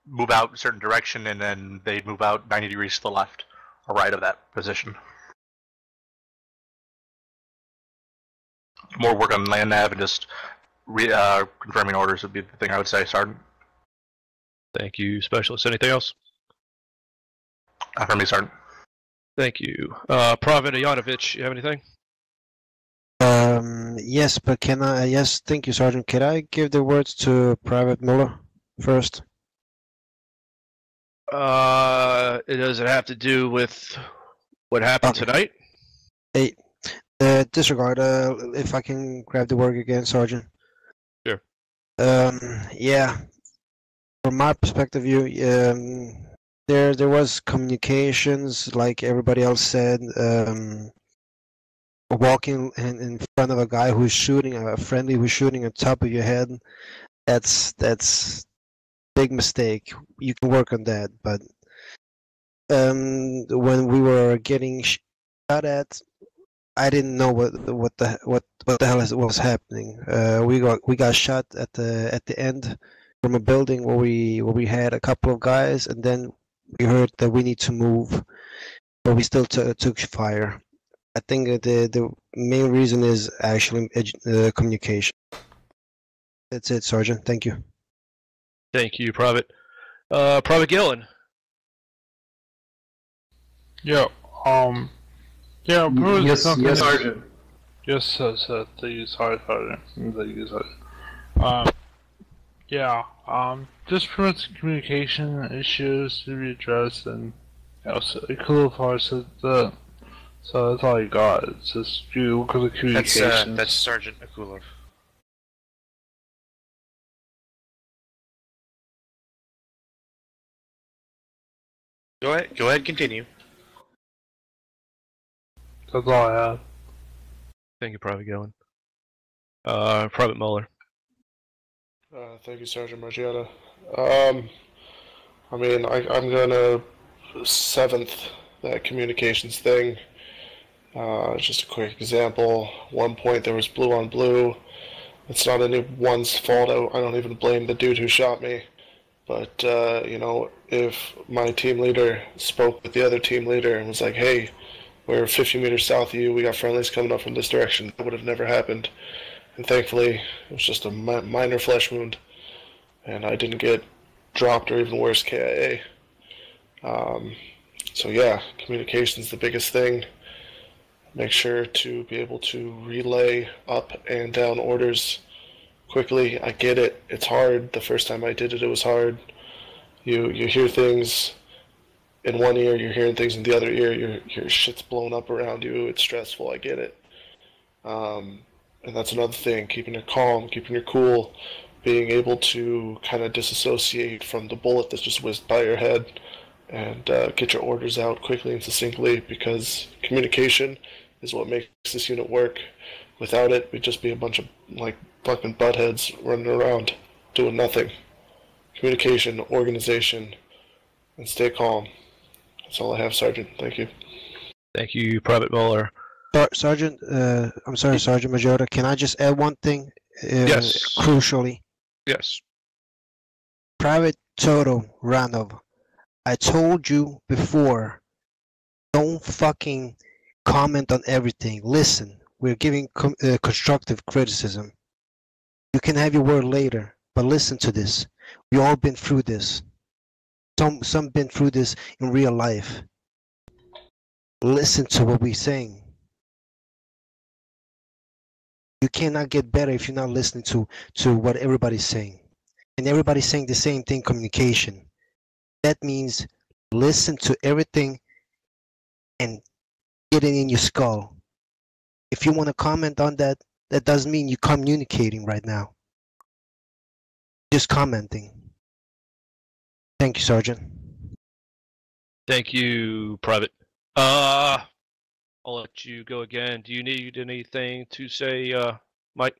move out a certain direction, and then they'd move out 90 degrees to the left or right of that position. More work on land nav and just confirming orders would be the thing I would say, Sergeant. Thank you, Specialist. Anything else? Not for me, Sergeant. Thank you. Private Ayanovich, you have anything? Yes, but yes, thank you, Sergeant. Can I give the words to Private Muller first? Does it have to do with what happened tonight? Hey, disregard, if I can grab the work again, Sergeant. Sure. Yeah, from my perspective, there was communications, like everybody else said, walking in front of a guy who's shooting, a friendly who's shooting on top of your head. That's big mistake. You can work on that, but when we were getting shot at, I didn't know what the hell was happening. We got shot at the end from a building where we had a couple of guys, and then we heard that we need to move, but we still took fire. I think the main reason is actually communication. That's it, Sergeant. Thank you. Thank you, Private. Private Gillen. Yeah. Yeah. Yes, Sergeant. Yes, sir. Thank you, Sergeant. Thank you, Sergeant. Yeah. Just prevents communication issues to be addressed, and so cool parts of the. So that's all you got. It's just you work with the communication. That's Sergeant Akulov. Go ahead, continue. That's all I have. Thank you, Private Gillen. Private Muller. Thank you, Sergeant Margiotta. I mean, I'm gonna seventh that communications thing. Just a quick example. One point there was blue on blue. It's not anyone's fault. I don't even blame the dude who shot me. But, you know, if my team leader spoke with the other team leader and was like, hey, we're 50 meters south of you, we got friendlies coming up from this direction, that would have never happened. And thankfully, it was just a minor flesh wound. And I didn't get dropped or even worse, KIA. So yeah, communication's the biggest thing. Make sure to be able to relay up and down orders quickly. I get it. It's hard. The first time I did it, it was hard. You hear things in one ear, you're hearing things in the other ear. Your shit's blown up around you. It's stressful. I get it. And that's another thing. Keeping your calm, keeping your cool, being able to kind of disassociate from the bullet that's just whizzed by your head, and get your orders out quickly and succinctly, because communication is what makes this unit work. Without it, we'd just be a bunch of, like, fucking buttheads running around doing nothing. Communication, organization, and stay calm. That's all I have, Sergeant. Thank you. Thank you, Private Muller. Sergeant, I'm sorry, Sergeant Majota. Can I just add one thing? Yes. Crucially. Yes. Private Toto Ranov, I told you before, don't fucking comment on everything. Listen, we're giving constructive criticism. You can have your word later, but listen to this. We all been through this. Some been through this in real life. Listen to what we're saying. You cannot get better if you're not listening to what everybody's saying. And everybody's saying the same thing, communication. That means listen to everything and get it in your skull. If you want to comment on that, that doesn't mean you're communicating right now. Just commenting. Thank you, Sergeant. Thank you, Private. I'll let you go again. Do you need anything to say, Mike?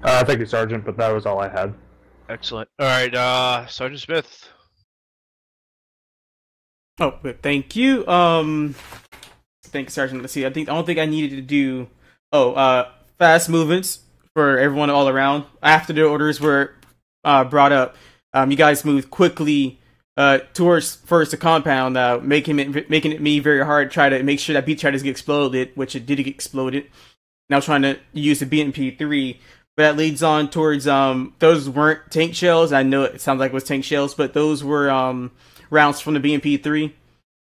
Thank you, Sergeant, but that was all I had. Excellent. All right, Sergeant Smith. Oh, but thank you. Thank you, Sergeant. Let's see. I don't think I needed to do. Fast movements for everyone all around. After the orders were brought up, you guys moved quickly towards first the compound, making it me very hard to try to make sure that beach tridents get exploded, which it did get exploded. Now trying to use the BMP3. But that leads on towards, those weren't tank shells. I know it sounds like it was tank shells, but those were rounds from the BMP3.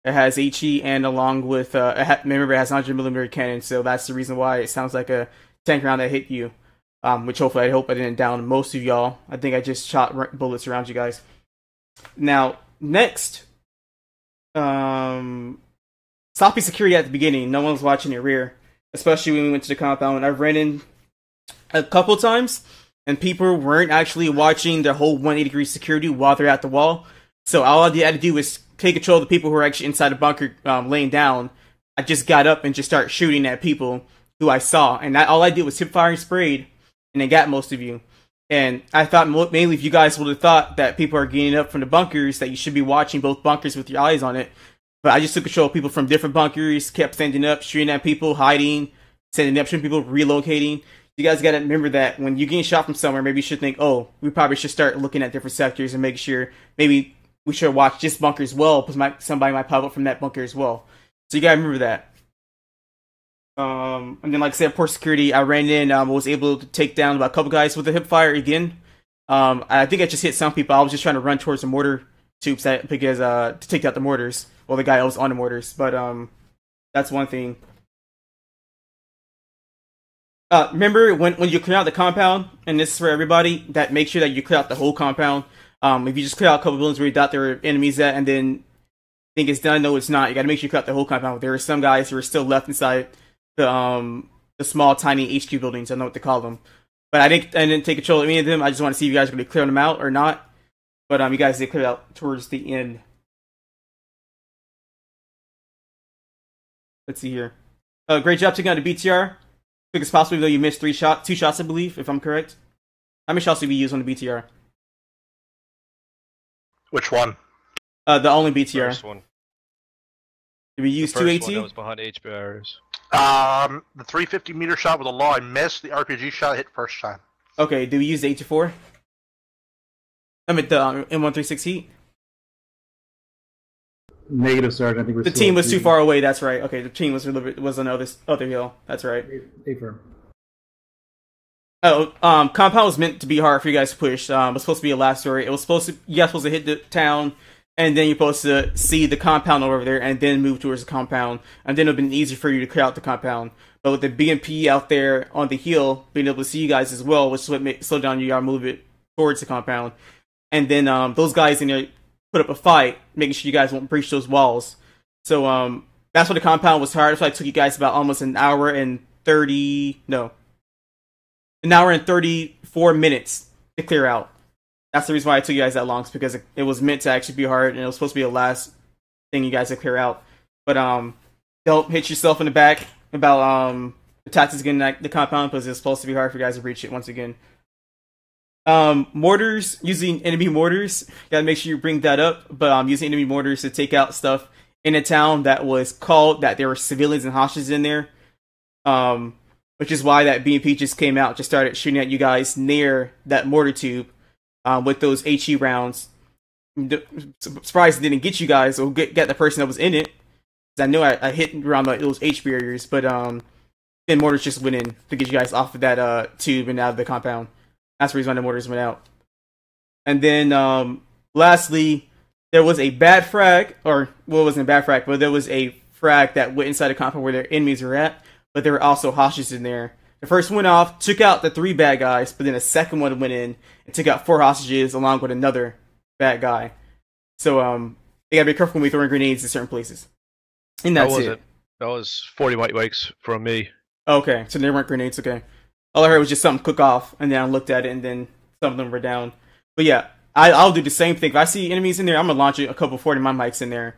It has HE, and along with, remember it has 100mm cannon, so that's the reason why it sounds like a tank round that hit you. Which hopefully, I hope I didn't down most of y'all. I think I just shot bullets around you guys. Now, next, sloppy security at the beginning. No one was watching your rear, especially when we went to the compound. I've ran in a couple times, and people weren't actually watching the whole 180-degree security while they're at the wall. So all I had to do was take control of the people who were actually inside the bunker laying down. I just got up and just started shooting at people who I saw. And all I did was hip fire and sprayed, and it got most of you. And I thought mainly if you guys would have thought that people are getting up from the bunkers, that you should be watching both bunkers with your eyes on it. But I just took control of people from different bunkers, kept standing up, shooting at people, hiding, standing up, shooting people, relocating. You guys gotta remember that when you're getting shot from somewhere, maybe you should think, oh, we probably should start looking at different sectors and make sure maybe we should watch this bunker as well, because somebody might pop up from that bunker as well. So you gotta remember that. And then, like I said, for security, I ran in, was able to take down about a couple guys with a hip fire again. I think I just hit some people. I was just trying to run towards the mortar tubes because to take out the mortars. Well, the guy was on the mortars, but that's one thing. Remember when you clear out the compound, and this is for everybody, that make sure that you clear out the whole compound. If you just clear out a couple buildings where you thought there were enemies at, and then think it's done, no, it's not. You got to make sure you clear out the whole compound. There are some guys who are still left inside the small, tiny HQ buildings. I don't know what to call them, but I didn't take control of any of them. I just want to see if you guys are going to clear them out or not. But you guys did clear out towards the end. Let's see here. Great job taking out the BTR. Quick as possible, though you missed 2 shots, I believe, if I'm correct. How many shots did we use on the BTR? Which one? The only BTR. First one. Did we use The 2 first one AT? that was behind H barriers. The 350 meter shot with a law I missed. The RPG shot hit first time. Okay, did we use the 84? I mean, the M136 heat? Negative, Sergeant. I think we're The team was too far away, that's right. Okay, the team was on the other hill. That's right. Affirm. Oh, compound was meant to be hard for you guys to push. It was supposed to be a last story. It was supposed to, you guys supposed to hit the town, and then you're supposed to see the compound over there, and then move towards the compound, and then it would have been easier for you to clear out the compound. But with the BMP out there on the hill, being able to see you guys as well, which is what slowed down your move it towards the compound. And then those guys in there put up a fight, making sure you guys won't breach those walls. So that's why the compound was hard. That's why it took you guys about almost an hour and 34 minutes to clear out. That's the reason why it took you guys that long, is because it was meant to actually be hard, and it was supposed to be the last thing you guys to clear out. But don't hit yourself in the back about the tactics getting the compound, because it's supposed to be hard for you guys to reach it once again. Mortars, using enemy mortars, gotta make sure you bring that up, but using enemy mortars to take out stuff in a town that was called that there were civilians and hostages in there, which is why that BMP just came out, just started shooting at you guys near that mortar tube with those HE rounds. Surprised it didn't get you guys or get the person that was in it. I know I hit around those H barriers, but then mortars just went in to get you guys off of that tube and out of the compound. That's the reason why the mortars went out. And then lastly, there was a bad frag, or well, it wasn't a bad frag, but there was a frag that went inside the compound where their enemies were at, but there were also hostages in there. The first went off, took out the 3 bad guys, but then a second one went in and took out 4 hostages along with another bad guy. So you gotta be careful when we throwing grenades in certain places. And that's it. That was 40 white bikes from me. Okay, so there weren't grenades, okay. All I heard was just something cook off, and then I looked at it, and then some of them were down. But yeah, I'll do the same thing. If I see enemies in there, I'm gonna launch a couple 40 my mics in there.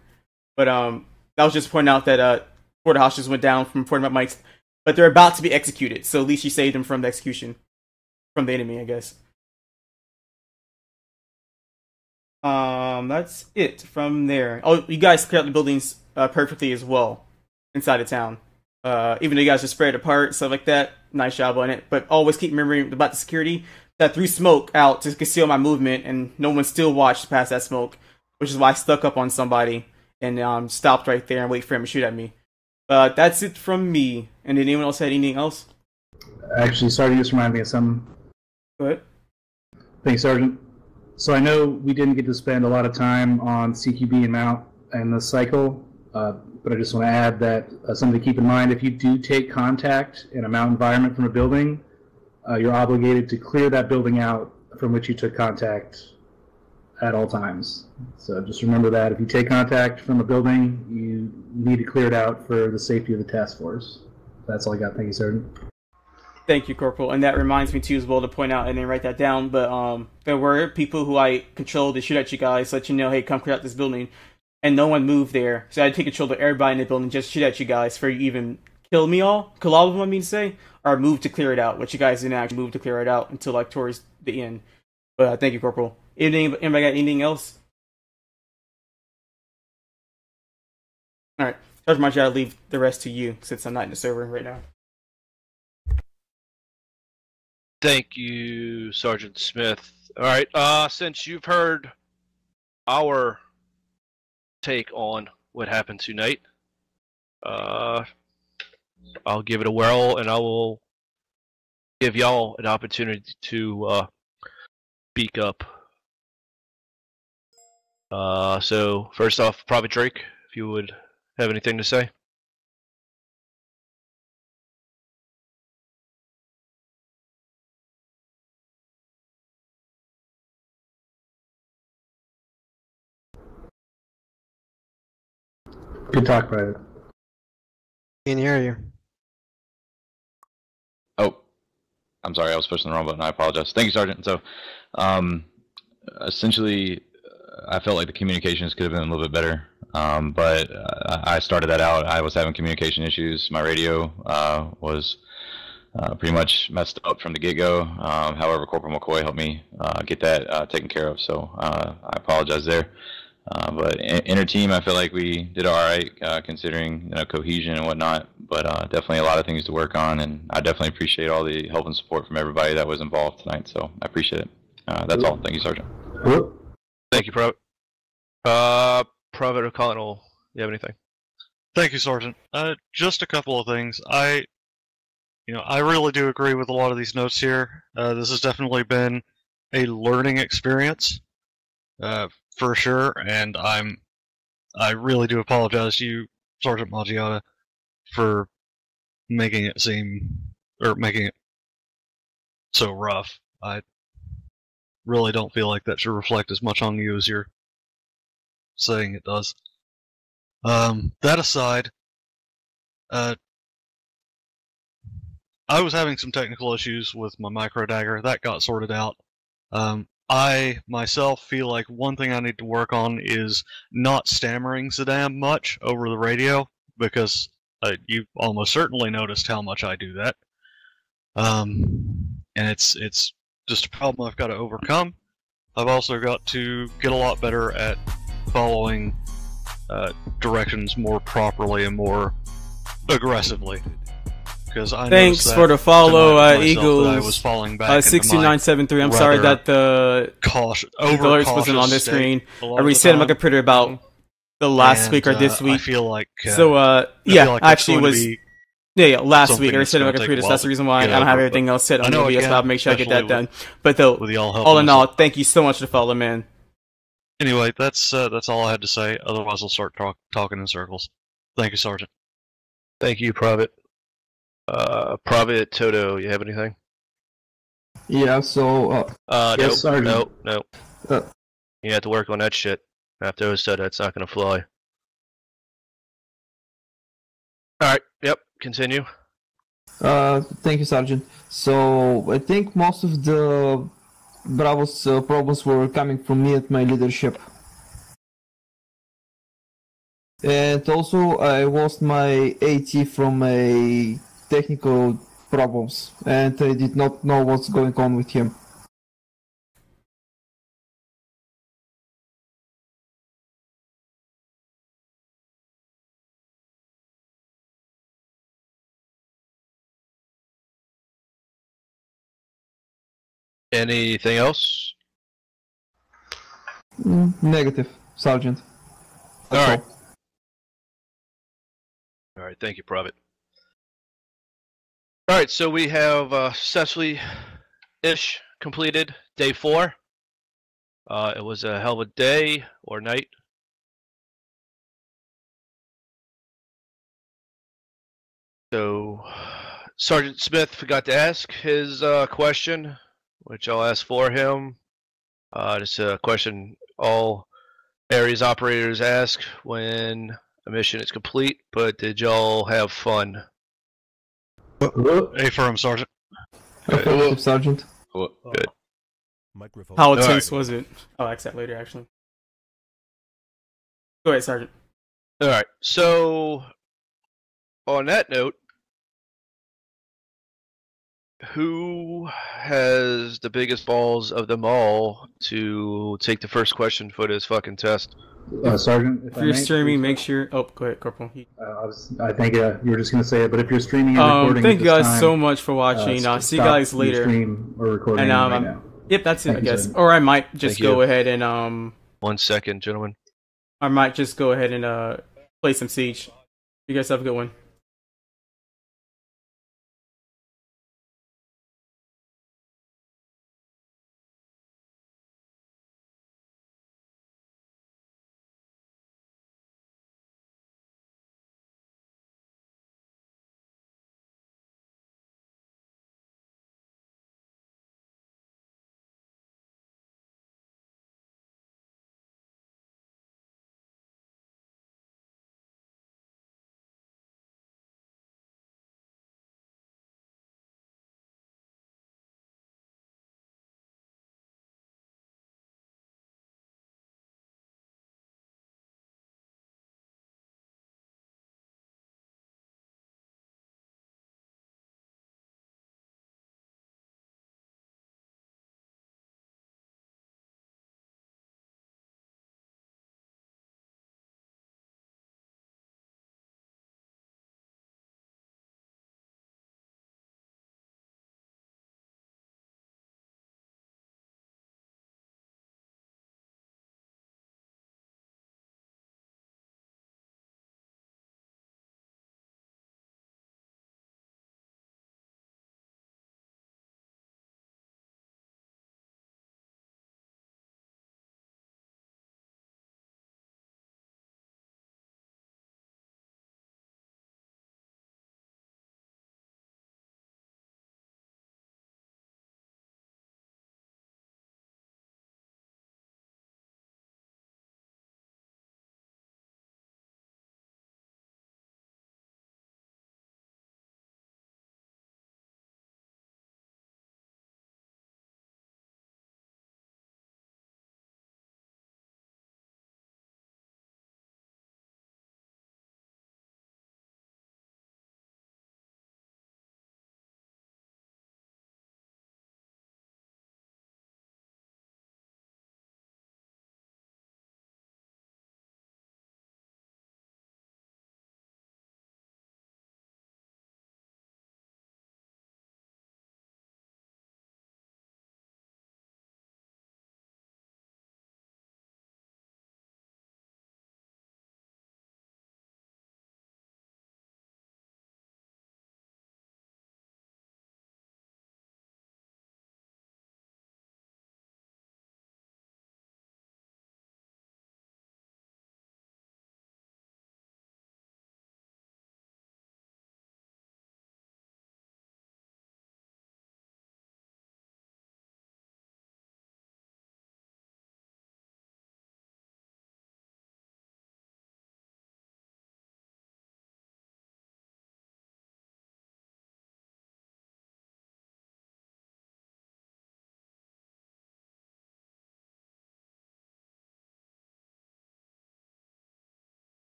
But that was just pointing out that 4 hostages went down from 40 my mics, but they're about to be executed, so at least you saved them from the execution from the enemy, I guess. That's it from there. Oh, you guys cleared out the buildings perfectly as well inside of town. Even though you guys are spread apart, stuff like that. Nice job on it. But always keep remembering about the security. That threw smoke out to conceal my movement, and no one still watched past that smoke, which is why I stuck up on somebody and stopped right there and wait for him to shoot at me. That's it from me. And did anyone else have anything else? Actually, Sergeant, just reminded me of something. Go ahead. Thanks, Sergeant. So I know we didn't get to spend a lot of time on CQB and Mount and the cycle, but I just want to add that something to keep in mind: if you do take contact in a mount environment from a building, you're obligated to clear that building out from which you took contact at all times. So just remember that if you take contact from a building, you need to clear it out for the safety of the task force. That's all I got. Thank you, Sergeant. Thank you, Corporal. And that reminds me too as well to point out and then write that down. But there were people who I controlled to shoot at you guys, let you know, hey, come clear out this building, and no one moved there. So I had to take control of everybody in the building, just shoot at you guys for you even kill all of them, I mean to say, or move to clear it out, which you guys didn't actually move to clear it out until like towards the end. But thank you, Corporal. Anybody got anything else? All right, Sergeant March, I'll leave the rest to you since I'm not in the server right now. Thank you, Sergeant Smith. Alright, since you've heard our take on what happened tonight, I'll give it a whirl, and I will give y'all an opportunity to speak up. So, first off, Private Drake, if you would have anything to say. Good talk, Private. Can hear you. Oh, I'm sorry, I was pushing the wrong button. I apologize. Thank you, Sergeant. So, essentially, I felt like the communications could have been a little bit better. But I started that out. I was having communication issues. My radio was pretty much messed up from the get-go. However, Corporal McCoy helped me get that taken care of. So I apologize there. But inner team, I feel like we did all right considering cohesion and whatnot. But definitely a lot of things to work on, and I definitely appreciate all the help and support from everybody that was involved tonight. So I appreciate it. That's all. Thank you, Sergeant. Thank you, Private. Private O'Connell, you have anything? Thank you, Sergeant. Just a couple of things. I really do agree with a lot of these notes here. This has definitely been a learning experience, for sure, and I really do apologize to you, Sergeant Maggiata, for making it so rough. I really don't feel like that should reflect as much on you as you're saying it does. That aside, I was having some technical issues with my micro dagger. That got sorted out. I myself feel like one thing I need to work on is not stammering so damn much over the radio, because you almost certainly noticed how much I do that. And it's just a problem I've got to overcome. I've also got to get a lot better at following directions more properly and more aggressively. Because I Thanks for the follow, Eagles. I was falling back 6973. I'm sorry that the alerts wasn't on this screen. I reset my computer about the last week or this week. I feel like actually it was last week. I reset my computer. So that's the reason why I don't have everything else set on the video. So I'll make sure I get that done. But though, all in all, thank you so much for the follow, man. Anyway, that's all I had to say. Otherwise, I'll start talking in circles. Thank you, Sergeant. Thank you, Private. Private Toto, you have anything? Yeah, so... yes, Sergeant. No. You have to work on that shit. After OSUT, that's not gonna fly. Alright, yep, continue. Thank you, Sergeant. So, I think most of the Bravo's problems were coming from me and my leadership. And also, I lost my AT from a technical problems, and I did not know what's going on with him. Anything else? Negative, Sergeant. Alright. Alright, thank you, Private. Alright, so we have successfully-ish completed day 4. It was a hell of a day or night. So, Sergeant Smith forgot to ask his question, which I'll ask for him. Just a question all Ares operators ask when a mission is complete, but did y'all have fun? Affirm, Sergeant. Affirmative, Sergeant. Good. How intense was it? I'll ask that later, actually. Go ahead, Sergeant. Alright, so on that note, who has the biggest balls of them all to take the first question for this fucking test? Sergeant, if you're streaming, make sure. Oh, go ahead, Corporal. I think you were just going to say it, but if you're streaming and recording, thank you guys so much for watching. See you guys later. Stream or recording and right now. Yep, that's it, I guess. Or I might just go ahead and 1 second, gentlemen. I might just go ahead and play some Siege. You guys have a good one.